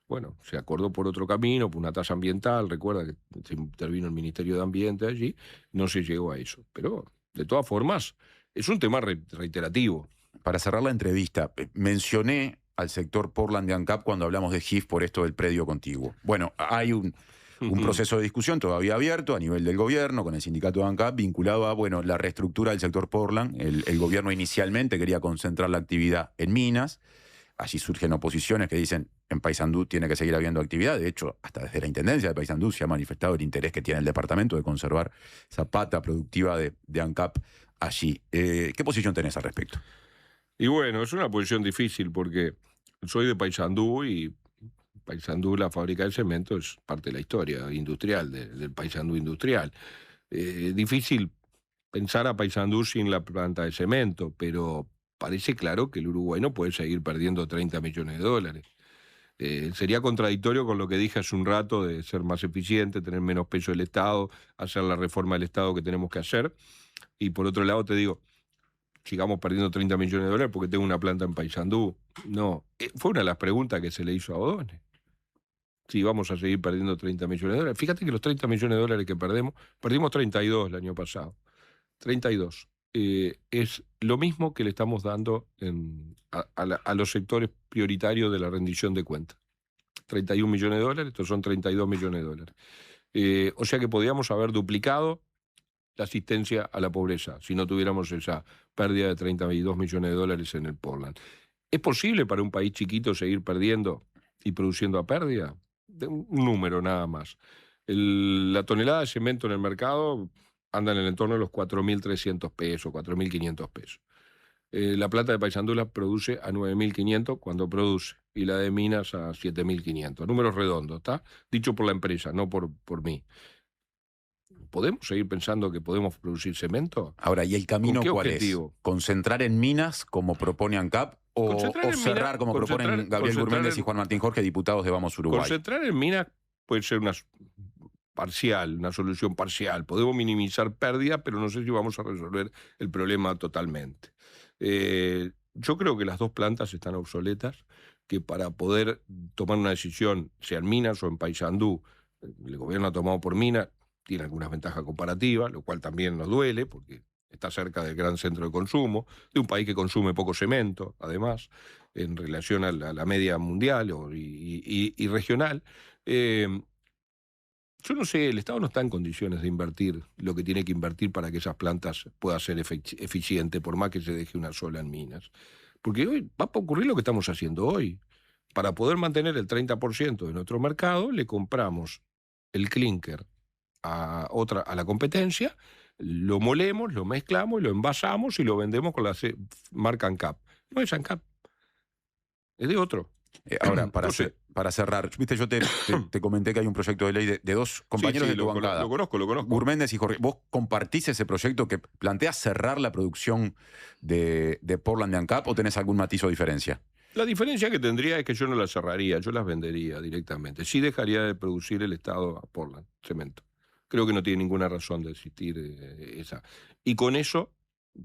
Bueno, se acordó por otro camino, por una tasa ambiental, recuerda que se intervino el Ministerio de Ambiente allí, no se llegó a eso. Pero, de todas formas, es un tema reiterativo. Para cerrar la entrevista, mencioné al sector Portland de ANCAP cuando hablamos de GIF por esto del predio contiguo. Bueno, hay un proceso de discusión todavía abierto a nivel del gobierno con el sindicato de ANCAP vinculado a la reestructura del sector Portland. El gobierno inicialmente quería concentrar la actividad en Minas. Allí surgen oposiciones que dicen en Paysandú tiene que seguir habiendo actividad. De hecho, hasta desde la Intendencia de Paysandú se ha manifestado el interés que tiene el departamento de conservar esa pata productiva de ANCAP allí. ¿Qué posición tenés al respecto? Y bueno, es una posición difícil porque soy de Paysandú y Paysandú, la fábrica de cemento, es parte de la historia industrial, del Paysandú industrial. Difícil pensar a Paysandú sin la planta de cemento, pero parece claro que el Uruguay no puede seguir perdiendo 30 millones de dólares. Sería contradictorio con lo que dije hace un rato de ser más eficiente, tener menos peso del Estado, hacer la reforma del Estado que tenemos que hacer. Y por otro lado te digo, sigamos perdiendo 30 millones de dólares porque tengo una planta en Paysandú. No, fue una de las preguntas que se le hizo a O'Donnell. Si vamos a seguir perdiendo 30 millones de dólares. Fíjate que los 30 millones de dólares que perdimos 32 el año pasado. 32. Es lo mismo que le estamos dando a los sectores prioritarios de la rendición de cuentas. 31 millones de dólares, estos son 32 millones de dólares. O sea que podríamos haber duplicado la asistencia a la pobreza si no tuviéramos esa pérdida de 32 millones de dólares en el Portland. ¿Es posible para un país chiquito seguir perdiendo y produciendo a pérdida? Un número nada más. La tonelada de cemento en el mercado anda en el entorno de los 4.300 pesos, 4.500 pesos. La planta de Paysandú la produce a 9.500 cuando produce, y la de Minas a 7.500. Números redondos, ¿está? Dicho por la empresa, no por mí. ¿Podemos seguir pensando que podemos producir cemento? Ahora, ¿y el camino cuál es? ¿Concentrar en Minas, como propone ANCAP, o cerrar, como proponen Gabriel Gurméndez y Juan Martín Jorge, diputados de Vamos Uruguay? Concentrar en Minas puede ser una solución parcial. Podemos minimizar pérdidas, pero no sé si vamos a resolver el problema totalmente. Yo creo que las dos plantas están obsoletas, que para poder tomar una decisión, sea en Minas o en Paysandú, el gobierno ha tomado por Minas, tiene algunas ventajas comparativas, lo cual también nos duele, porque está cerca del gran centro de consumo, de un país que consume poco cemento, además, en relación a la media mundial y regional. Yo no sé, el Estado no está en condiciones de invertir lo que tiene que invertir para que esas plantas puedan ser eficientes, por más que se deje una sola en minas. Porque hoy va a ocurrir lo que estamos haciendo hoy. Para poder mantener el 30% de nuestro mercado, le compramos el clinker a la competencia, lo molemos, lo mezclamos, lo envasamos y lo vendemos con la marca ANCAP. No es ANCAP, es de otro. Ahora, para cerrar, viste, yo te comenté que hay un proyecto de ley de dos compañeros de tu bancada. Lo conozco. Gurméndez y Jorge. ¿Vos compartís ese proyecto que plantea cerrar la producción de Portland de ANCAP o tenés algún matiz o diferencia? La diferencia que tendría es que yo no las cerraría, yo las vendería directamente. Sí dejaría de producir el Estado a Portland, cemento. Creo que no tiene ninguna razón de existir esa. Y con eso,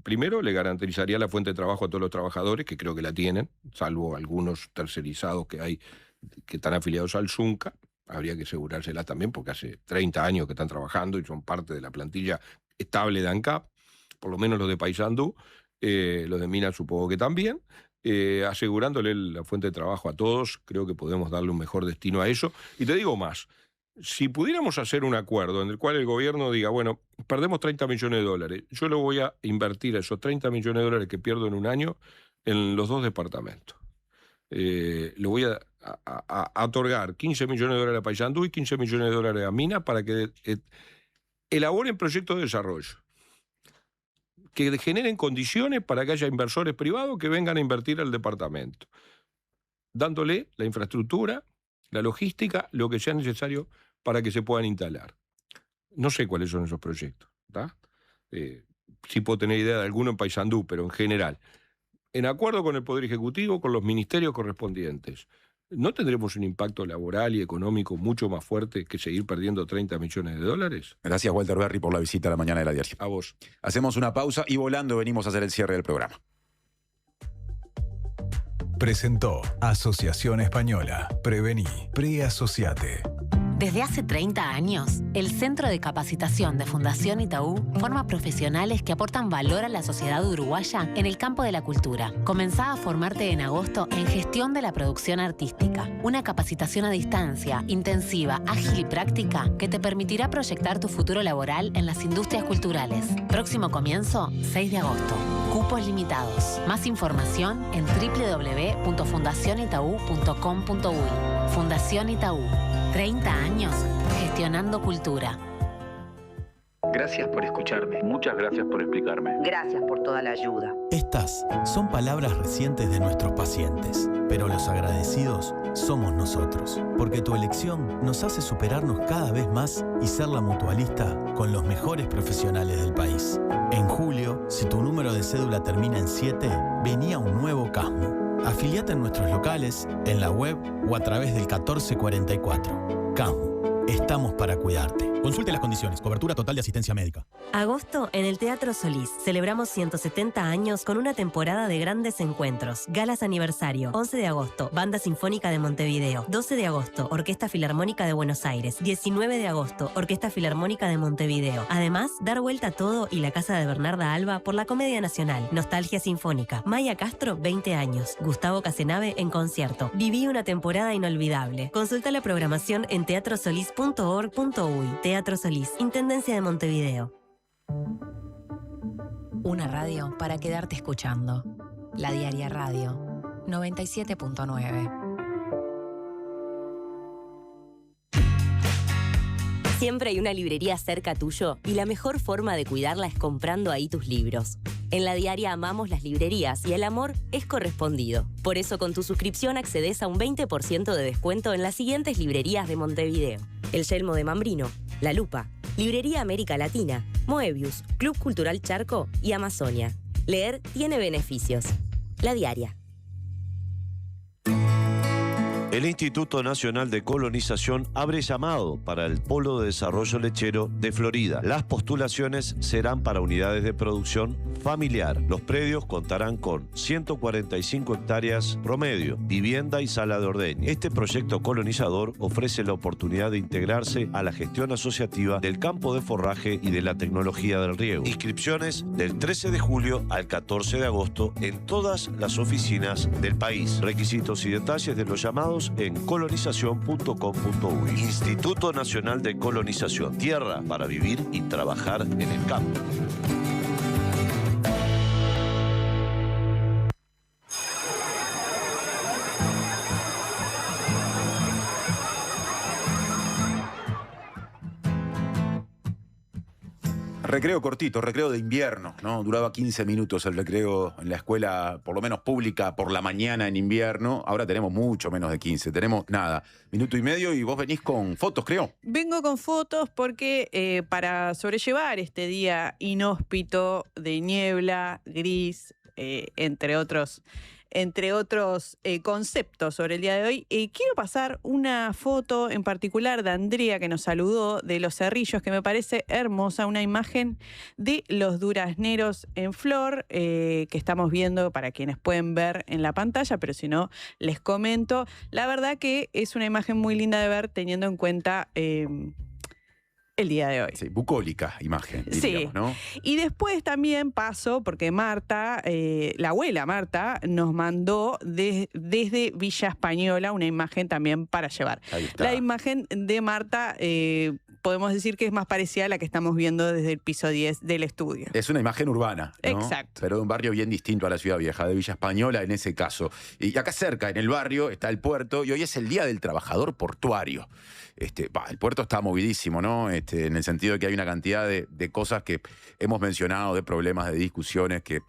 primero, le garantizaría la fuente de trabajo a todos los trabajadores, que creo que la tienen, salvo algunos tercerizados que hay que están afiliados al Zunca. Habría que asegurársela también, porque hace 30 años que están trabajando y son parte de la plantilla estable de ANCAP, por lo menos los de Paysandú, los de Minas supongo que también. Asegurándole la fuente de trabajo a todos, creo que podemos darle un mejor destino a eso. Y te digo más, si pudiéramos hacer un acuerdo en el cual el gobierno diga, bueno, perdemos 30 millones de dólares, yo le voy a invertir esos 30 millones de dólares que pierdo en un año en los 2 departamentos. Le voy a otorgar 15 millones de dólares a Paysandú y 15 millones de dólares a Minas para que elaboren proyectos de desarrollo, que generen condiciones para que haya inversores privados que vengan a invertir al departamento, dándole la infraestructura, la logística, lo que sea necesario para que se puedan instalar. No sé cuáles son esos proyectos, ¿tá? Sí puedo tener idea de alguno en Paysandú, pero en general, en acuerdo con el Poder Ejecutivo, con los ministerios correspondientes, ¿no tendremos un impacto laboral y económico mucho más fuerte que seguir perdiendo 30 millones de dólares? Gracias, Walter Berry, por la visita a la mañana de la diaria. A vos. Hacemos una pausa y volando venimos a hacer el cierre del programa. Presentó Asociación Española. Prevení. Preasociate. Desde hace 30 años, el Centro de Capacitación de Fundación Itaú forma profesionales que aportan valor a la sociedad uruguaya en el campo de la cultura. Comenzá a formarte en agosto en Gestión de la Producción Artística, una capacitación a distancia, intensiva, ágil y práctica que te permitirá proyectar tu futuro laboral en las industrias culturales. Próximo comienzo, 6 de agosto. Cupos limitados. Más información en www.fundacionitaú.com.uy. Fundación Itaú. 30 años gestionando cultura. Gracias por escucharme. Muchas gracias por explicarme. Gracias por toda la ayuda. Estas son palabras recientes de nuestros pacientes, pero los agradecidos somos nosotros, porque tu elección nos hace superarnos cada vez más y ser la mutualista con los mejores profesionales del país. En julio, si tu número de cédula termina en 7, venía un nuevo Casmo. Afiliate en nuestros locales, en la web o a través del 1444. Casmo, estamos para cuidarte. Consulte las condiciones. Cobertura total de asistencia médica. Agosto en el Teatro Solís. Celebramos 170 años con una temporada de grandes encuentros. Galas aniversario. 11 de agosto, Banda Sinfónica de Montevideo. 12 de agosto, Orquesta Filarmónica de Buenos Aires. 19 de agosto, Orquesta Filarmónica de Montevideo. Además, dar vuelta a todo y la casa de Bernarda Alba por la Comedia Nacional. Nostalgia Sinfónica. Maya Castro, 20 años. Gustavo Casenave en concierto. Viví una temporada inolvidable. Consulta la programación en teatrosolís.org.uy. Teatro Solís, Intendencia de Montevideo. Una radio para quedarte escuchando. La Diaria Radio 97.9. Siempre hay una librería cerca tuyo y la mejor forma de cuidarla es comprando ahí tus libros. En La Diaria amamos las librerías y el amor es correspondido. Por eso con tu suscripción accedes a un 20% de descuento en las siguientes librerías de Montevideo. El Yelmo de Mambrino, La Lupa, Librería América Latina, Moebius, Club Cultural Charco y Amazonia. Leer tiene beneficios. La Diaria. El Instituto Nacional de Colonización abre llamado para el Polo de Desarrollo Lechero de Florida. Las postulaciones serán para unidades de producción familiar. Los predios contarán con 145 hectáreas promedio, vivienda y sala de ordeño. Este proyecto colonizador ofrece la oportunidad de integrarse a la gestión asociativa del campo de forraje y de la tecnología del riego. Inscripciones del 13 de julio al 14 de agosto en todas las oficinas del país. Requisitos y detalles de los llamados en colonización.com.uy. Instituto Nacional de Colonización. Tierra para vivir y trabajar en el campo. Recreo cortito, recreo de invierno, ¿no? Duraba 15 minutos el recreo en la escuela, por lo menos pública, por la mañana en invierno. Ahora tenemos mucho menos de 15, tenemos nada, minuto y medio, y vos venís con fotos, creo. Vengo con fotos porque para sobrellevar este día inhóspito de niebla, gris, entre otros conceptos sobre el día de hoy, quiero pasar una foto en particular de Andrea, que nos saludó, de Los Cerrillos, que me parece hermosa, una imagen de los durazneros en flor, que estamos viendo para quienes pueden ver en la pantalla, pero si no, les comento. La verdad que es una imagen muy linda de ver, teniendo en cuenta el día de hoy. Sí, bucólica imagen, diríamos, sí, ¿no? Y después también paso, porque Marta, la abuela Marta, nos mandó desde Villa Española una imagen también para llevar. Ahí está. La imagen de Marta, podemos decir que es más parecida a la que estamos viendo desde el piso 10 del estudio. Es una imagen urbana, ¿no? Exacto. Pero de un barrio bien distinto a la Ciudad Vieja, de Villa Española en ese caso. Y acá cerca, en el barrio, está el puerto, y hoy es el Día del Trabajador Portuario. El puerto está movidísimo, ¿no? En el sentido de que hay una cantidad de cosas que hemos mencionado, de problemas, de discusiones que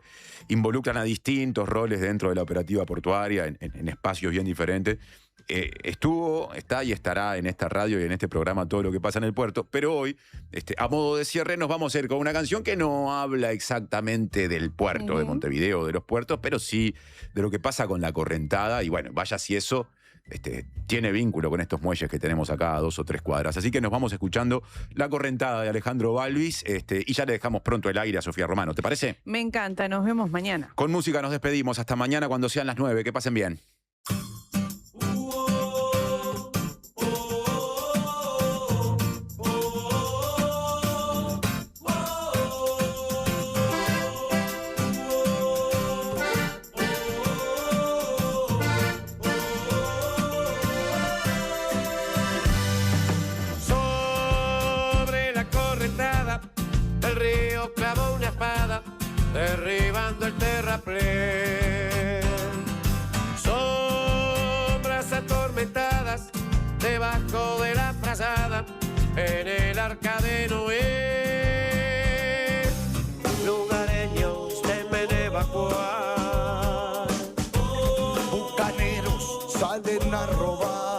involucran a distintos roles dentro de la operativa portuaria, en espacios bien diferentes. Está y estará en esta radio y en este programa todo lo que pasa en el puerto, pero hoy, a modo de cierre, nos vamos a ir con una canción que no habla exactamente del puerto de Montevideo, de los puertos, pero sí de lo que pasa con la Correntada, y bueno, vaya si eso tiene vínculo con estos muelles que tenemos acá a 2 o 3 cuadras. Así que nos vamos escuchando La Correntada de Alejandro Balvis, y ya le dejamos pronto el aire a Sofía Romano, ¿te parece? Me encanta, nos vemos mañana. Con música nos despedimos, hasta mañana cuando sean las 9, que pasen bien. Derribando el terraplén, sombras atormentadas debajo de la frazada en el arca de Noé. Lugareños temen evacuar, bucaneros salen a robar.